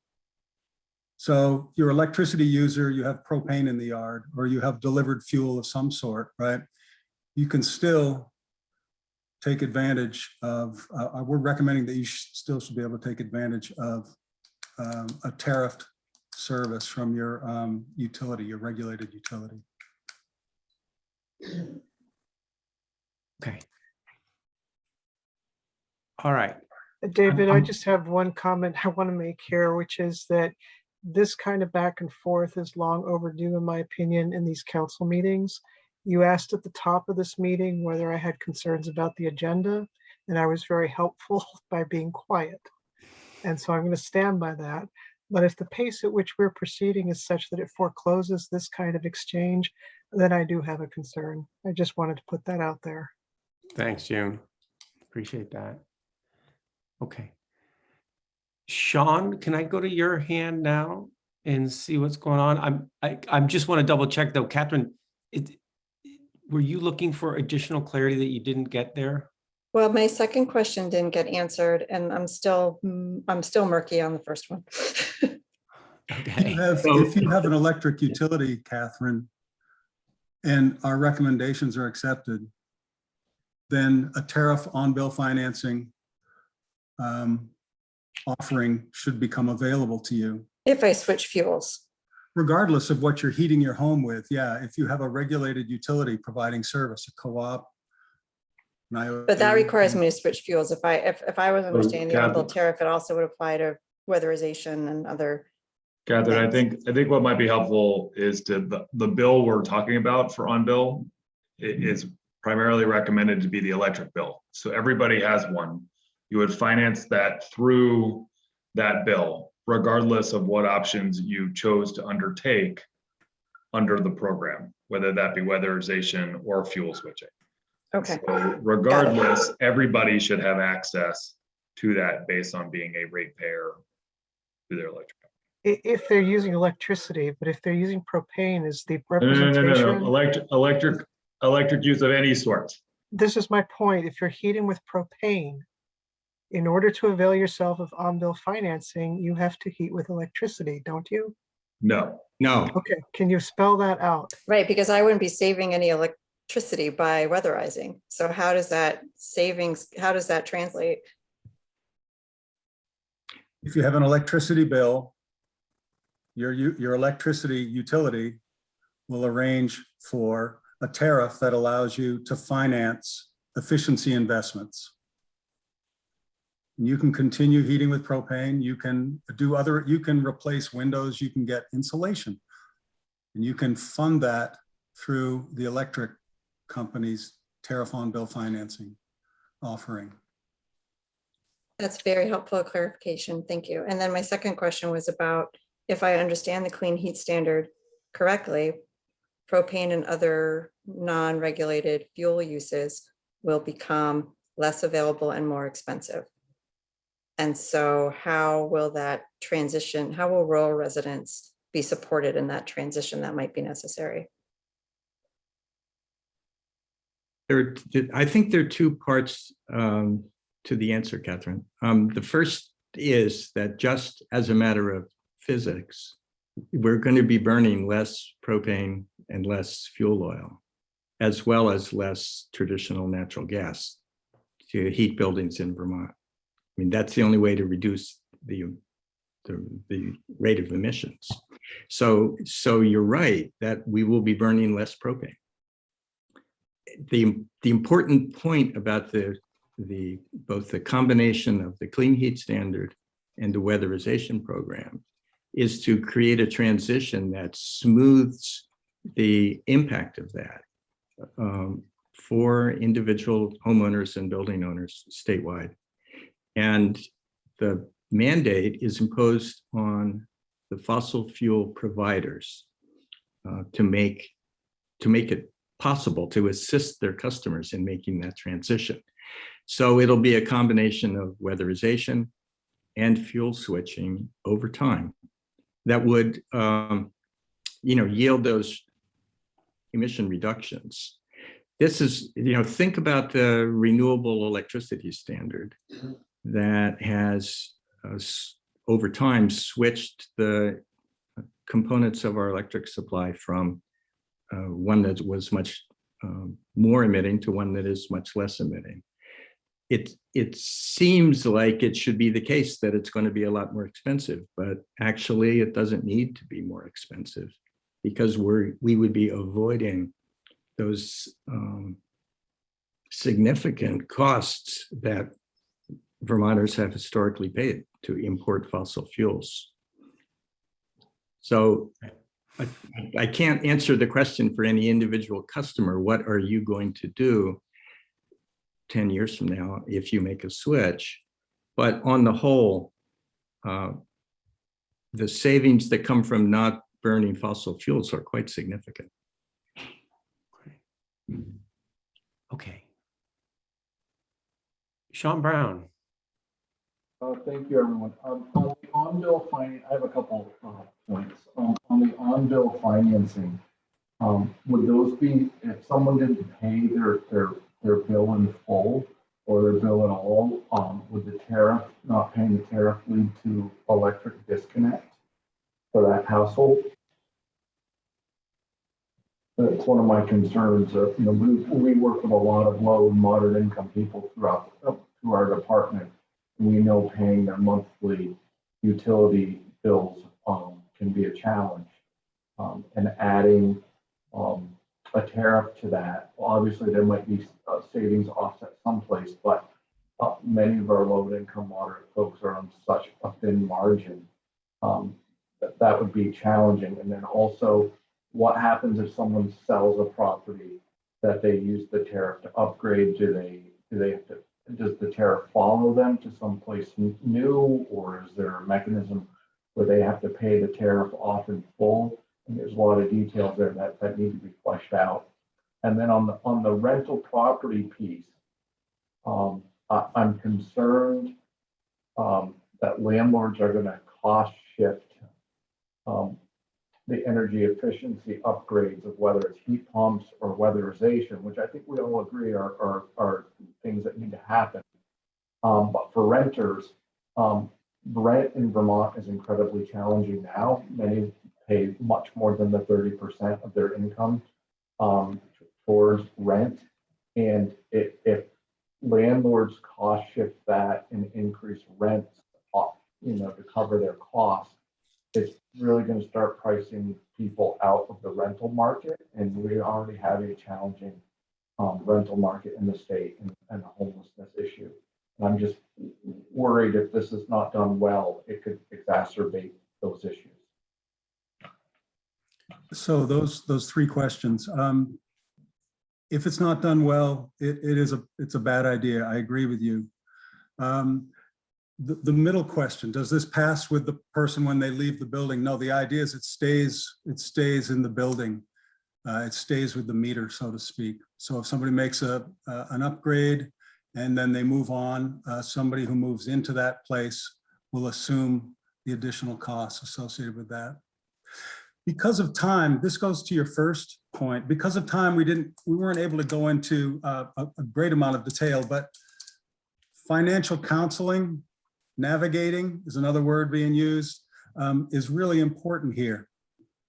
So your electricity user, you have propane in the yard, or you have delivered fuel of some sort, right? You can still take advantage of, we're recommending that you still should be able to take advantage of a tariffed service from your utility, your regulated utility. Okay. All right. David, I just have one comment I want to make here, which is that this kind of back and forth is long overdue, in my opinion, in these council meetings. You asked at the top of this meeting whether I had concerns about the agenda, and I was very helpful by being quiet. And so I'm going to stand by that. But if the pace at which we're proceeding is such that it forecloses this kind of exchange, then I do have a concern. I just wanted to put that out there. Thanks, June. Appreciate that. Okay. Sean, can I go to your hand now and see what's going on? I just want to double check though, Catherine, were you looking for additional clarity that you didn't get there? Well, my second question didn't get answered, and I'm still murky on the first one. Okay. If you have an electric utility, Catherine, and our recommendations are accepted, then a tariff on-bill financing offering should become available to you. If I switch fuels. Regardless of what you're heating your home with, yeah, if you have a regulated utility providing service, a co-op, But that requires me to switch fuels. If I was understanding the on-bill tariff, it also would apply to weatherization and other. Catherine, I think what might be helpful is the bill we're talking about for on-bill is primarily recommended to be the electric bill. So everybody has one. You would finance that through that bill, regardless of what options you chose to undertake under the program, whether that be weatherization or fuel switching. Okay. So regardless, everybody should have access to that based on being a ratepayer through their electric. If they're using electricity, but if they're using propane, is the No, representation? Electric use of any sort. This is my point. If you're heating with propane, in order to avail yourself of on-bill financing, you have to heat with electricity, don't you? No. No. Okay, can you spell that out? Right, because I wouldn't be saving any electricity by weatherizing. So how does that translate? If you have an electricity bill, your electricity utility will arrange for a tariff that allows you to finance efficiency investments. You can continue heating with propane. You can replace windows, you can get insulation. And you can fund that through the electric company's tariff on bill financing offering. That's very helpful clarification. Thank you. And then my second question was about, if I understand the clean heat standard correctly, propane and other non-regulated fuel uses will become less available and more expensive. And so how will that transition, how will rural residents be supported in that transition that might be necessary? I think there are two parts to the answer, Catherine. The first is that just as a matter of physics, we're going to be burning less propane and less fuel oil, as well as less traditional natural gas to heat buildings in Vermont. I mean, that's the only way to reduce the rate of emissions. So you're right that we will be burning less propane. The important point about both the combination of the clean heat standard and the weatherization program is to create a transition that smooths the impact of that for individual homeowners and building owners statewide. And the mandate is imposed on the fossil fuel providers to make it possible to assist their customers in making that transition. So it'll be a combination of weatherization and fuel switching over time that would yield those emission reductions. This is, think about the renewable electricity standard that has over time switched the components of our electric supply from one that was much more emitting to one that is much less emitting. It seems like it should be the case that it's going to be a lot more expensive, but actually it doesn't need to be more expensive because we would be avoiding those significant costs that Vermonters have historically paid to import fossil fuels. So I can't answer the question for any individual customer. What are you going to do 10 years from now if you make a switch? But on the whole, the savings that come from not burning fossil fuels are quite significant. Okay. Sean Brown. Thank you, everyone. On the on-bill finance, I have a couple points. On the on-bill financing, would those be, if someone didn't pay their bill in full or their bill at all, would the tariff, not paying the tariff, lead to electric disconnect for that household? That's one of my concerns. We work with a lot of low and moderate income people through our department. We know paying their monthly utility bills can be a challenge. And adding a tariff to that. Obviously, there might be savings offset someplace, but many of our low income moderate folks are on such a thin margin that would be challenging. And then also, what happens if someone sells a property that they use the tariff to upgrade? Do they have to? Does the tariff follow them to someplace new, or is there a mechanism where they have to pay the tariff off in full? And there's a lot of details there that need to be fleshed out. And then on the rental property piece, I'm concerned that landlords are going to cost shift the energy efficiency upgrades of whether it's heat pumps or weatherization, which I think we all agree are things that need to happen. But for renters, rent in Vermont is incredibly challenging now. Many pay much more than the 30% of their income towards rent. And if landlords cost shift that and increase rents, to cover their costs, it's really going to start pricing people out of the rental market. And we already have a challenging rental market in the state and a homelessness issue. And I'm just worried if this is not done well, it could exacerbate those issues. So those three questions. If it's not done well, it's a bad idea. I agree with you. The middle question, does this pass with the person when they leave the building? No, the idea is it stays in the building. It stays with the meter, so to speak. So if somebody makes an upgrade and then they move on, somebody who moves into that place will assume the additional costs associated with that. Because of time, this goes to your first point. Because of time, we weren't able to go into a great amount of detail, but financial counseling, navigating is another word being used, is really important here,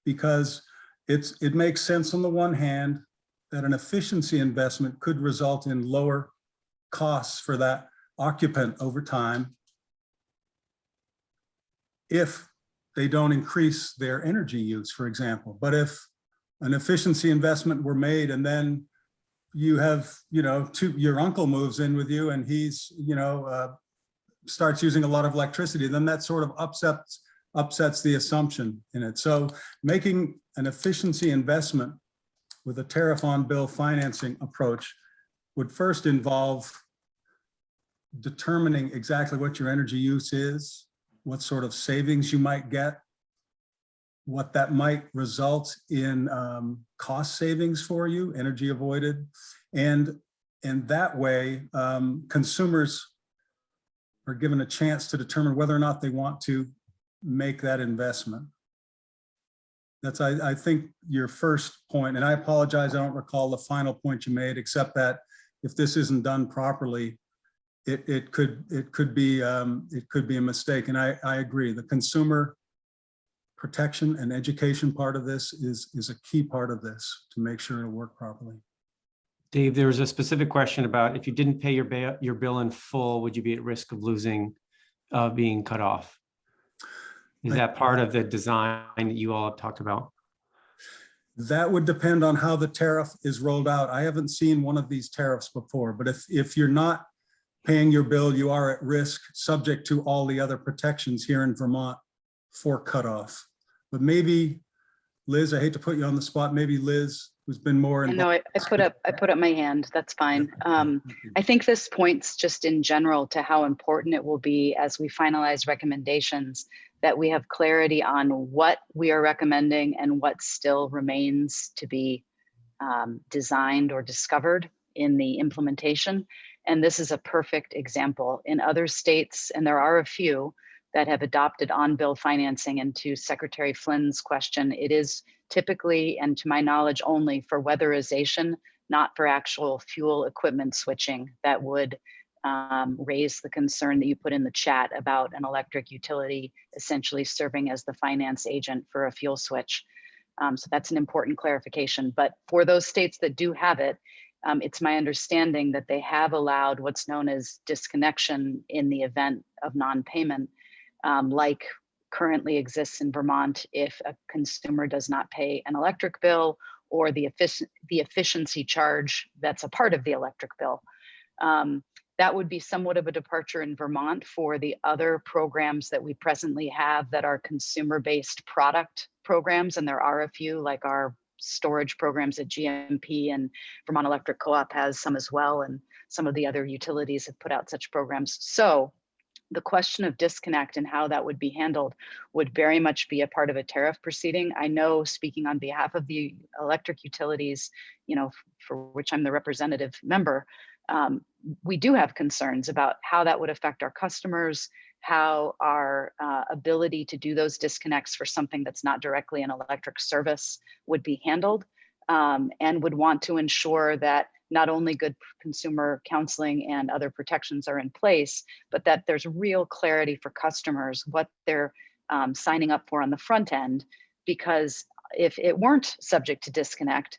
because it makes sense on the one hand that an efficiency investment could result in lower costs for that occupant over time if they don't increase their energy use, for example. But if an efficiency investment were made and then you have, your uncle moves in with you and he's, starts using a lot of electricity, then that sort of upsets the assumption in it. So making an efficiency investment with a tariff on bill financing approach would first involve determining exactly what your energy use is, what sort of savings you might get, what that might result in cost savings for you, energy avoided. And that way, consumers are given a chance to determine whether or not they want to make that investment. That's, I think, your first point. And I apologize, I don't recall the final point you made, except that if this isn't done properly, it could be a mistake. And I agree. The consumer protection and education part of this is a key part of this to make sure it'll work properly. Dave, there was a specific question about if you didn't pay your bill in full, would you be at risk of being cut off? Is that part of the design that you all have talked about? That would depend on how the tariff is rolled out. I haven't seen one of these tariffs before, but if you're not paying your bill, you are at risk, subject to all the other protections here in Vermont, for cutoff. But maybe, Liz, I hate to put you on the spot, maybe Liz, who's been more involved. No, I put up my hand. That's fine. I think this points just in general to how important it will be as we finalize recommendations that we have clarity on what we are recommending and what still remains to be designed or discovered in the implementation. And this is a perfect example. In other states, and there are a few that have adopted on-bill financing, and to Secretary Flynn's question, it is typically, and to my knowledge, only for weatherization, not for actual fuel equipment switching, that would raise the concern that you put in the chat about an electric utility essentially serving as the finance agent for a fuel switch. So that's an important clarification. But for those states that do have it, it's my understanding that they have allowed what's known as disconnection in the event of non-payment, like currently exists in Vermont if a consumer does not pay an electric bill or the efficiency charge that's a part of the electric bill. That would be somewhat of a departure in Vermont for the other programs that we presently have that are consumer-based product programs, and there are a few, like our storage programs at GMP, and Vermont Electric Co-op has some as well, and some of the other utilities have put out such programs. So the question of disconnect and how that would be handled would very much be a part of a tariff proceeding. I know, speaking on behalf of the electric utilities, you know, for which I'm the representative member, we do have concerns about how that would affect our customers, how our ability to do those disconnects for something that's not directly an electric service would be handled, and would want to ensure that not only good consumer counseling and other protections are in place, but that there's real clarity for customers what they're signing up for on the front end. Because if it weren't subject to disconnect,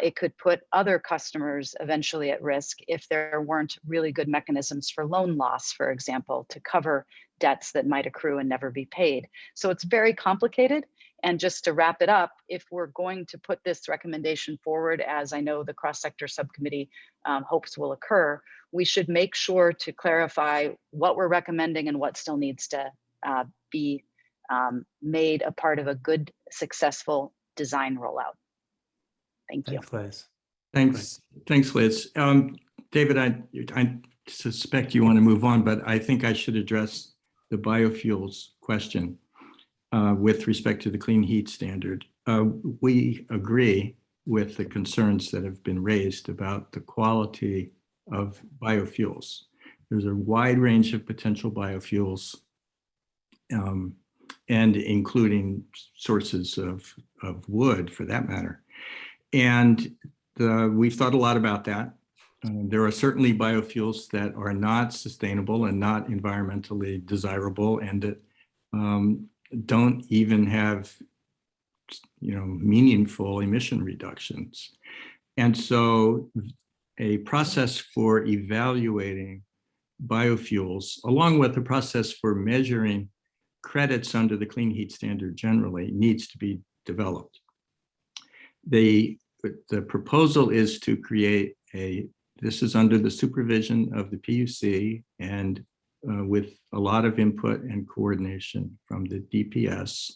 it could put other customers eventually at risk if there weren't really good mechanisms for loan loss, for example, to cover debts that might accrue and never be paid. So it's very complicated. And just to wrap it up, if we're going to put this recommendation forward, as I know the cross-sector subcommittee hopes will occur, we should make sure to clarify what we're recommending and what still needs to be made a part of a good, successful design rollout. Thank you. Thanks, Liz. Thanks, Liz. David, I suspect you want to move on, but I think I should address the biofuels question with respect to the clean heat standard. We agree with the concerns that have been raised about the quality of biofuels. There's a wide range of potential biofuels, and including sources of wood for that matter. And we've thought a lot about that. There are certainly biofuels that are not sustainable and not environmentally desirable, and that don't even have, meaningful emission reductions. And so a process for evaluating biofuels, along with the process for measuring credits under the clean heat standard generally, needs to be developed. The proposal is to create this is under the supervision of the PUC and with a lot of input and coordination from the DPS,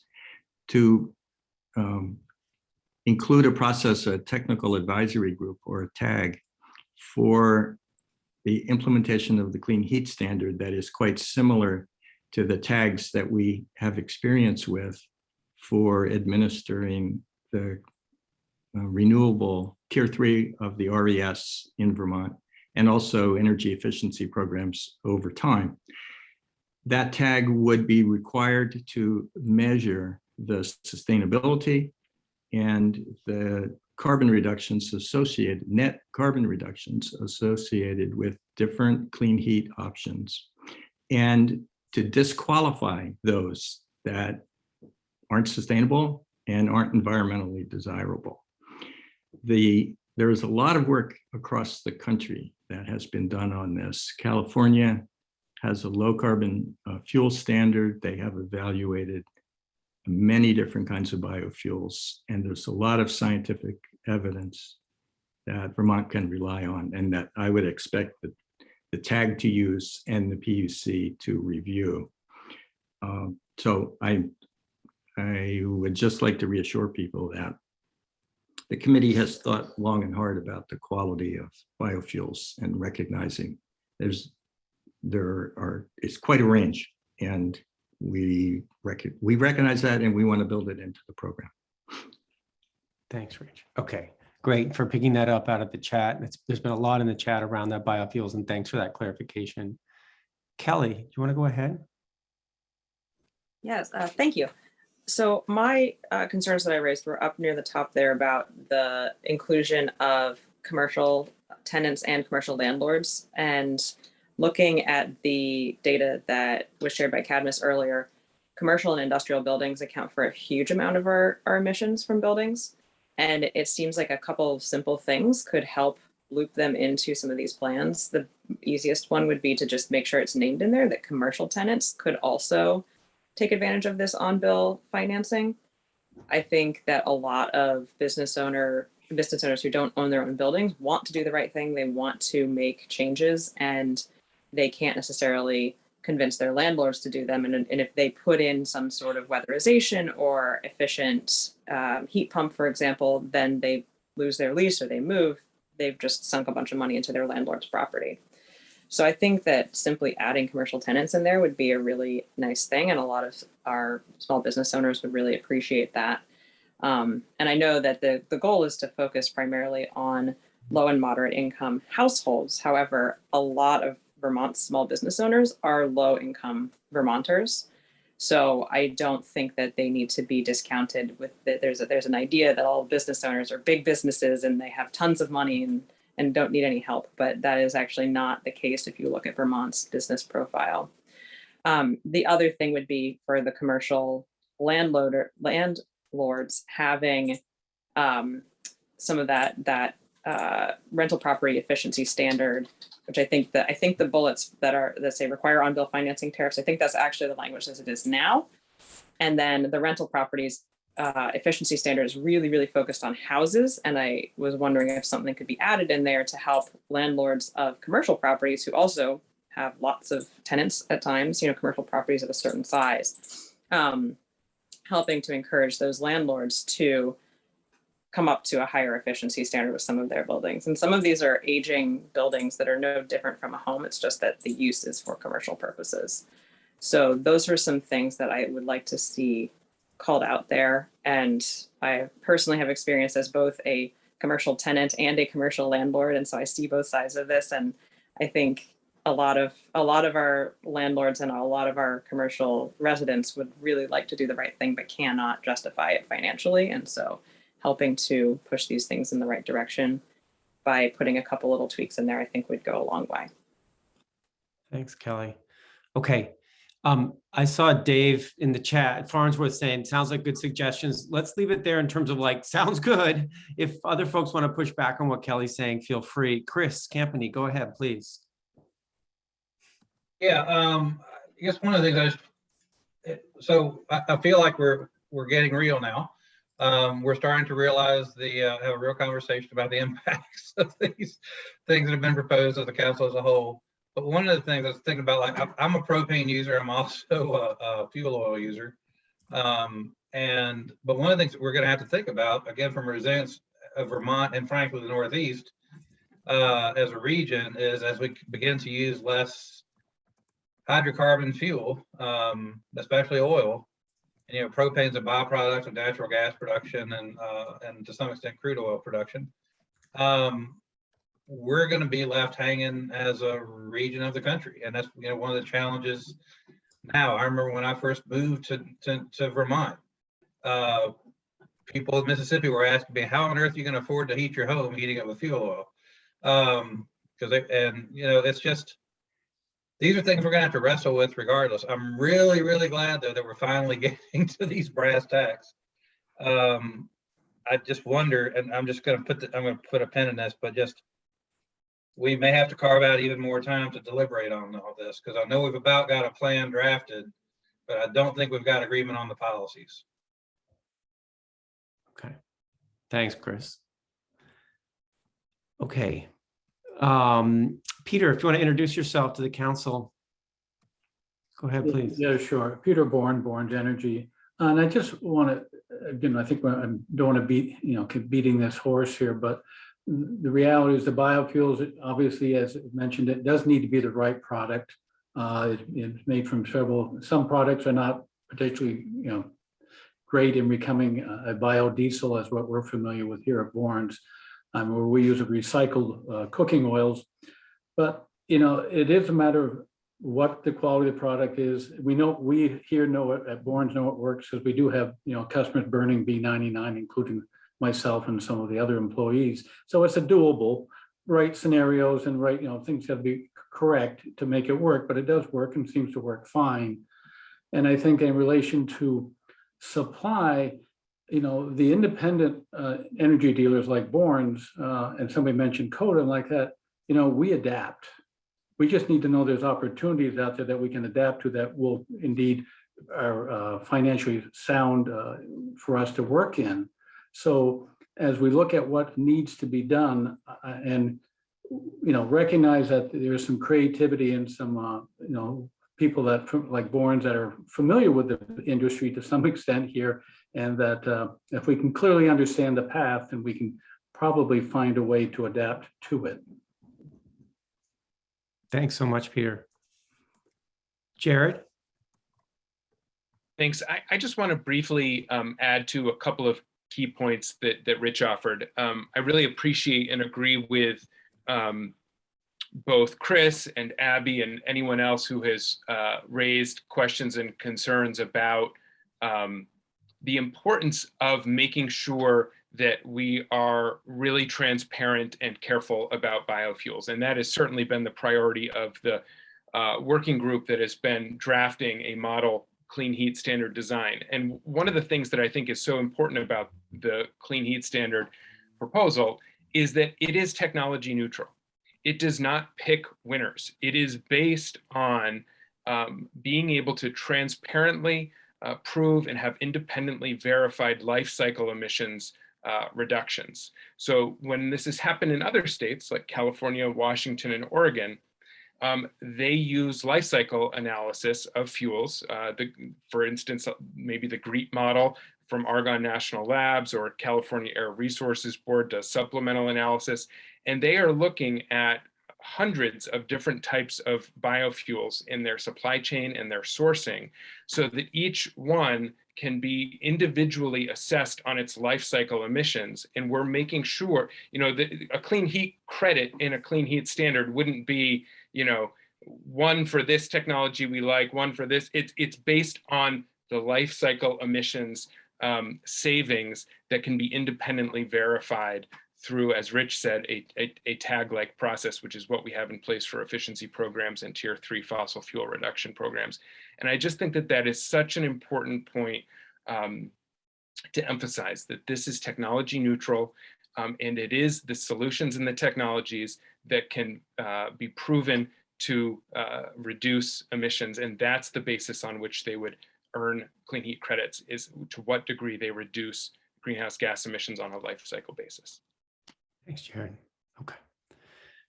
to include a process, a technical advisory group or a TAG, for the implementation of the clean heat standard that is quite similar to the tags that we have experience with for administering the renewable tier 3 of the RES in Vermont, and also energy efficiency programs over time. That tag would be required to measure the sustainability and the carbon reductions associated, net carbon reductions associated with different clean heat options, and to disqualify those that aren't sustainable and aren't environmentally desirable. There is a lot of work across the country that has been done on this. California has a low carbon fuel standard. They have evaluated many different kinds of biofuels, and there's a lot of scientific evidence that Vermont can rely on, and that I would expect the TAG to use and the PUC to review. So I would just like to reassure people that the committee has thought long and hard about the quality of biofuels and recognizing it's quite a range, and we recognize that, and we want to build it into the program. Thanks, Rich. Okay, great for picking that up out of the chat. There's been a lot in the chat around that biofuels, and thanks for that clarification. Kelly, do you want to go ahead? Yes, thank you. So my concerns that I raised were up near the top there about the inclusion of commercial tenants and commercial landlords. And looking at the data that was shared by Cadmus earlier, commercial and industrial buildings account for a huge amount of our emissions from buildings. And it seems like a couple of simple things could help loop them into some of these plans. The easiest one would be to just make sure it's named in there that commercial tenants could also take advantage of this on-bill financing. I think that a lot of business owners who don't own their own buildings want to do the right thing. They want to make changes, and they can't necessarily convince their landlords to do them. And if they put in some sort of weatherization or efficient heat pump, for example, then they lose their lease or they move. They've just sunk a bunch of money into their landlord's property. So I think that simply adding commercial tenants in there would be a really nice thing. And a lot of our small business owners would really appreciate that. And I know that the goal is to focus primarily on low and moderate income households. However, a lot of Vermont's small business owners are low income Vermonters. So I don't think that they need to be discounted with that. There's an idea that all business owners are big businesses and they have tons of money and don't need any help, but that is actually not the case if you look at Vermont's business profile. The other thing would be for the commercial landlords having some of that rental property efficiency standard, which I think the bullets that say require on-bill financing tariffs, I think that's actually the language as it is now. And then the rental properties efficiency standard is really, really focused on houses. And I was wondering if something could be added in there to help landlords of commercial properties who also have lots of tenants at times, commercial properties of a certain size, helping to encourage those landlords to come up to a higher efficiency standard with some of their buildings. And some of these are aging buildings that are no different from a home. It's just that the use is for commercial purposes. So those are some things that I would like to see called out there. And I personally have experience as both a commercial tenant and a commercial landlord. And so I see both sides of this. And I think a lot of our landlords and a lot of our commercial residents would really like to do the right thing, but cannot justify it financially. And so helping to push these things in the right direction by putting a couple little tweaks in there, I think would go a long way. Thanks, Kelly. Okay. I saw Dave in the chat, Farnsworth, saying, sounds like good suggestions. Let's leave it there in terms of sounds good. If other folks want to push back on what Kelly's saying, feel free. Chris Campany, go ahead, please. Yeah, I guess one of the things I feel like we're getting real now. We're starting to realize have a real conversation about the impacts of these things that have been proposed as the council as a whole. But one of the things I was thinking about, I'm a propane user. I'm also a fuel oil user. But one of the things that we're going to have to think about, again, from resilience of Vermont and frankly the Northeast as a region, is as we begin to use less hydrocarbon fuel, especially oil, and propane is a byproduct of natural gas production and to some extent crude oil production. We're going to be left hanging as a region of the country, and that's one of the challenges now. I remember when I first moved to Vermont, people in Mississippi were asking me, "How on earth are you going to afford to heat your home heating it with fuel oil?" It's just. These are things we're going to have to wrestle with regardless. I'm really, really glad, though, that we're finally getting to these brass tacks. I just wonder, and I'm just going to put a pin in this, but we may have to carve out even more time to deliberate on all this, because I know we've about got a plan drafted, but I don't think we've got agreement on the policies. Okay. Thanks, Chris. Okay. Peter, if you want to introduce yourself to the council, go ahead, please. Yeah, sure. Peter Bourne, Bourne's Energy. And I just want to, again, I think I don't want to keep beating this horse here, but the reality is the biofuels, obviously, as mentioned, it does need to be the right product. It's made from some products are not particularly, great in becoming a biodiesel, as what we're familiar with here at Bourne's. Where we use recycled cooking oils, but it is a matter of what the quality of the product is. We here know it at Bourne's know it works, because we do have customers burning B99, including myself and some of the other employees. So it's a doable, right scenarios and right things have to be correct to make it work, but it does work and seems to work fine. And I think in relation to supply, the independent energy dealers like Bourne's, and somebody mentioned Coda and like that, we adapt. We just need to know there's opportunities out there that we can adapt to that will indeed are financially sound for us to work in. So as we look at what needs to be done and recognize that there's some creativity and some people that like Borns that are familiar with the industry to some extent here, and that if we can clearly understand the path, then we can probably find a way to adapt to it. Thanks so much, Peter. Jared? Thanks. I just want to briefly add to a couple of key points that Rich offered. I really appreciate and agree with both Chris and Abby and anyone else who has raised questions and concerns about the importance of making sure that we are really transparent and careful about biofuels. And that has certainly been the priority of the working group that has been drafting a model clean heat standard design. And one of the things that I think is so important about the clean heat standard proposal is that it is technology neutral. It does not pick winners. It is based on being able to transparently prove and have independently verified life cycle emissions reductions. So when this has happened in other states like California, Washington, and Oregon, they use life cycle analysis of fuels. For instance, maybe the GREET model from Argonne National Labs or California Air Resources Board does supplemental analysis, and they are looking at hundreds of different types of biofuels in their supply chain and their sourcing, so that each one can be individually assessed on its life cycle emissions. And we're making sure, that a clean heat credit in a clean heat standard wouldn't be, one for this technology we like, one for this. It's based on the life cycle emissions savings that can be independently verified through, as Rich said, a tag-like process, which is what we have in place for efficiency programs and tier 3 fossil fuel reduction programs. And I just think that is such an important point to emphasize, that this is technology neutral, and it is the solutions and the technologies that can be proven to reduce emissions. And that's the basis on which they would earn clean heat credits, is to what degree they reduce greenhouse gas emissions on a life cycle basis. Thanks, Jared. Okay.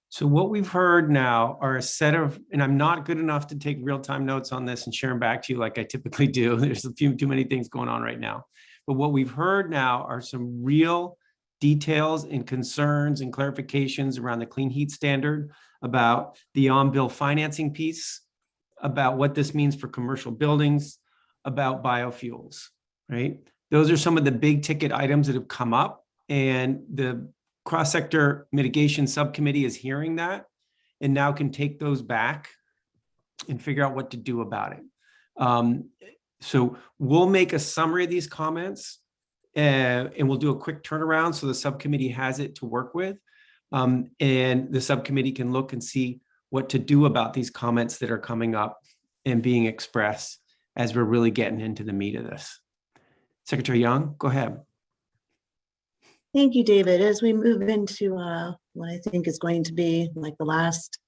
So what we've heard now are a set of, and I'm not good enough to take real-time notes on this and share them back to you like I typically do. There's too many things going on right now. But what we've heard now are some real details and concerns and clarifications around the clean heat standard, about the on-bill financing piece, about what this means for commercial buildings, about biofuels, right? Those are some of the big ticket items that have come up, and the cross-sector mitigation subcommittee is hearing that and now can take those back and figure out what to do about it. So we'll make a summary of these comments and we'll do a quick turnaround so the subcommittee has it to work with. And the subcommittee can look and see what to do about these comments that are coming up and being expressed as we're really getting into the meat of this. Secretary Young, go ahead. Thank you, David. As we move into what I think is going to be like the last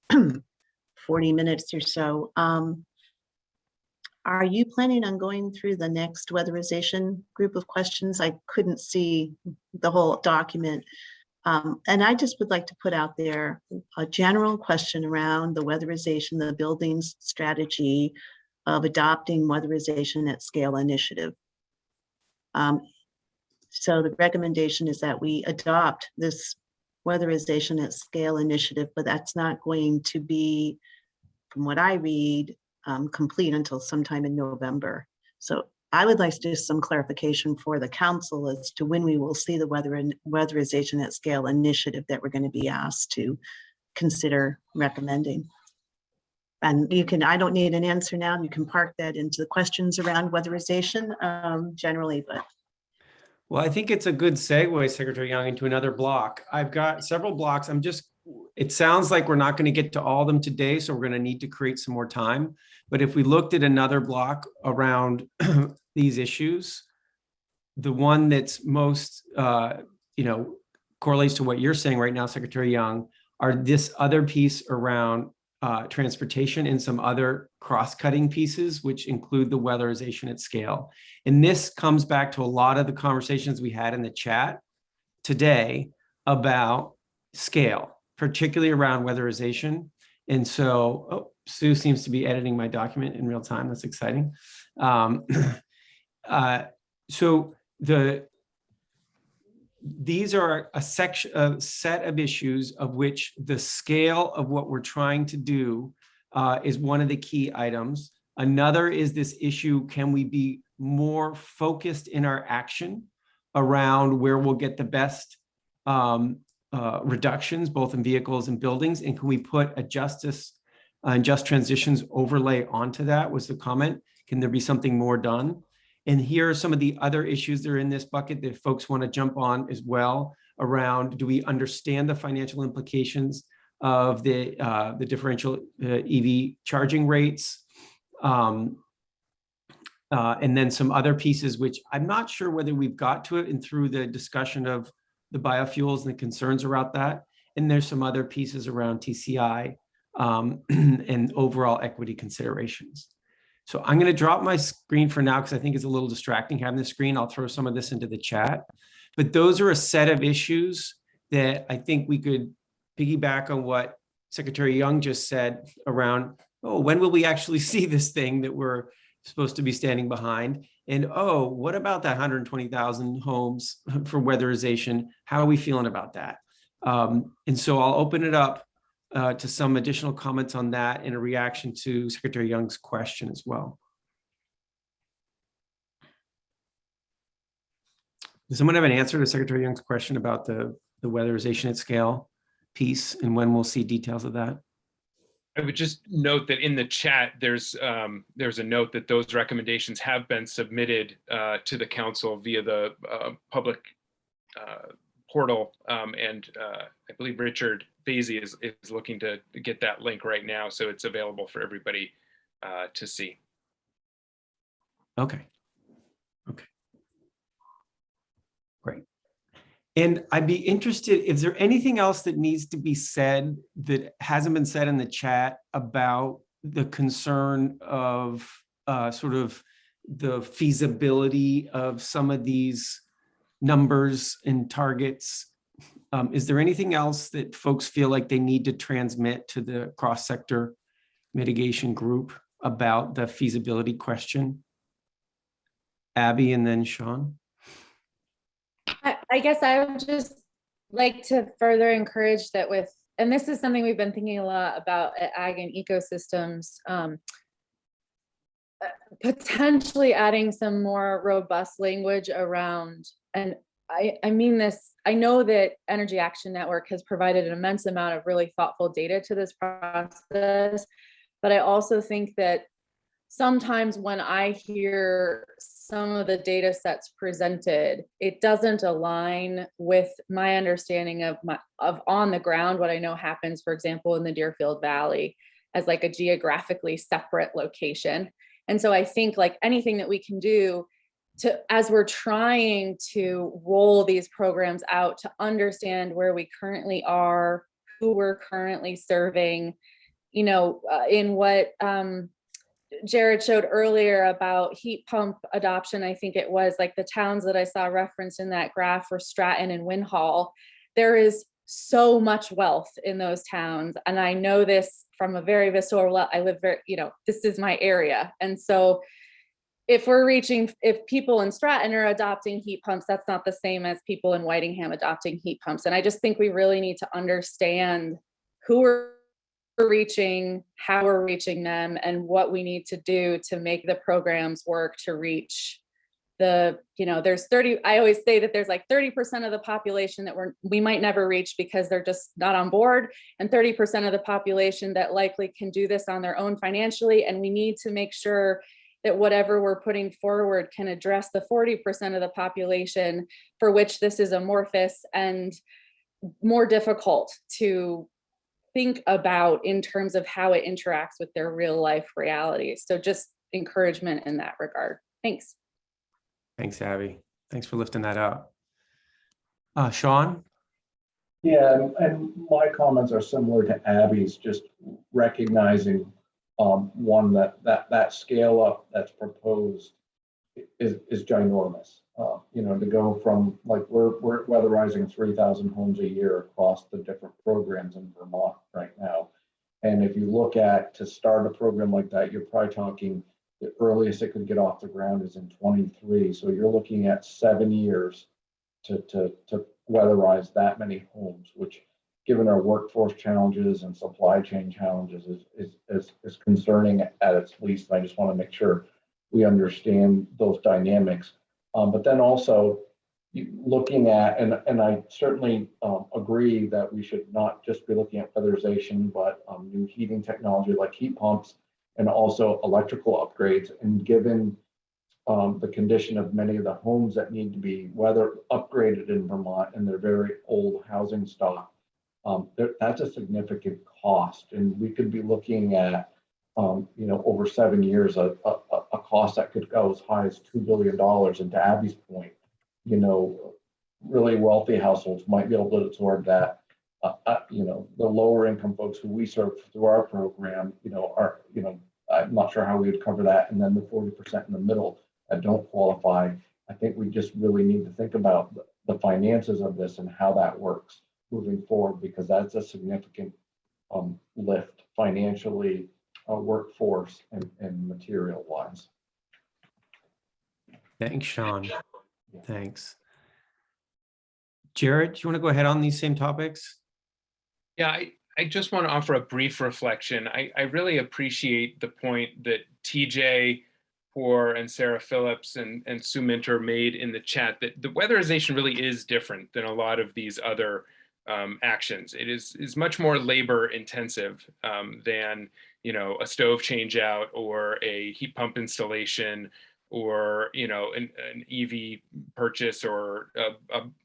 40 minutes or so, are you planning on going through the next weatherization group of questions? I couldn't see the whole document. And I just would like to put out there a general question around the weatherization, the building's strategy of adopting weatherization at scale initiative. So the recommendation is that we adopt this weatherization at scale initiative, but that's not going to be, from what I read, complete until sometime in November. So I would like just some clarification for the council as to when we will see the weatherization at scale initiative that we're going to be asked to consider recommending. And you can, I don't need an answer now. You can park that into the questions around weatherization generally, but. Well, I think it's a good segue, Secretary Young, into another block. I've got several blocks. It sounds like we're not going to get to all of them today, so we're going to need to create some more time. But if we looked at another block around these issues, the one that's most, correlates to what you're saying right now, Secretary Young, are this other piece around transportation and some other cross-cutting pieces, which include the weatherization at scale. And this comes back to a lot of the conversations we had in the chat today about scale, particularly around weatherization. And so, oh, Sue seems to be editing my document in real time. That's exciting. So these are a set of issues of which the scale of what we're trying to do is one of the key items. Another is this issue, can we be more focused in our action around where we'll get the best reductions, both in vehicles and buildings, and can we put a justice and just transitions overlay onto that, was the comment. Can there be something more done? And here are some of the other issues that are in this bucket that folks want to jump on as well around, do we understand the financial implications of the differential EV charging rates? And then some other pieces, which I'm not sure whether we've got to it and through the discussion of the biofuels and the concerns around that. And there's some other pieces around TCI and overall equity considerations. So I'm going to drop my screen for now because I think it's a little distracting having the screen. I'll throw some of this into the chat. But those are a set of issues that I think we could piggyback on what Secretary Young just said around, oh, when will we actually see this thing that we're supposed to be standing behind? And oh, what about that 120,000 homes for weatherization? How are we feeling about that? And so I'll open it up to some additional comments on that in a reaction to Secretary Young's question as well. Does someone have an answer to Secretary Young's question about the weatherization at scale piece and when we'll see details of that? I would just note that in the chat, there's a note that those recommendations have been submitted to the council via the public portal, and I believe Richard Basie is looking to get that link right now, so it's available for everybody to see. Okay. Okay. Great. And I'd be interested, is there anything else that needs to be said that hasn't been said in the chat about the concern of sort of the feasibility of some of these numbers and targets? Is there anything else that folks feel like they need to transmit to the cross-sector mitigation group about the feasibility question? Abby and then Sean. I guess I would just like to further encourage that with, and this is something we've been thinking a lot about at Ag and Ecosystems, potentially adding some more robust language around, and I mean this, I know that Energy Action Network has provided an immense amount of really thoughtful data to this process, but I also think that sometimes when I hear some of the data sets presented, it doesn't align with my understanding of on the ground, what I know happens, for example, in the Deerfield Valley as like a geographically separate location. And so I think like anything that we can do to, as we're trying to roll these programs out, to understand where we currently are, who we're currently serving, you know, in what Jared showed earlier about heat pump adoption. I think it was like the towns that I saw referenced in that graph were Stratton and Winhall. There is so much wealth in those towns. And I know this from a very visceral level. I live very, you know, this is my area. And so if we're reaching, if people in Stratton are adopting heat pumps, that's not the same as people in Whitingham adopting heat pumps. And I just think we really need to understand who we're reaching, how we're reaching them, and what we need to do to make the programs work to reach the, you know, there's 30, I always say that there's like 30% of the population that we might never reach because they're just not on board, and 30% of the population that likely can do this on their own financially. And we need to make sure that whatever we're putting forward can address the 40% of the population for which this is amorphous and more difficult to think about in terms of how it interacts with their real life realities. So just encouragement in that regard. Thanks. Thanks, Abby. Thanks for lifting that up. Sean? Yeah, and my comments are similar to Abby's, just recognizing one that scale up that's proposed is ginormous. You know, to go from like we're weatherizing 3,000 homes a year across the different programs in Vermont right now. And if you look at to start a program like that, you're probably talking the earliest it could get off the ground is in 23. So you're looking at 7 years to weatherize that many homes, which given our workforce challenges and supply chain challenges is concerning at its least. I just want to make sure we understand those dynamics. But then also looking at, and I certainly agree that we should not just be looking at weatherization, but new heating technology like heat pumps and also electrical upgrades. And given the condition of many of the homes that need to be weather upgraded in Vermont and their very old housing stock, that's a significant cost. And we could be looking at, you know, over 7 years, a cost that could go as high as $2 billion. And to Abby's point, you know, really wealthy households might be able to absorb that. You know, the lower income folks who we serve through our program, you know, are, you know, I'm not sure how we would cover that. And then the 40% in the middle that don't qualify. I think we just really need to think about the finances of this and how that works moving forward, because that's a significant lift financially, workforce and material wise. Thanks, Sean. Thanks. Jared, do you want to go ahead on these same topics? Yeah, I just want to offer a brief reflection. I really appreciate the point that TJ Poor and Sarah Phillips and Sue Minter made in the chat, that the weatherization really is different than a lot of these other actions. It is much more labor intensive than, you know, a stove change out or a heat pump installation or, you know, an EV purchase or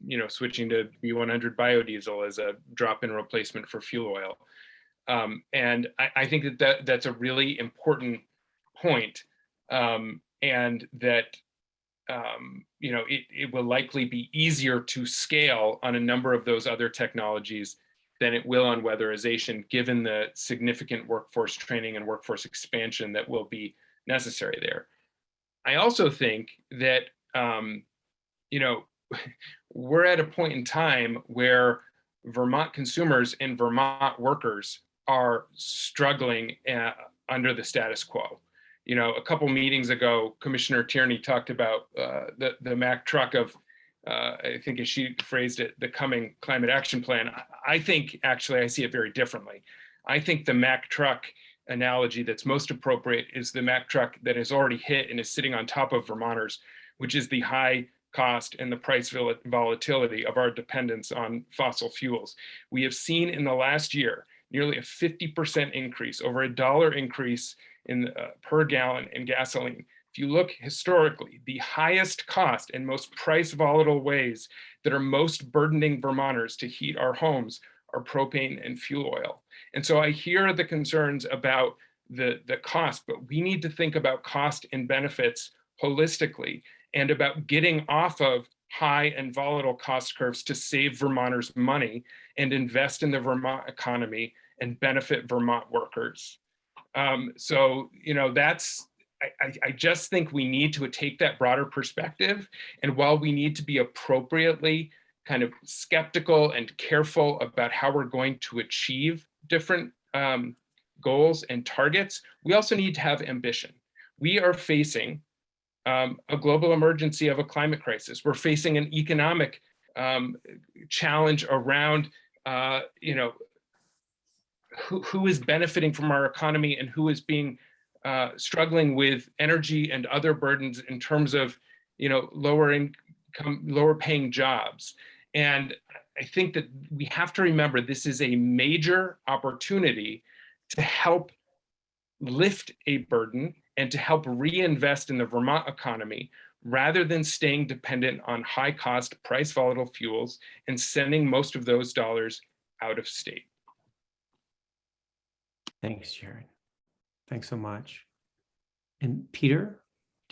you know, switching to B100 biodiesel as a drop-in replacement for fuel oil. And I think that's a really important point, and that you know, it will likely be easier to scale on a number of those other technologies than it will on weatherization, given the significant workforce training and workforce expansion that will be necessary there. I also think that, you know, we're at a point in time where Vermont consumers and Vermont workers are struggling under the status quo. You know, a couple meetings ago, Commissioner Tierney talked about the Mack truck of, I think as she phrased it, the coming climate action plan. I think actually I see it very differently. I think the Mack truck analogy that's most appropriate is the Mack truck that has already hit and is sitting on top of Vermonters, which is the high cost and the price volatility of our dependence on fossil fuels. We have seen in the last year nearly a 50% increase, over $1 increase in per gallon in gasoline. If you look historically, the highest cost and most price volatile ways that are most burdening Vermonters to heat our homes are propane and fuel oil. And so I hear the concerns about the cost, but we need to think about cost and benefits holistically and about getting off of high and volatile cost curves to save Vermonters money and invest in the Vermont economy and benefit Vermont workers. So, you know, I just think we need to take that broader perspective. And while we need to be appropriately kind of skeptical and careful about how we're going to achieve different goals and targets, we also need to have ambition. We are facing a global emergency of a climate crisis. We're facing an economic challenge around, you know, who is benefiting from our economy and who is being struggling with energy and other burdens in terms of, you know, lower income, lower paying jobs. And I think that we have to remember this is a major opportunity to help lift a burden and to help reinvest in the Vermont economy rather than staying dependent on high cost, price volatile fuels and sending most of those dollars out of state. Thanks, Jared. Thanks so much. And Peter,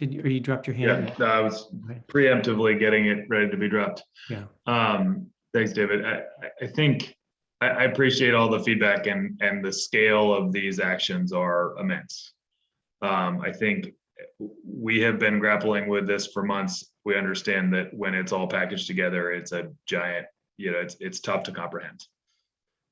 or you dropped your hand? Yeah, I was preemptively getting it ready to be dropped. Yeah. Thanks, David. I think I appreciate all the feedback, and the scale of these actions are immense. I think we have been grappling with this for months. We understand that when it's all packaged together, it's a giant, it's tough to comprehend.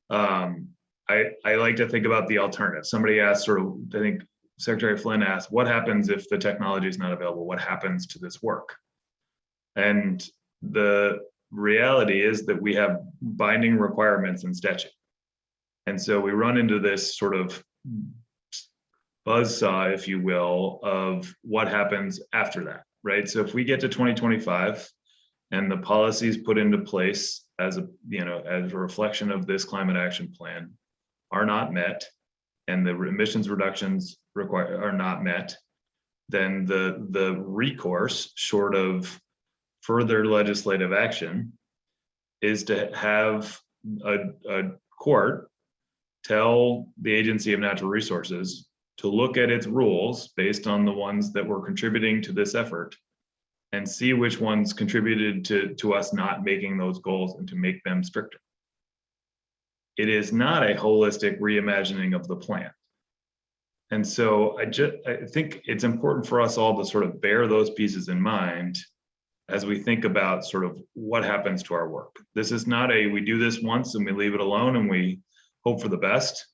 I like to think about the alternative. Somebody asked, or I think Secretary Flynn asked, what happens if the technology is not available? What happens to this work? And the reality is that we have binding requirements in statute. And so we run into this sort of buzzsaw, if you will, of what happens after that, right? So if we get to 2025 and the policies put into place as a reflection of this climate action plan are not met, and the emissions reductions are not met, then the recourse, short of further legislative action, is to have a court tell the Agency of Natural Resources to look at its rules based on the ones that were contributing to this effort and see which ones contributed to us not making those goals and to make them stricter. It is not a holistic reimagining of the plan. And so I think it's important for us all to sort of bear those pieces in mind as we think about sort of what happens to our work. This is not we do this once and we leave it alone and we hope for the best.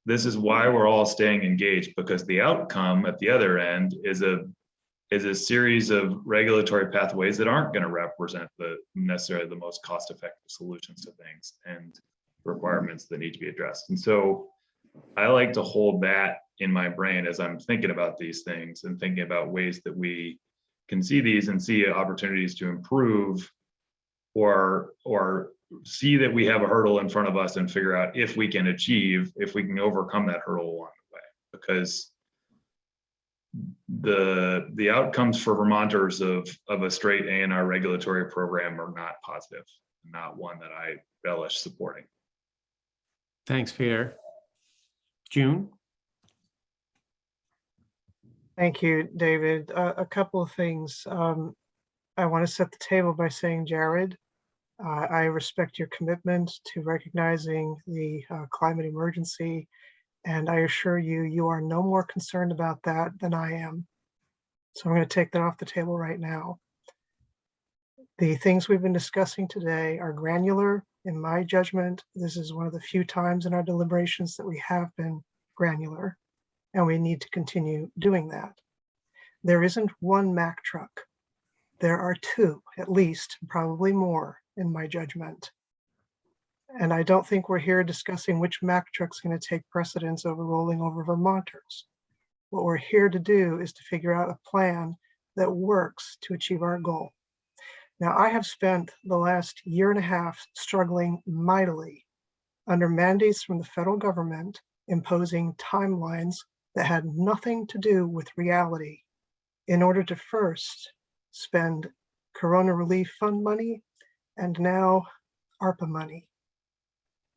This is why we're all staying engaged, because the outcome at the other end is a series of regulatory pathways that aren't going to represent necessarily the most cost-effective solutions to things and requirements that need to be addressed. And so I like to hold that in my brain as I'm thinking about these things and thinking about ways that we can see these and see opportunities to improve or see that we have a hurdle in front of us and figure out if we can overcome that hurdle along the way. Because the outcomes for Vermonters of a straight A&R regulatory program are not positive, not one that I relish supporting. Thanks, Peter. June? Thank you, David. A couple of things. I want to set the table by saying, Jared, I respect your commitment to recognizing the climate emergency, and I assure you, you are no more concerned about that than I am. So I'm going to take that off the table right now. The things we've been discussing today are granular. In my judgment, this is one of the few times in our deliberations that we have been granular, and we need to continue doing that. There isn't one Mack truck. There are two, at least, probably more, in my judgment. And I don't think we're here discussing which Mack truck's going to take precedence over rolling over Vermonters. What we're here to do is to figure out a plan that works to achieve our goal. Now, I have spent the last year and a half struggling mightily under mandates from the federal government imposing timelines that had nothing to do with reality in order to first spend Corona Relief Fund money and now ARPA money.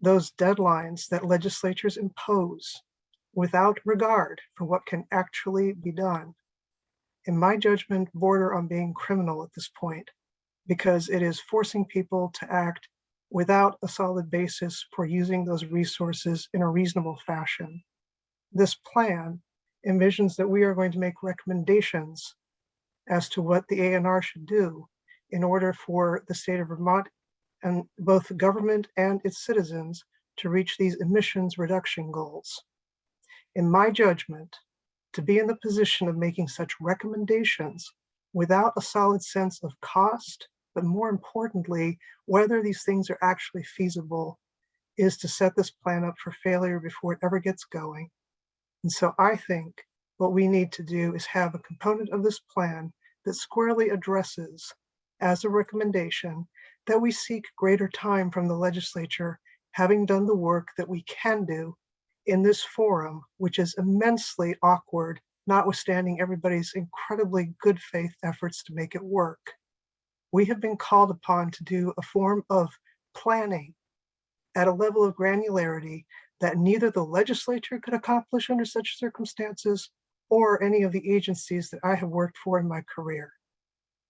Those deadlines that legislatures impose without regard for what can actually be done, in my judgment, border on being criminal at this point, because it is forcing people to act without a solid basis for using those resources in a reasonable fashion. This plan envisions that we are going to make recommendations as to what the A&R should do in order for the state of Vermont and both the government and its citizens to reach these emissions reduction goals. In my judgment, to be in the position of making such recommendations without a solid sense of cost, but more importantly, whether these things are actually feasible, is to set this plan up for failure before it ever gets going. And so I think what we need to do is have a component of this plan that squarely addresses as a recommendation that we seek greater time from the legislature, having done the work that we can do in this forum, which is immensely awkward, notwithstanding everybody's incredibly good faith efforts to make it work. We have been called upon to do a form of planning at a level of granularity that neither the legislature could accomplish under such circumstances or any of the agencies that I have worked for in my career.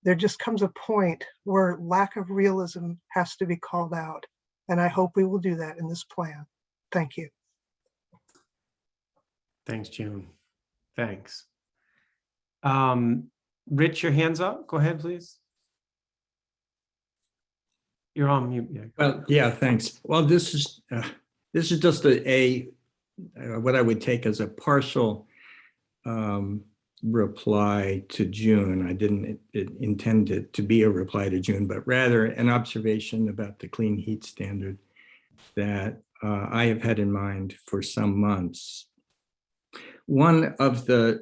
there just comes a point where lack of realism has to be called out. And I hope we will do that in this plan. Thank you. Thanks, June. Thanks. Rich, your hand's up. Go ahead, please. You're on mute. Yeah. Well, yeah, thanks. Well, this is just what I would take as a partial reply to June. I didn't intend it to be a reply to June, but rather an observation about the clean heat standard that I have had in mind for some months. One of the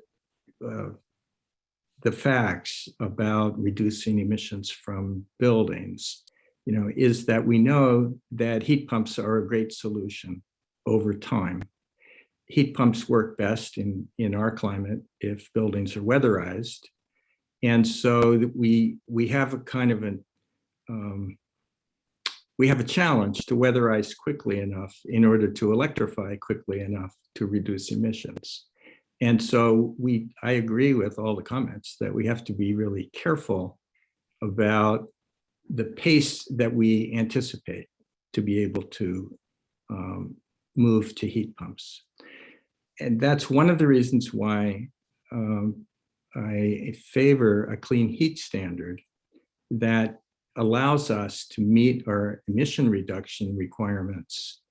facts about reducing emissions from buildings, is that we know that heat pumps are a great solution over time. Heat pumps work best in our climate if buildings are weatherized. And so we have a kind of we have a challenge to weatherize quickly enough in order to electrify quickly enough to reduce emissions. And so I agree with all the comments that we have to be really careful about the pace that we anticipate to be able to move to heat pumps. And that's one of the reasons why I favor a clean heat standard that allows us to meet our emission reduction requirements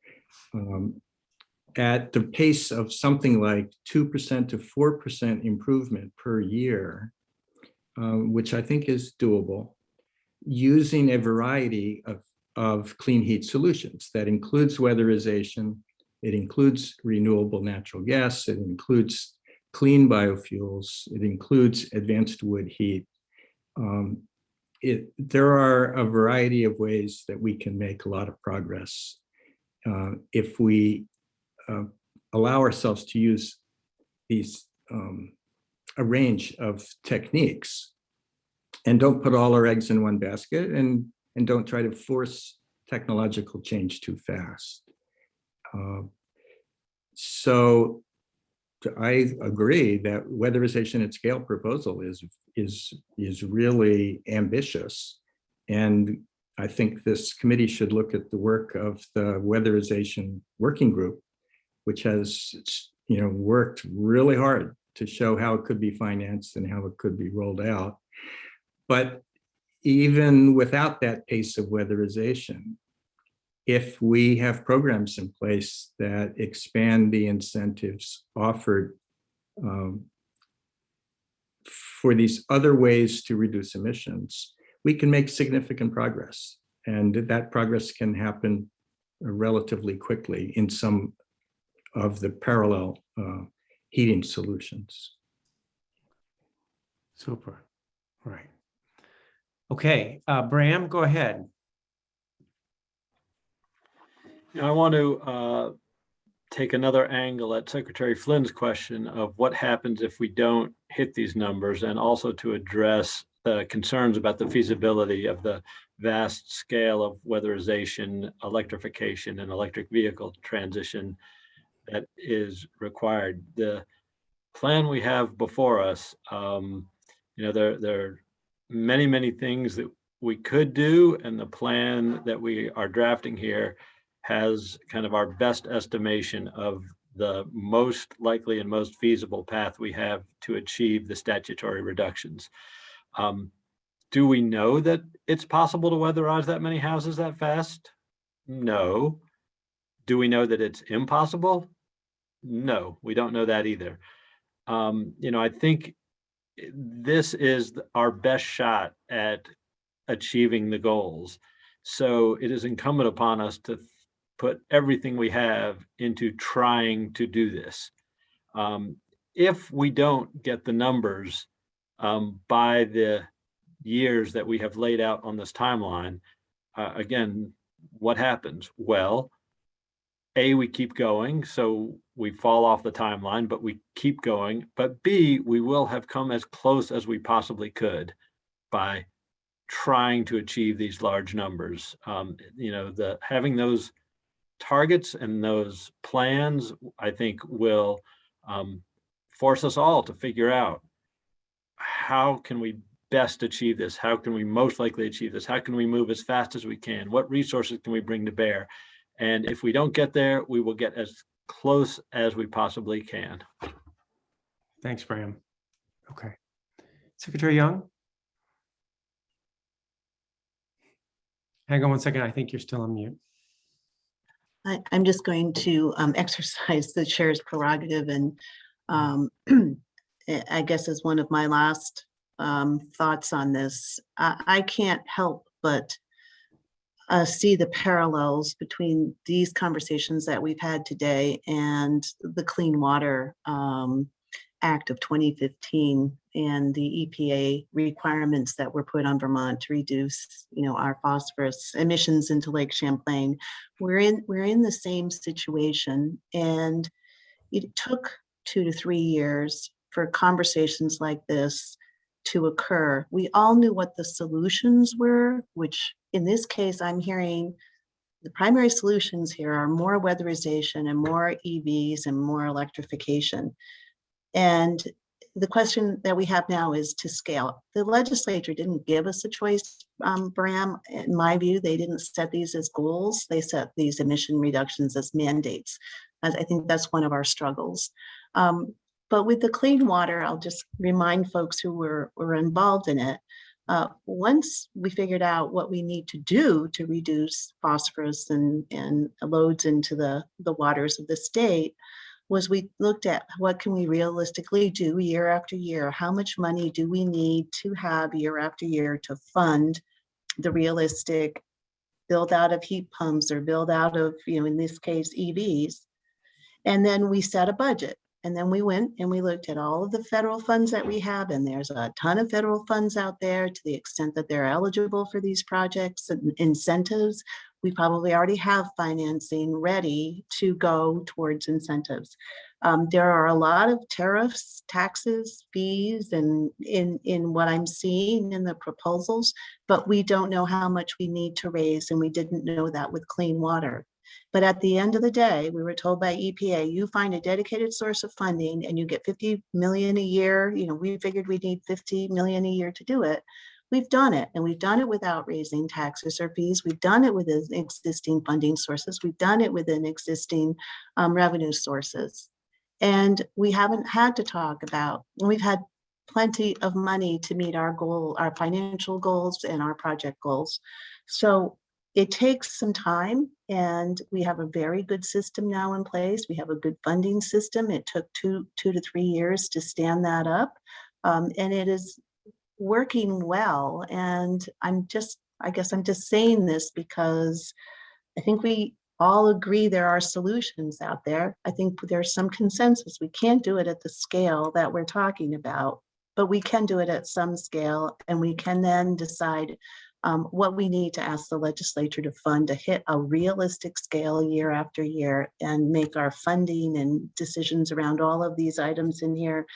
at the pace of something like 2% to 4% improvement per year, which I think is doable, using a variety of clean heat solutions. That includes weatherization, it includes renewable natural gas, it includes clean biofuels, it includes advanced wood heat. There are a variety of ways that we can make a lot of progress if we allow ourselves to use these a range of techniques and don't put all our eggs in one basket and don't try to force technological change too fast. So I agree that weatherization at scale proposal is really ambitious. And I think this committee should look at the work of the weatherization working group, which has worked really hard to show how it could be financed and how it could be rolled out. But even without that pace of weatherization, if we have programs in place that expand the incentives offered for these other ways to reduce emissions, we can make significant progress. And that progress can happen relatively quickly in some of the parallel heating solutions. Super. All right. Okay, Bram, go ahead. I want to take another angle at Secretary Flynn's question of what happens if we don't hit these numbers, and also to address the concerns about the feasibility of the vast scale of weatherization, electrification, and electric vehicle transition that is required. The plan we have before us, there are many things that we could do, and the plan that we are drafting here has kind of our best estimation of the most likely and most feasible path we have to achieve the statutory reductions. Do we know that it's possible to weatherize that many houses that fast? No. Do we know that it's impossible? No, we don't know that either. I think this is our best shot at achieving the goals. So it is incumbent upon us to put everything we have into trying to do this. If we don't get the numbers by the years that we have laid out on this timeline, again, what happens? Well, A, we keep going, so we fall off the timeline, but we keep going. But B, we will have come as close as we possibly could by trying to achieve these large numbers. Having those targets and those plans, I think, will force us all to figure out how can we best achieve this? How can we most likely achieve this? How can we move as fast as we can? What resources can we bring to bear? And if we don't get there, we will get as close as we possibly can. Thanks, Graham. Okay. Secretary Young? Hang on one second. I think you're still on mute. I'm just going to exercise the chair's prerogative and I guess as one of my last thoughts on this, I can't help but see the parallels between these conversations that we've had today and the Clean Water Act of 2015 and the EPA requirements that were put on Vermont to reduce, our phosphorus emissions into Lake Champlain. We're in the same situation, and it took 2 to 3 years for conversations like this to occur. We all knew what the solutions were, which in this case, I'm hearing the primary solutions here are more weatherization and more EVs and more electrification. And the question that we have now is to scale. The legislature didn't give us a choice, Bram. In my view, they didn't set these as goals. They set these emission reductions as mandates. I think that's one of our struggles. But with the clean water, I'll just remind folks who were involved in it. Once we figured out what we need to do to reduce phosphorus and loads into the waters of the state, was we looked at what can we realistically do year after year? How much money do we need to have year after year to fund the realistic build out of heat pumps or build out of, in this case, EVs? And then we set a budget. And then we went and we looked at all of the federal funds that we have, and there's a ton of federal funds out there to the extent that they're eligible for these projects and incentives. We probably already have financing ready to go towards incentives. There are a lot of tariffs, taxes, fees, and in what I'm seeing in the proposals, but we don't know how much we need to raise, and we didn't know that with clean water. But at the end of the day, we were told by EPA, you find a dedicated source of funding and you get 50 million a year. We figured we need 50 million a year to do it. We've done it, and we've done it without raising taxes or fees. We've done it within existing funding sources. We've done it within existing revenue sources. And we haven't had to talk about, we've had plenty of money to meet our goal, our financial goals and our project goals. So it takes some time, and we have a very good system now in place. We have a good funding system. It took two to 3 years to stand that up, and it is working well. And I guess I'm just saying this because I think we all agree there are solutions out there. I think there's some consensus. We can't do it at the scale that we're talking about, but we can do it at some scale, and we can then decide what we need to ask the legislature to fund to hit a realistic scale year after year and make our funding and decisions around all of these items in here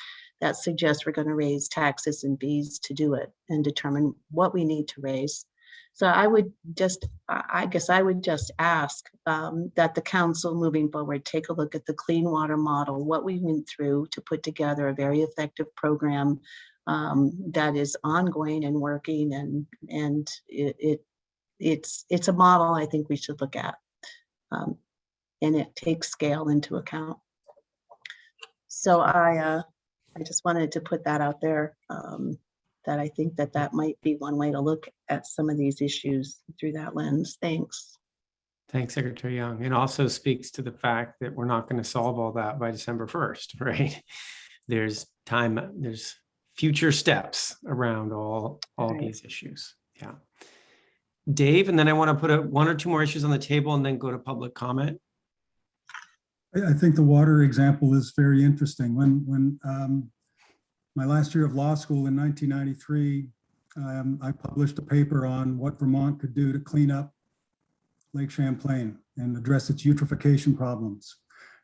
that suggest we're going to raise taxes and fees to do it and determine what we need to raise. So I guess I would just ask that the council moving forward take a look at the clean water model, what we went through to put together a very effective program that is ongoing and working, and it's a model I think we should look at, and it takes scale into account. So I just wanted to put that out there, that I think that might be one way to look at some of these issues through that lens. Thanks. Thanks, Secretary Young. It also speaks to the fact that we're not going to solve all that by December 1st, right? There's time, there's future steps around all right. These issues. Yeah. Dave, and then I want to put one or two more issues on the table and then go to public comment. I think the water example is very interesting. When my last year of law school in 1993, I published a paper on what Vermont could do to clean up Lake Champlain and address its eutrophication problems.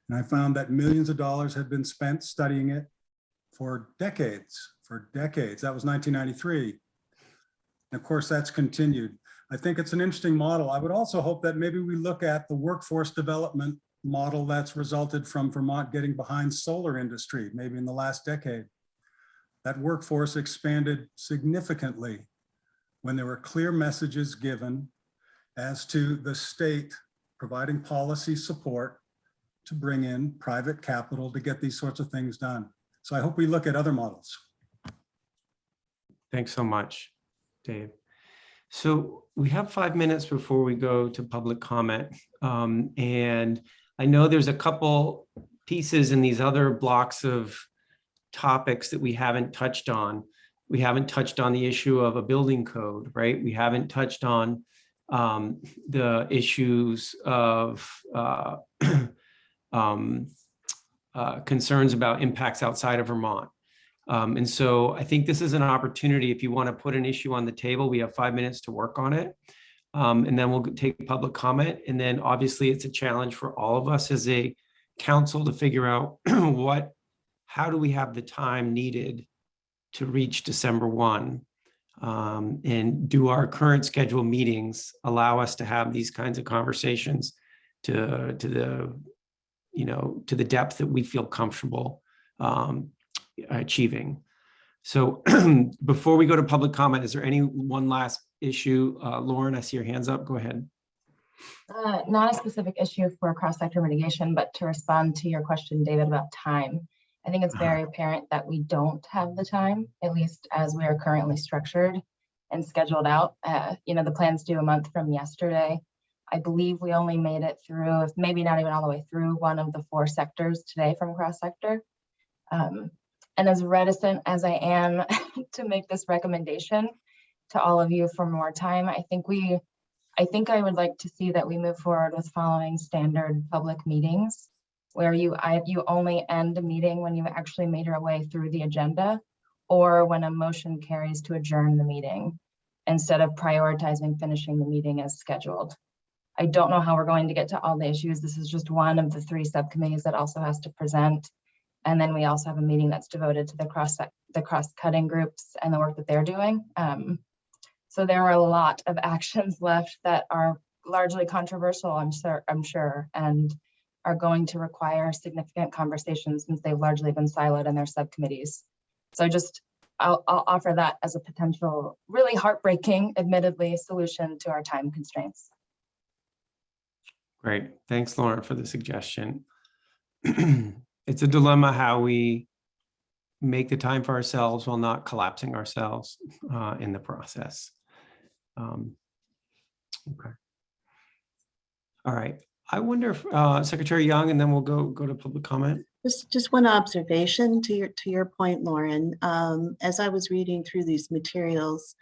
And I found that millions of dollars had been spent studying it for decades. That was 1993. And of course, that's continued. I think it's an interesting model. I would also hope that maybe we look at the workforce development model that's resulted from Vermont getting behind solar industry, maybe in the last decade. that workforce expanded significantly when there were clear messages given as to the state providing policy support to bring in private capital to get these sorts of things done. So I hope we look at other models. Thanks so much, Dave. So we have 5 minutes before we go to public comment. And I know there's a couple pieces in these other blocks of topics that we haven't touched on. We haven't touched on the issue of a building code, right? We haven't touched on the issues of concerns about impacts outside of Vermont. And so I think this is an opportunity. If you want to put an issue on the table, we have 5 minutes to work on it. And then we'll take public comment. And then obviously it's a challenge for all of us as a council to figure out how do we have the time needed to reach December 1? And do our current scheduled meetings allow us to have these kinds of conversations to the depth that we feel comfortable achieving. So before we go to public comment, is there any one last issue? Lauren, I see your hands up. Go ahead. Not a specific issue for cross-sector mitigation, but to respond to your question, David, about time. I think it's very apparent that we don't have the time, at least as we are currently structured and scheduled out. The plan's due a month from yesterday. I believe we only made it through, if maybe not even all the way through, one of the 4 sectors today from cross-sector. And as reticent as I am to make this recommendation to all of you for more time, I think I would like to see that we move forward with following standard public meetings, where you only end a meeting when you actually made your way through the agenda, or when a motion carries to adjourn the meeting, instead of prioritizing finishing the meeting as scheduled. I don't know how we're going to get to all the issues. This is just one of the 3 subcommittees that also has to present. And then we also have a meeting that's devoted to the cross-cutting groups and the work that they're doing. So there are a lot of actions left that are largely controversial, I'm sure, and are going to require significant conversations since they've largely been siloed in their subcommittees. So I'll offer that as a potential really heartbreaking, admittedly, solution to our time constraints. Great. Thanks, Lauren, for the suggestion. It's a dilemma how we make the time for ourselves while not collapsing ourselves in the process. Okay. All right. I wonder if Secretary Young, and then we'll go to public comment. Just one observation to your point, Lauren. As I was reading through these materials,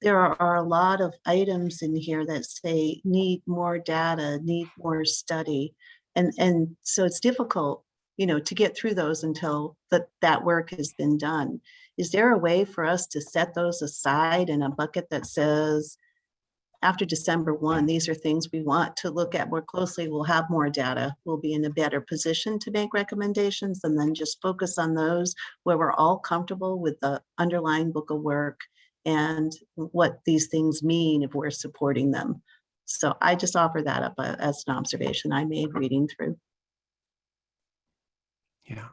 there are a lot of items in here that say need more data, need more study. And so it's difficult, to get through those until that work has been done. Is there a way for us to set those aside in a bucket that says, after December 1, these are things we want to look at more closely. We'll have more data. We'll be in a better position to make recommendations, and then just focus on those where we're all comfortable with the underlying book of work and what these things mean if we're supporting them. So I just offer that up as an observation I made reading through. Yeah.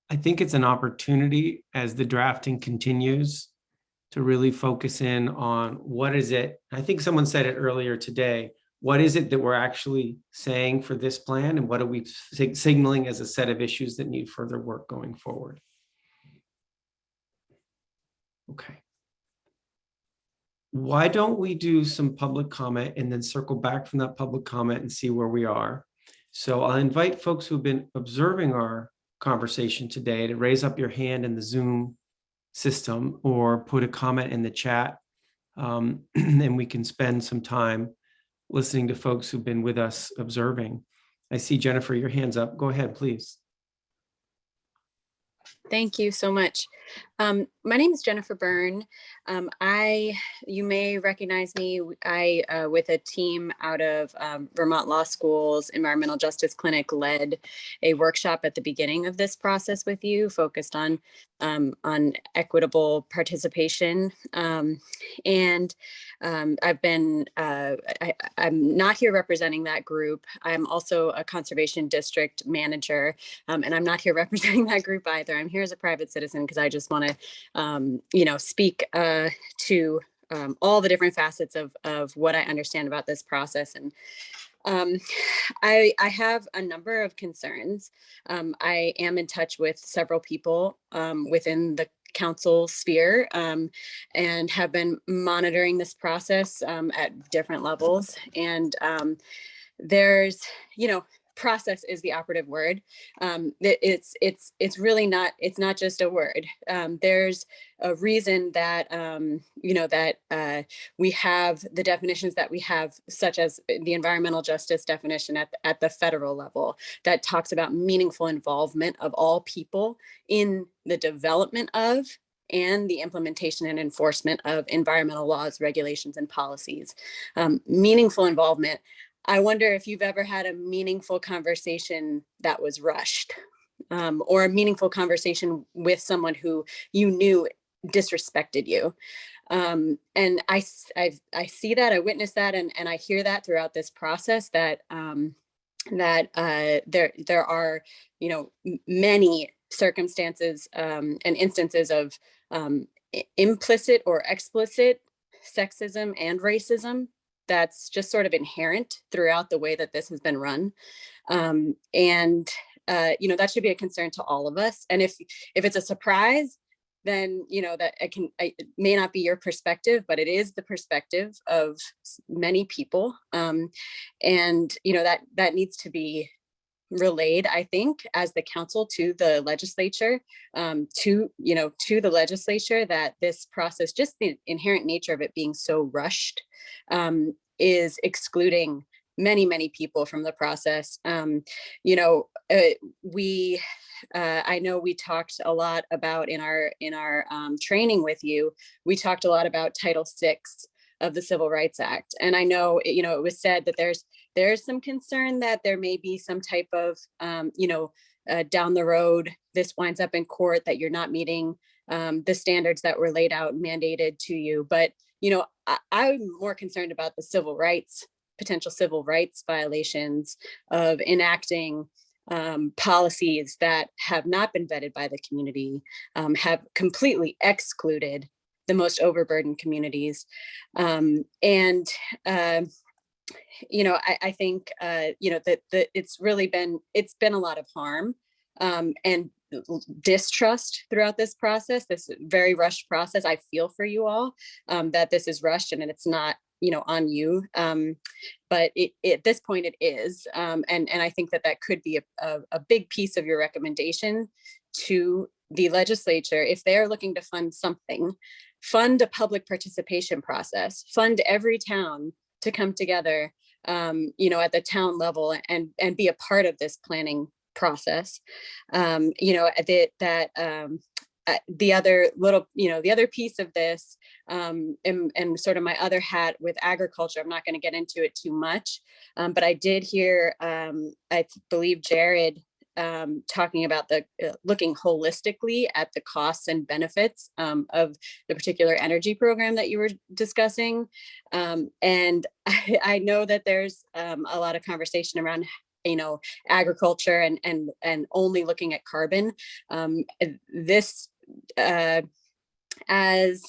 I think it's an opportunity as the drafting continues to really focus in on what is it. I think someone said it earlier today. What is it that we're actually saying for this plan, and what are we signaling as a set of issues that need further work going forward? Okay. Why don't we do some public comment and then circle back from that public comment and see where we are? So I'll invite folks who've been observing our conversation today to raise up your hand in the Zoom system or put a comment in the chat, and we can spend some time listening to folks who've been with us observing. I see Jennifer, your hand's up. Go ahead, please. Thank you so much. my name is Jennifer Byrne. You may recognize me. With a team out of Vermont Law School's Environmental Justice Clinic, led a workshop at the beginning of this process with you, focused on equitable participation. I'm not here representing that group. I'm also a conservation district manager, and I'm not here representing that group either. I'm here as a private citizen because I just want to, speak to all the different facets of what I understand about this process. And I have a number of concerns. I am in touch with several people within the council sphere and have been monitoring this process at different levels. And there's, process is the operative word. It's really not, it's not just a word. There's a reason that, that we have the definitions that we have, such as the environmental justice definition at the federal level, that talks about meaningful involvement of all people in the development of and the implementation and enforcement of environmental laws, regulations, and policies. Meaningful involvement. I wonder if you've ever had a meaningful conversation that was rushed, or a meaningful conversation with someone who you knew disrespected you. And I see that, I witness that, and I hear that throughout this process, that there are, many circumstances and instances of implicit or explicit sexism and racism that's just sort of inherent throughout the way that this has been run. That should be a concern to all of us. And if it's a surprise, then, it may not be your perspective, but it is the perspective of many people. That needs to be relayed, I think, as the council to the legislature, to the legislature, that this process, just the inherent nature of it being so rushed, is excluding many people from the process. I know we talked a lot about in our training with you, we talked a lot about Title VI of the Civil Rights Act. And I know, it was said that there's some concern that there may be some type of, down the road, this winds up in court, that you're not meeting the standards that were laid out and mandated to you. But, I'm more concerned about the potential civil rights violations of enacting policies that have not been vetted by the community, have completely excluded the most overburdened communities. I think, that it's been a lot of harm and distrust throughout this process, this very rushed process. I feel for you all that this is rushed and it's not, on you. But at this point it is. And I think that could be a big piece of your recommendation to the legislature. If they're looking to fund something, fund a public participation process, fund every town to come together, at the town level and be a part of this planning process. The other little, the other piece of this, and sort of my other hat with agriculture, I'm not going to get into it too much, but I did hear, I believe Jared talking about looking holistically at the costs and benefits of the particular energy program that you were discussing. And I know that there's a lot of conversation around agriculture and only looking at carbon. This as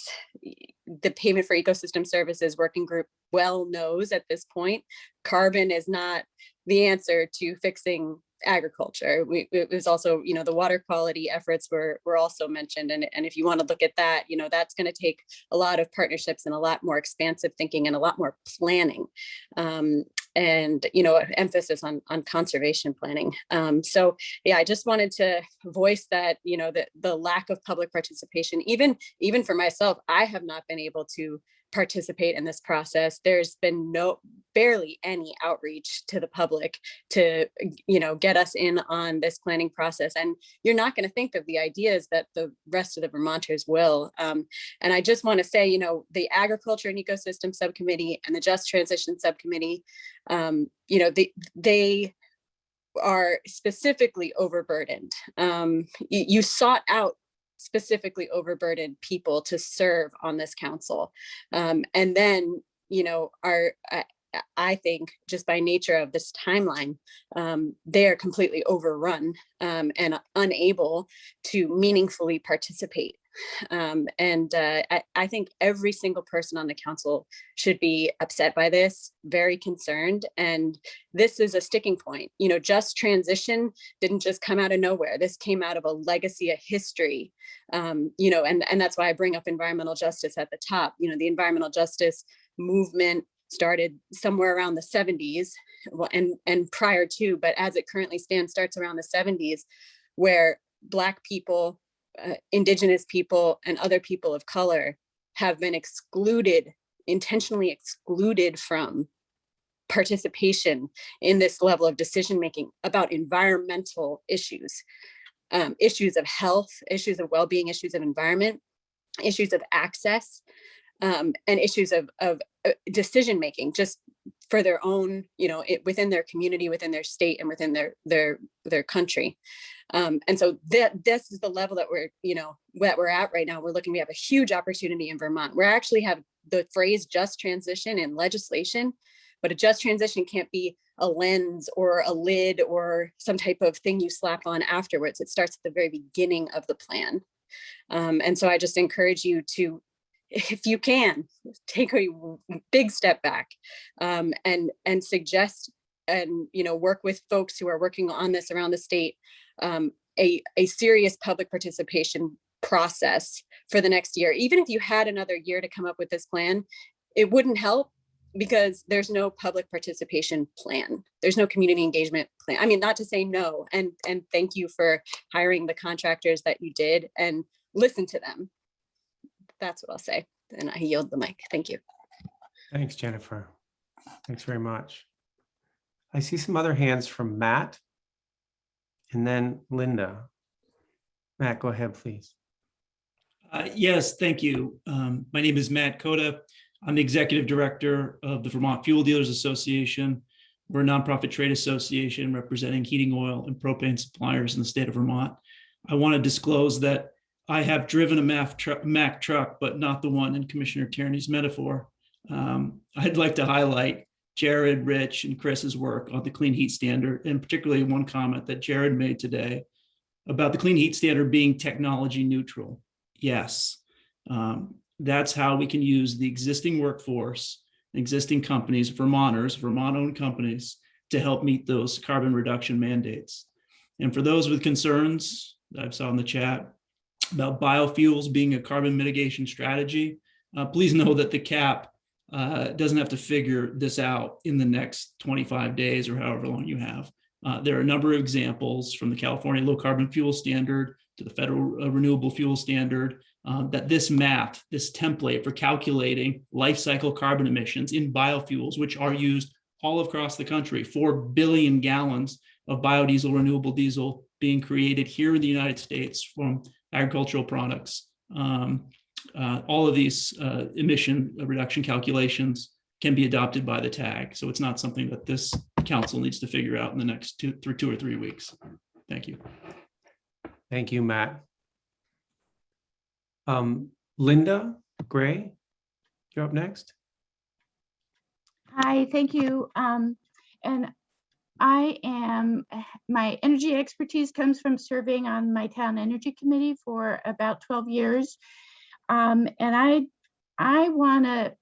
the Payment for Ecosystem Services Working Group well knows at this point, carbon is not the answer to fixing agriculture. It was also, the water quality efforts were also mentioned. And if you want to look at that, that's going to take a lot of partnerships and a lot more expansive thinking and a lot more planning. And emphasis on conservation planning. So yeah, I just wanted to voice that, the lack of public participation, even for myself, I have not been able to participate in this process. There's been barely any outreach to the public to, get us in on this planning process. And you're not going to think of the ideas that the rest of the Vermonters will. And I just want to say, the Agriculture and Ecosystem Subcommittee and the Just Transition Subcommittee, they are specifically overburdened. You sought out specifically overburdened people to serve on this council. And then, I think just by nature of this timeline, they are completely overrun and unable to meaningfully participate. I think every single person on the council should be upset by this, very concerned. And this is a sticking point. Just transition didn't just come out of nowhere. This came out of a legacy, a history, and that's why I bring up environmental justice at the top. The environmental justice movement started somewhere around the 70s and prior to, but as it currently stands, starts around the 70s, where Black people, Indigenous people, and other people of color have been intentionally excluded from participation in this level of decision-making about environmental issues, issues of health, issues of well-being, issues of environment, issues of access, and issues of decision-making just for their own, within their community, within their state, and within their country. And so this is the level that we're at right now. We have a huge opportunity in Vermont. We actually have the phrase just transition in legislation, but a just transition can't be a lens or a lid or some type of thing you slap on afterwards. It starts at the very beginning of the plan. And so I just encourage you to, if you can, take a big step back and suggest and work with folks who are working on this around the state, a serious public participation process for the next year. Even if you had another year to come up with this plan, it wouldn't help because there's no public participation plan. There's no community engagement plan. I mean, not to say no, and thank you for hiring the contractors that you did and listen to them. That's what I'll say. And I yield the mic. Thank you. Thanks, Jennifer. Thanks very much. I see some other hands from Matt and then Linda. Matt, go ahead, please. Yes, thank you. My name is Matt Coda. I'm the executive director of the Vermont Fuel Dealers Association. We're a nonprofit trade association representing heating oil and propane suppliers in the state of Vermont. I want to disclose that I have driven a Mack truck, but not the one in Commissioner Tierney's metaphor. I'd like to highlight Jared, Rich, and Chris's work on the clean heat standard, and particularly one comment that Jared made today about the clean heat standard being technology neutral. Yes, that's how we can use the existing workforce, existing companies, Vermonters, Vermont-owned companies, to help meet those carbon reduction mandates. And for those with concerns that I saw in the chat about biofuels being a carbon mitigation strategy, please know that the CAP doesn't have to figure this out in the next 25 days or however long you have. There are a number of examples from the California Low Carbon Fuel Standard to the Federal Renewable Fuel Standard that this math, this template for calculating life cycle carbon emissions in biofuels, which are used all across the country, 4 billion gallons of biodiesel, renewable diesel being created here in the United States from agricultural products. All of these emission reduction calculations can be adopted by the TAG. So it's not something that this council needs to figure out in the next 2 or 3 weeks. Thank you. Thank you, Matt. Linda Gray, you're up next. Hi, thank you. And my energy expertise comes from serving on my town energy committee for about 12 years. And I want to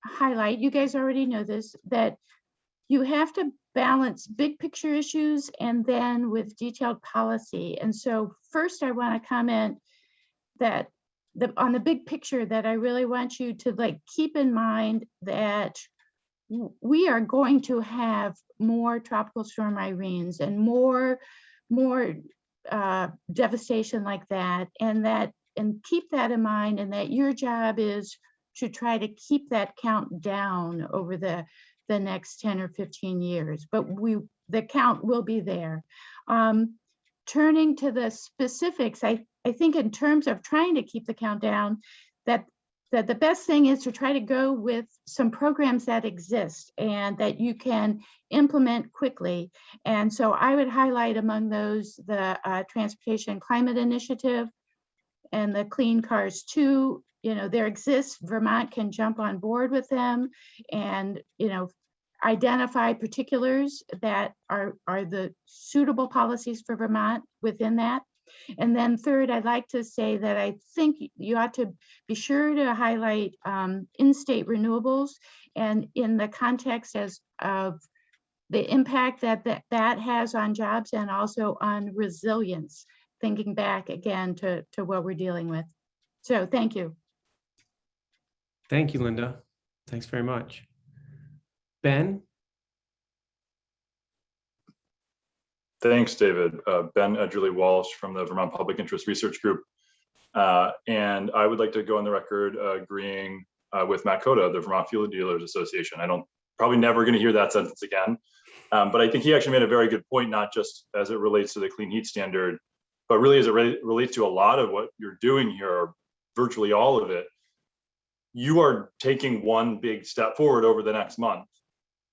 highlight, you guys already know this, that you have to balance big picture issues and then with detailed policy. And so first I want to comment that on the big picture, that I really want you to keep in mind that we are going to have more tropical storm Irenes and more devastation like that, and keep that in mind, and that your job is to try to keep that count down over the next 10 or 15 years, but the count will be there. Turning to the specifics, I think in terms of trying to keep the count down, that the best thing is to try to go with some programs that exist and that you can implement quickly. And so I would highlight among those the Transportation Climate Initiative and the Clean Cars 2. There exists, Vermont can jump on board with them and, identify particulars that are the suitable policies for Vermont within that. And then third, I'd like to say that I think you ought to be sure to highlight in-state renewables, and in the context of the impact that has on jobs and also on resilience, thinking back again to what we're dealing with. So thank you. Thank you, Linda. Thanks very much. Ben? Thanks, David. Ben Edgerly Walsh from the Vermont Public Interest Research Group. And I would like to go on the record agreeing with Matt Cota, the Vermont Fuel Dealers Association. I don't, probably never going to hear that sentence again. But I think he actually made a very good point, not just as it relates to the clean heat standard, but really as it relates to a lot of what you're doing here, or virtually all of it. You are taking one big step forward over the next month.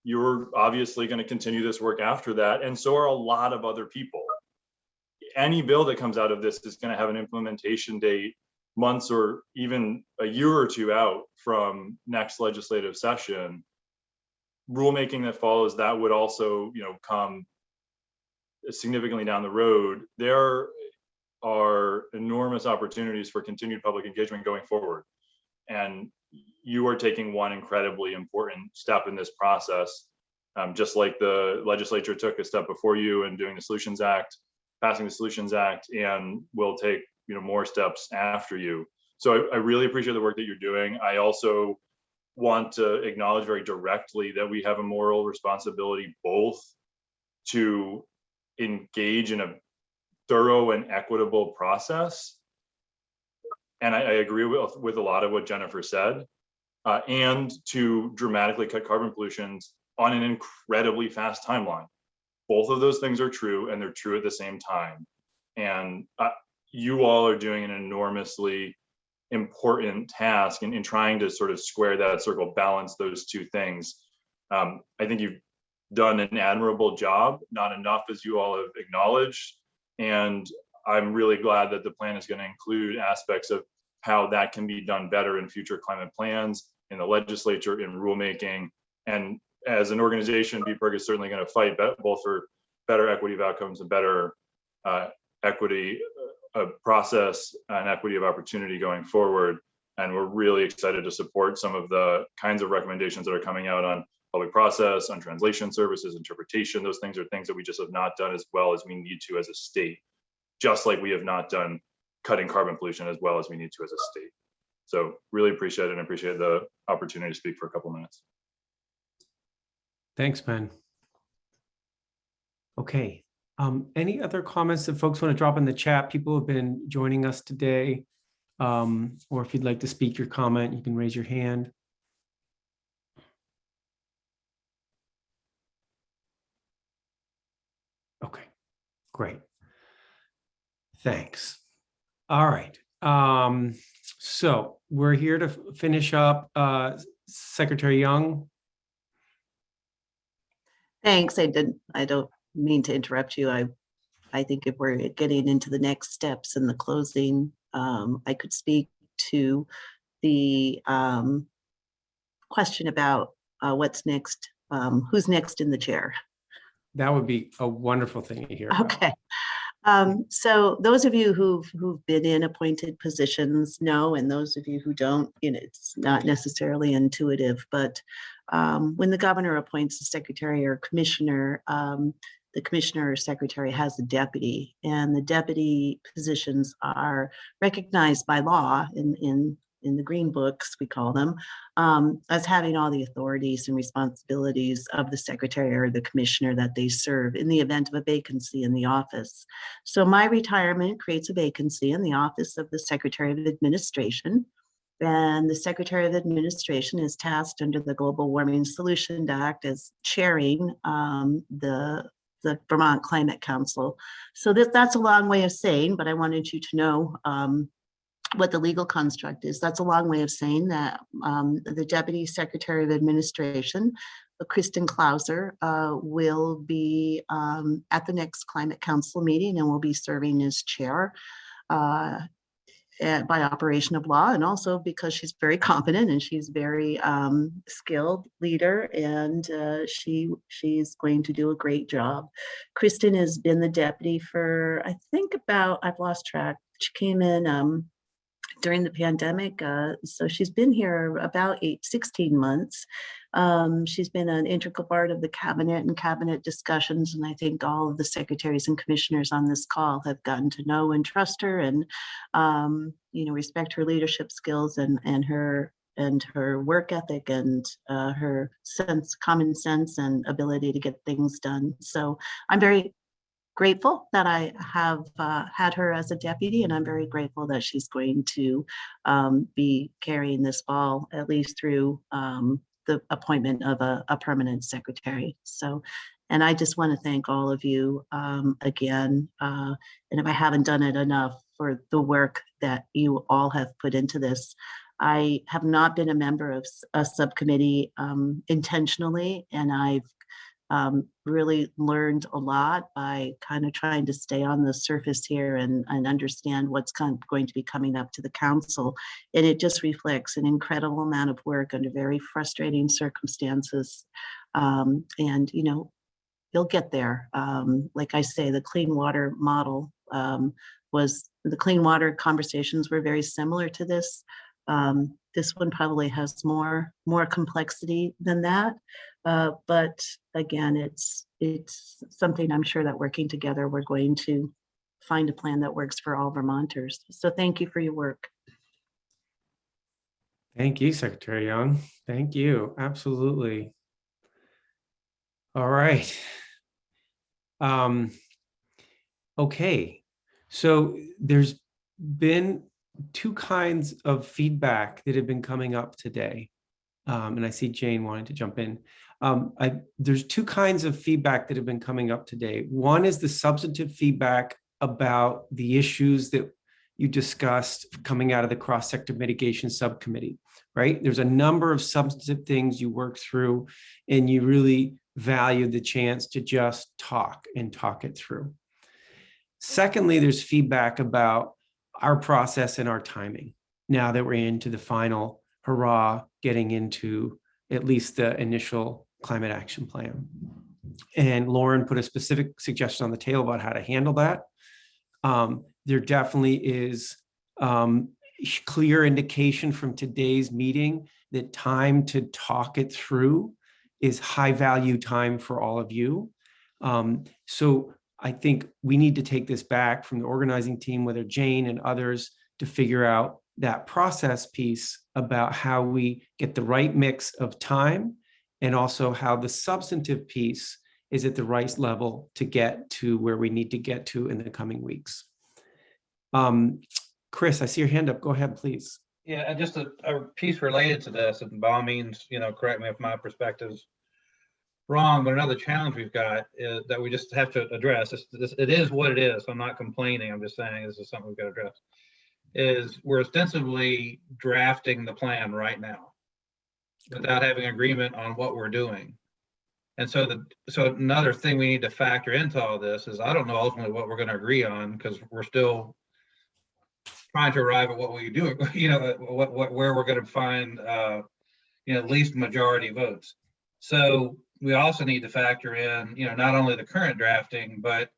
You're obviously going to continue this work after that, and so are a lot of other people. Any bill that comes out of this is going to have an implementation date months or even a year or two out from next legislative session. Rulemaking that follows that would also, come significantly down the road. There are enormous opportunities for continued public engagement going forward. And you are taking one incredibly important step in this process, just like the legislature took a step before you in doing the Solutions Act, passing the Solutions Act, and will take more steps after you. So I really appreciate the work that you're doing. I also want to acknowledge very directly that we have a moral responsibility both to engage in a thorough and equitable process. And I agree with a lot of what Jennifer said, and to dramatically cut carbon pollutions on an incredibly fast timeline. Both of those things are true, and they're true at the same time. And you all are doing an enormously important task in trying to sort of square that circle, balance those two things. I think you've done an admirable job, not enough as you all have acknowledged. And I'm really glad that the plan is going to include aspects of how that can be done better in future climate plans, in the legislature, in rulemaking. And as an organization, BPIRG is certainly going to fight both for better equity of outcomes and better equity process and equity of opportunity going forward. And we're really excited to support some of the kinds of recommendations that are coming out on public process, on translation services, interpretation. Those things are things that we just have not done as well as we need to as a state, just like we have not done cutting carbon pollution as well as we need to as a state. So really appreciate it, and appreciate the opportunity to speak for a couple of minutes. Thanks, Ben. Okay. Any other comments that folks want to drop in the chat? People have been joining us today. Or if you'd like to speak your comment, you can raise your hand. Okay, great. Thanks. All right. So we're here to finish up. Secretary Young. Thanks. I don't mean to interrupt you. I think if we're getting into the next steps in the closing, I could speak to the question about what's next, who's next in the chair. That would be a wonderful thing to hear about. Okay. So those of you who've been in appointed positions know, and those of you who don't, it's not necessarily intuitive, but when the governor appoints a secretary or commissioner, the commissioner or secretary has a deputy, and the deputy positions are recognized by law in the green books, we call them, as having all the authorities and responsibilities of the secretary or the commissioner that they serve in the event of a vacancy in the office. So my retirement creates a vacancy in the office of the Secretary of Administration. And the Secretary of Administration is tasked under the Global Warming Solution Act as chairing the Vermont Climate Council. So that's a long way of saying, but I wanted you to know what the legal construct is. That's a long way of saying that the Deputy Secretary of Administration, Kristen Clauser, will be at the next Climate Council meeting and will be serving as chair by operation of law, and also because she's very competent and she's very skilled leader, and she's going to do a great job. Kristen has been the deputy for, I think about, I've lost track. She came in during the pandemic. So she's been here about 16 months. She's been an integral part of the cabinet and cabinet discussions. And I think all of the secretaries and commissioners on this call have gotten to know and trust her and, respect her leadership skills and her work ethic and her common sense and ability to get things done. So I'm very grateful that I have had her as a deputy, and I'm very grateful that she's going to be carrying this ball at least through the appointment of a permanent secretary. So, and I just want to thank all of you again, and if I haven't done it enough, for the work that you all have put into this. I have not been a member of a subcommittee intentionally, and I've really learned a lot by kind of trying to stay on the surface here and understand what's going to be coming up to the council. And it just reflects an incredible amount of work under very frustrating circumstances. And, you'll get there. Like I say, the clean water model the clean water conversations were very similar to this. This one probably has more complexity than that. But again, it's something I'm sure that working together, we're going to find a plan that works for all Vermonters. So thank you for your work. Thank you, Secretary Young. Thank you. Absolutely. All right. Okay. So there's been two kinds of feedback that have been coming up today. And I see Jane wanted to jump in. There's two kinds of feedback that have been coming up today. One is the substantive feedback about the issues that you discussed coming out of the cross-sector mitigation subcommittee, right? There's a number of substantive things you worked through, and you really valued the chance to just talk it through. Secondly, there's feedback about our process and our timing. Now that we're into the final hurrah, getting into at least the initial climate action plan. And Lauren put a specific suggestion on the table about how to handle that. There definitely is clear indication from today's meeting that time to talk it through is high value time for all of you. So I think we need to take this back from the organizing team, whether Jane and others, to figure out that process piece about how we get the right mix of time, and also how the substantive piece is at the right level to get to where we need to get to in the coming weeks. Chris, I see your hand up. Go ahead, please. Yeah, and just a piece related to this, and by all means, correct me if my perspective's wrong, but another challenge we've got is that we just have to address. It is what it is. So I'm not complaining. I'm just saying this is something we've got to address. Is we're ostensibly drafting the plan right now without having agreement on what we're doing. And so another thing we need to factor into all this is I don't know ultimately what we're going to agree on, because we're still trying to arrive at what we do, where we're going to find at least majority votes. So we also need to factor in, not only the current drafting, but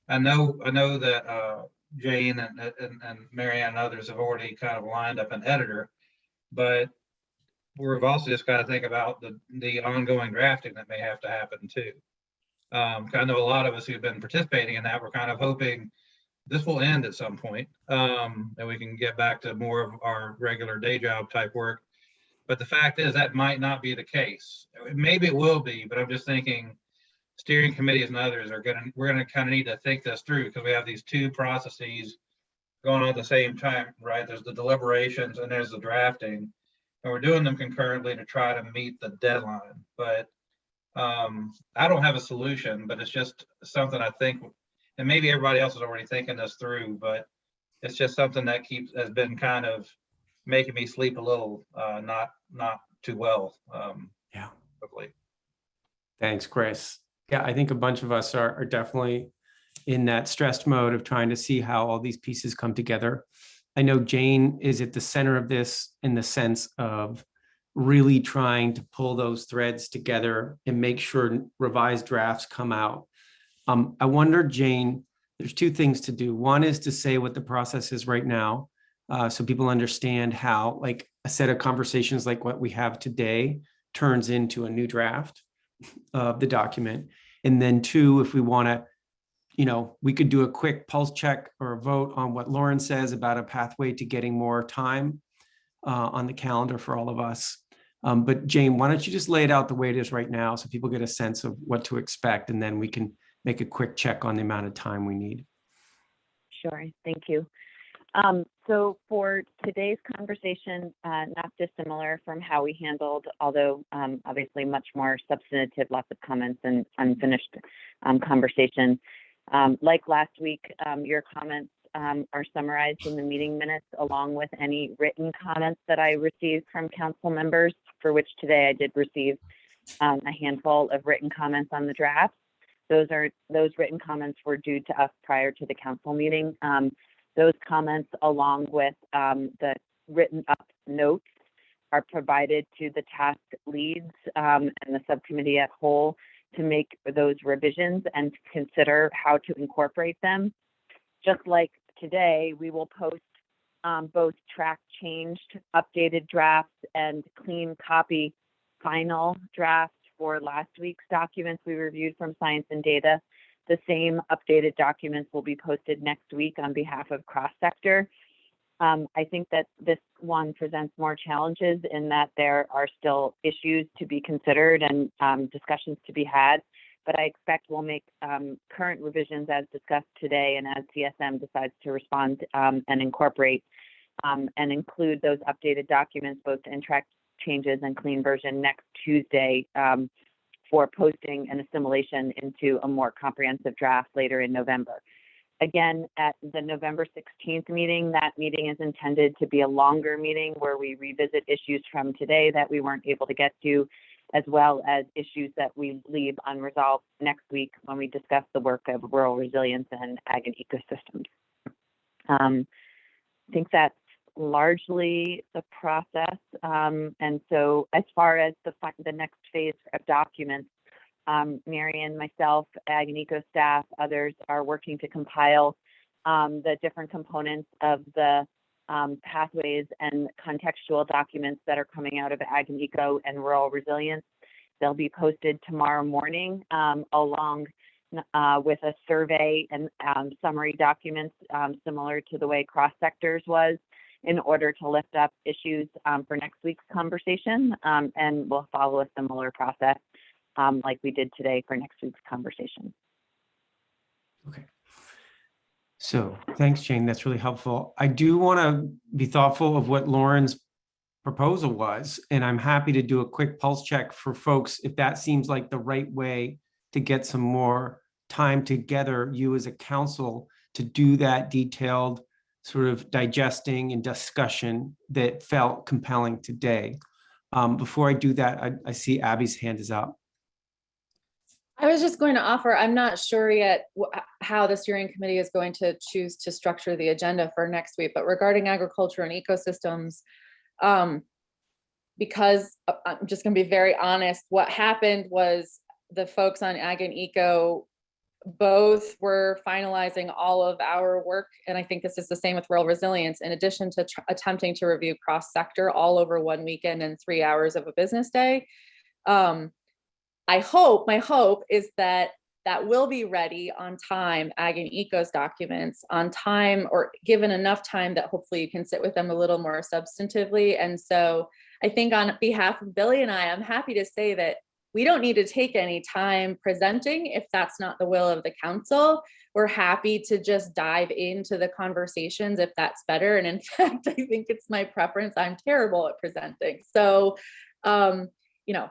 I know that Jane and Marianne and others have already kind of lined up an editor, but we've also just got to think about the ongoing drafting that may have to happen too. I know a lot of us who've been participating in that, we're kind of hoping this will end at some point, and we can get back to more of our regular day job type work. But the fact is that might not be the case. Maybe it will be, but I'm just thinking steering committees and others we're gonna kind of need to think this through, because we have these two processes going on at the same time, right? There's the deliberations and there's the drafting. And we're doing them concurrently to try to meet the deadline. But I don't have a solution, but it's just something I think, and maybe everybody else is already thinking this through, but it's just something that has been kind of making me sleep a little, not too well. Yeah. Hopefully. Thanks, Chris. Yeah, I think a bunch of us are definitely in that stressed mode of trying to see how all these pieces come together. I know Jane is at the center of this in the sense of really trying to pull those threads together and make sure revised drafts come out. I wonder, Jane, there's two things to do. One is to say what the process is right now, so people understand how, like, a set of conversations like what we have today turns into a new draft of the document. And then two, if we want to, we could do a quick pulse check or a vote on what Lauren says about a pathway to getting more time on the calendar for all of us. But Jane, why don't you just lay it out the way it is right now so people get a sense of what to expect, and then we can make a quick check on the amount of time we need. Sure, thank you. So for today's conversation, not dissimilar from how we handled, although obviously much more substantive, lots of comments and unfinished conversation. Like last week, your comments are summarized in the meeting minutes along with any written comments that I received from council members, for which today I did receive a handful of written comments on the draft. Those written comments were due to us prior to the council meeting. Those comments, along with the written up notes, are provided to the task leads and the subcommittee at whole to make those revisions and consider how to incorporate them. Just like today, we will post both track changed, updated drafts and clean copy final draft for last week's documents we reviewed from Science and Data. The same updated documents will be posted next week on behalf of cross-sector. I think that this one presents more challenges in that there are still issues to be considered and discussions to be had, but I expect we'll make current revisions as discussed today, and as CSM decides to respond and incorporate and include those updated documents, both in track changes and clean version, next Tuesday for posting and assimilation into a more comprehensive draft later in November. Again, at the November 16th meeting, that meeting is intended to be a longer meeting where we revisit issues from today that we weren't able to get to, as well as issues that we leave unresolved next week when we discuss the work of rural resilience and ag and ecosystems. I think that's largely the process. And so as far as the next phase of documents, Marion, myself, Ag and Eco staff, others are working to compile the different components of the pathways and contextual documents that are coming out of Ag and Eco and rural resilience. They'll be posted tomorrow morning along with a survey and summary documents similar to the way cross sectors was, in order to lift up issues for next week's conversation, and we'll follow a similar process like we did today for next week's conversation. Okay. So thanks, Jane. That's really helpful. I do want to be thoughtful of what Lauren's proposal was, and I'm happy to do a quick pulse check for folks if that seems like the right way to get some more time together, you as a council, to do that detailed sort of digesting and discussion that felt compelling today. Before I do that, I see Abby's hand is up. I was just going to offer, I'm not sure yet how the steering committee is going to choose to structure the agenda for next week, but regarding agriculture and ecosystems, because I'm just going to be very honest, what happened was the folks on Ag and Eco both were finalizing all of our work, and I think this is the same with rural resilience, in addition to attempting to review cross-sector all over one weekend and 3 hours of a business day. My hope is that will be ready on time, Ag and Eco's documents on time, or given enough time that hopefully you can sit with them a little more substantively. And so I think on behalf of Billy and I'm happy to say that we don't need to take any time presenting if that's not the will of the council. We're happy to just dive into the conversations if that's better. And in fact, I think it's my preference. I'm terrible at presenting. So, you know,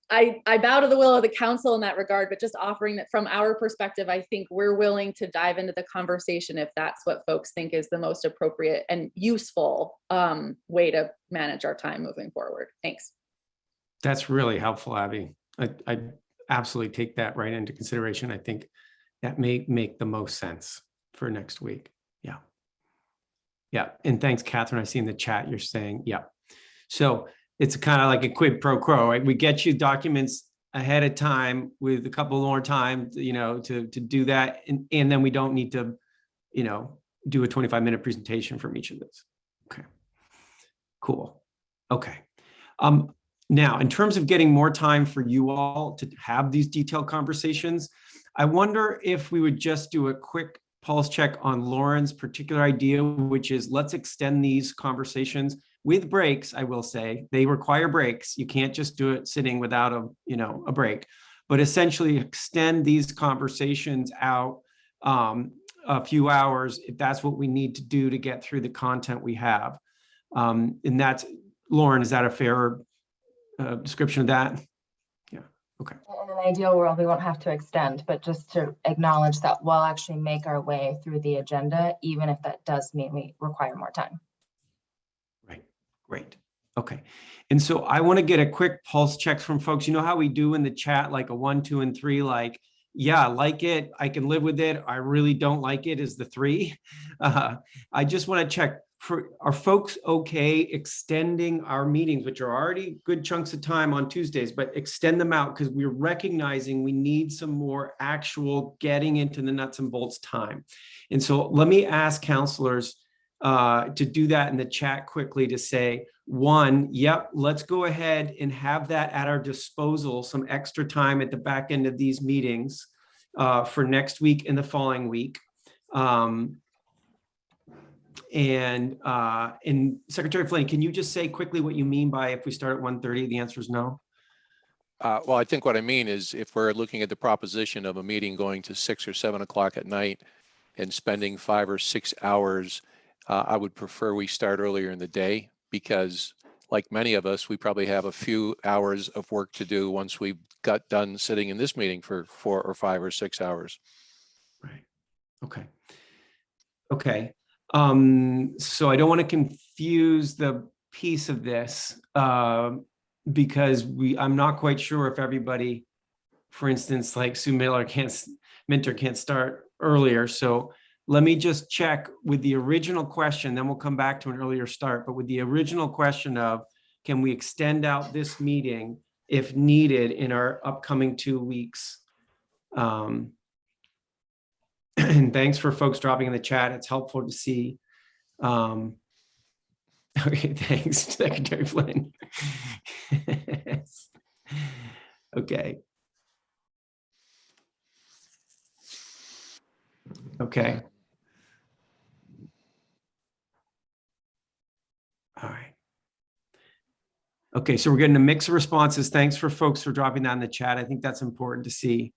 I bow to the will of the council in that regard, but just offering that from our perspective, I think we're willing to dive into the conversation if that's what folks think is the most appropriate and useful way to manage our time moving forward. Thanks. That's really helpful, Abby. I absolutely take that right into consideration. I think that may make the most sense for next week. Yeah. Yeah. And thanks, Catherine. I see in the chat you're saying, yeah. So it's kind of like a quid pro quo, right? We get you documents ahead of time with a couple more time, you know, to do that. And then we don't need to, you know, do a 25-minute presentation from each of those. Okay, cool. Okay. Now, in terms of getting more time for you all to have these detailed conversations, I wonder if we would just do a quick pulse check on Lauren's particular idea, which is let's extend these conversations with breaks. I will say they require breaks. You can't just do it sitting without a break, but essentially extend these conversations out a few hours if that's what we need to do to get through the content we have. And that's, Lauren, is that a fair description of that? Yeah, okay. In an ideal world, we won't have to extend, but just to acknowledge that we'll actually make our way through the agenda, even if that does mean we require more time. Right, great. Okay. And so I want to get a quick pulse check from folks. You know how we do in the chat, like a 1, 2, and 3, like, yeah, I like it, I can live with it, I really don't like it is the 3. I just want to check, are folks okay extending our meetings, which are already good chunks of time on Tuesdays, but extend them out because we're recognizing we need some more actual getting into the nuts and bolts time. And so let me ask counselors to do that in the chat quickly to say, 1, yep, let's go ahead and have that at our disposal, some extra time at the back end of these meetings for next week and the following week. And Secretary Flynn, can you just say quickly what you mean by if we start at 1:30, the answer is no? Well, I think what I mean is if we're looking at the proposition of a meeting going to 6 or 7 o'clock at night and spending 5 or 6 hours, I would prefer we start earlier in the day because like many of us, we probably have a few hours of work to do once we've got done sitting in this meeting for 4 or 5 or 6 hours. Right. Okay. Okay. So I don't want to confuse the piece of this because I'm not quite sure if everybody, for instance, like Sue Minter can't start earlier. So let me just check with the original question, then we'll come back to an earlier start, but with the original question of, can we extend out this meeting if needed in our upcoming 2 weeks? And thanks for folks dropping in the chat. It's helpful to see. Okay, thanks, Secretary Flynn. Okay. Okay. All right. Okay, so we're getting a mix of responses. Thanks for folks for dropping that in the chat. I think that's important to see.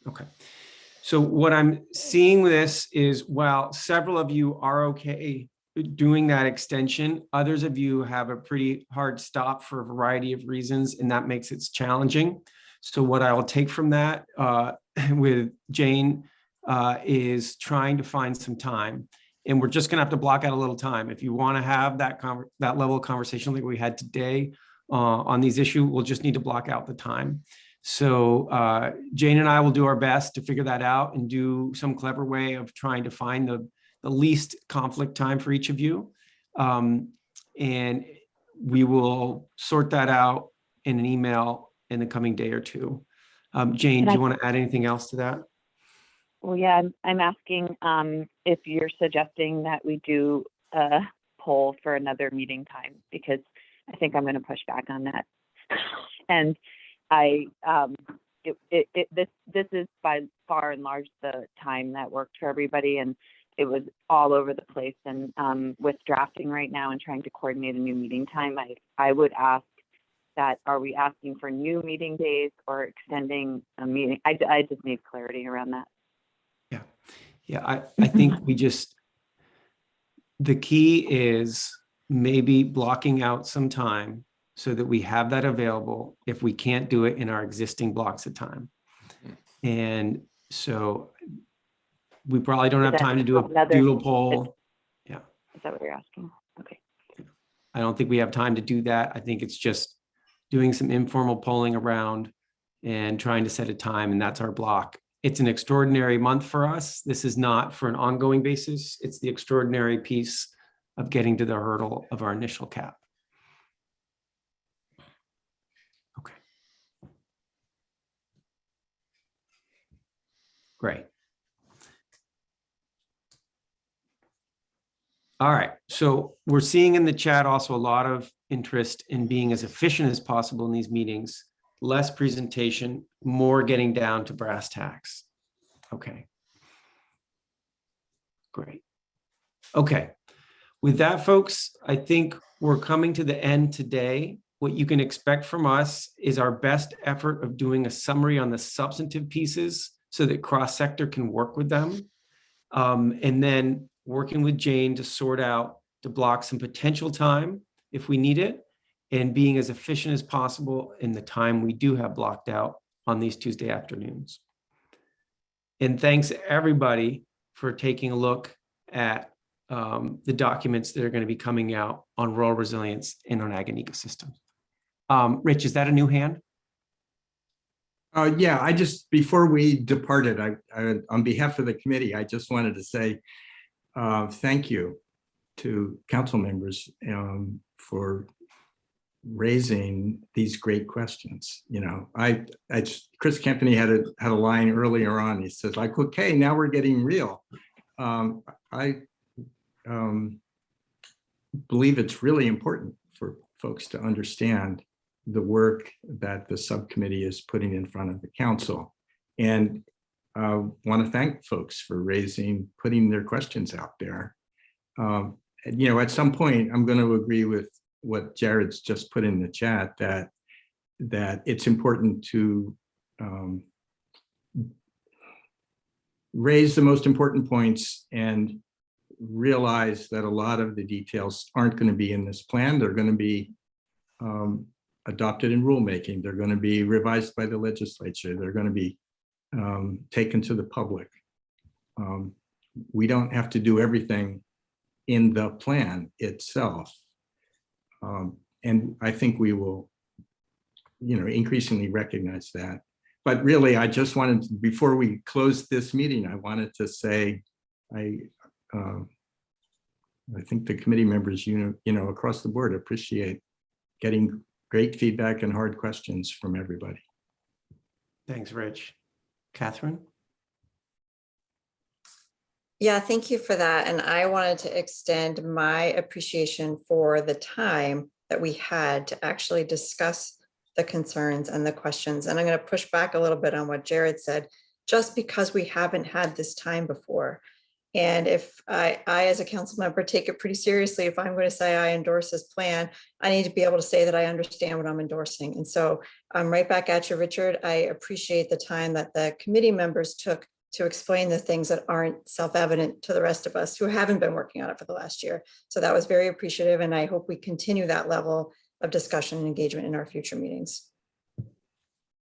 Okay. So what I'm seeing with this is, while several of you are okay doing that extension, others of you have a pretty hard stop for a variety of reasons, and that makes it challenging. So what I will take from that with Jane is trying to find some time. And we're just gonna have to block out a little time. If you wanna have that level of conversation like we had today on these issues, we'll just need to block out the time. So Jane and I will do our best to figure that out and do some clever way of trying to find the least conflict time for each of you. And we will sort that out in an email in the coming day or two. Jane, do you want to add anything else to that? Well, yeah, I'm asking if you're suggesting that we do a poll for another meeting time, because I think I'm going to push back on that. And this is by far and large the time that worked for everybody. And it was all over the place. And with drafting right now and trying to coordinate a new meeting time, I would ask that, are we asking for new meeting days or extending a meeting? I just need clarity around that. Yeah, I think the key is maybe blocking out some time so that we have that available if we can't do it in our existing blocks of time. And so we probably don't have time to do a doodle poll. Yeah. Is that what you're asking? Okay. I don't think we have time to do that. I think it's just doing some informal polling around and trying to set a time, and that's our block. It's an extraordinary month for us. This is not for an ongoing basis. It's the extraordinary piece of getting to the hurdle of our initial cap. Okay. Great. All right, so we're seeing in the chat also a lot of interest in being as efficient as possible in these meetings, less presentation, more getting down to brass tacks. Okay. Great. Okay. With that, folks, I think we're coming to the end today. What you can expect from us is our best effort of doing a summary on the substantive pieces so that cross-sector can work with them. And then working with Jane to sort out, to block some potential time if we need it, and being as efficient as possible in the time we do have blocked out on these Tuesday afternoons. And thanks everybody for taking a look at the documents that are going to be coming out on rural resilience and on ag and ecosystems. Rich, is that a new hand? Yeah, I just, before we departed, I on behalf of the committee, I just wanted to say thank you to council members for raising these great questions. You know, Chris Kempany had a line earlier on. He says, like, okay, now we're getting real. I believe it's really important for folks to understand the work that the subcommittee is putting in front of the council. And I want to thank folks for putting their questions out there. You know, at some point, I'm going to agree with what Jared's just put in the chat, that it's important to raise the most important points and realize that a lot of the details aren't going to be in this plan. They're going to be adopted in rulemaking. They're going to be revised by the legislature. They're going to be taken to the public. We don't have to do everything in the plan itself. And I think we will, you know, increasingly recognize that. But really, I just wanted to, before we close this meeting, I wanted to say, I think the committee members, you know, across the board appreciate getting great feedback and hard questions from everybody. Thanks, Rich. Catherine? Yeah, thank you for that. And I wanted to extend my appreciation for the time that we had to actually discuss the concerns and the questions. And I'm going to push back a little bit on what Jared said, just because we haven't had this time before. And if I as a council member, take it pretty seriously, if I'm going to say I endorse this plan, I need to be able to say that I understand what I'm endorsing. And so I'm right back at you, Richard. I appreciate the time that the committee members took to explain the things that aren't self-evident to the rest of us who haven't been working on it for the last year. So that was very appreciative, and I hope we continue that level of discussion and engagement in our future meetings.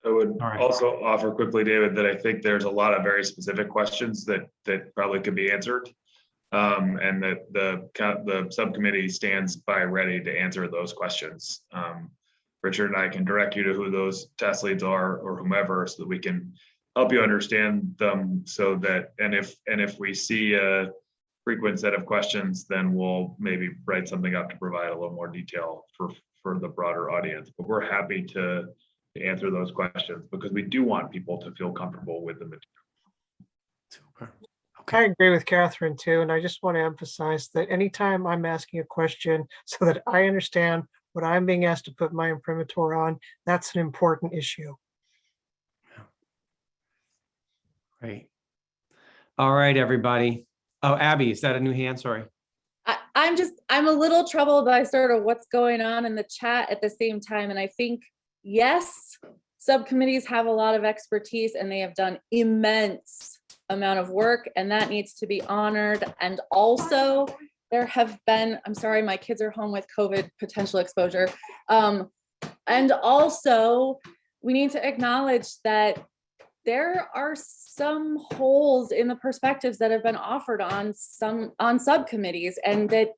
I would also offer quickly, David, that I think there's a lot of very specific questions that probably could be answered, and that the subcommittee stands by ready to answer those questions. Richard and I can direct you to who those task leads are or whomever, so that we can help you understand them. So that, and if we see a frequent set of questions, then we'll maybe write something up to provide a little more detail for the broader audience. But we're happy to answer those questions because we do want people to feel comfortable with the material. Super. Okay. I agree with Catherine too. And I just want to emphasize that anytime I'm asking a question so that I understand what I'm being asked to put my imprimatur on, that's an important issue. Great. All right, everybody. Oh, Abby, is that a new hand? Sorry. I'm a little troubled by sort of what's going on in the chat at the same time. And I think, yes, subcommittees have a lot of expertise and they have done immense amount of work, and that needs to be honored. And also there have been, I'm sorry, my kids are home with COVID potential exposure. And also we need to acknowledge that there are some holes in the perspectives that have been offered on subcommittees, and that,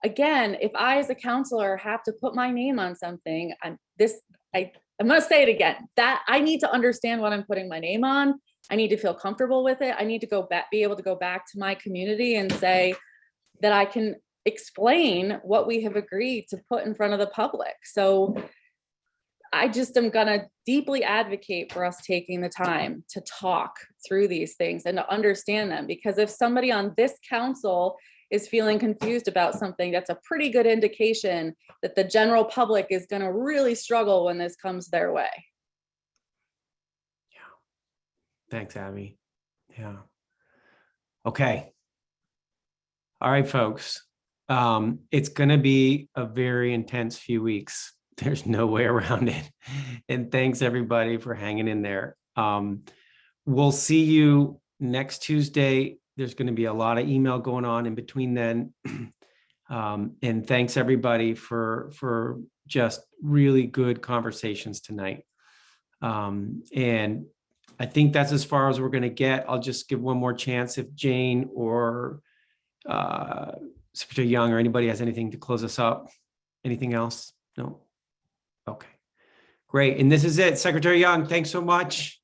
again, if I as a counselor have to put my name on something, I'm gonna say it again, that I need to understand what I'm putting my name on. I need to feel comfortable with it. I need to be able to go back to my community and say that I can explain what we have agreed to put in front of the public. So I just am gonna deeply advocate for us taking the time to talk through these things and to understand them, because if somebody on this council is feeling confused about something, that's a pretty good indication that the general public is gonna really struggle when this comes their way. Thanks, Abby. Yeah. Okay. All right, folks. It's going to be a very intense few weeks. There's no way around it. And thanks everybody for hanging in there. We'll see you next Tuesday. There's going to be a lot of email going on in between then. And thanks everybody for just really good conversations tonight. And I think that's as far as we're going to get. I'll just give one more chance if Jane or Secretary Young or anybody has anything to close us up. Anything else? No? Okay, great. And this is it. Secretary Young, thanks so much.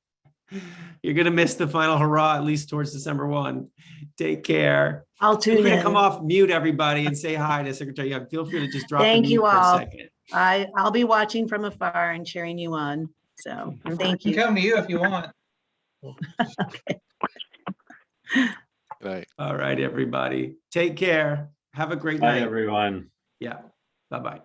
You're going to miss the final hurrah, at least towards December 1. Take care. I'll Feel tune free to in. come off mute, everybody, and say hi to Secretary Young. Feel free to just drop the Thank mute you for a all. second. I'll be watching from afar and cheering you on. So thank We you. can come to you if you want. Okay. Right. All right, everybody. Take care. Have a great Bye, night. everyone. Yeah. Bye-bye.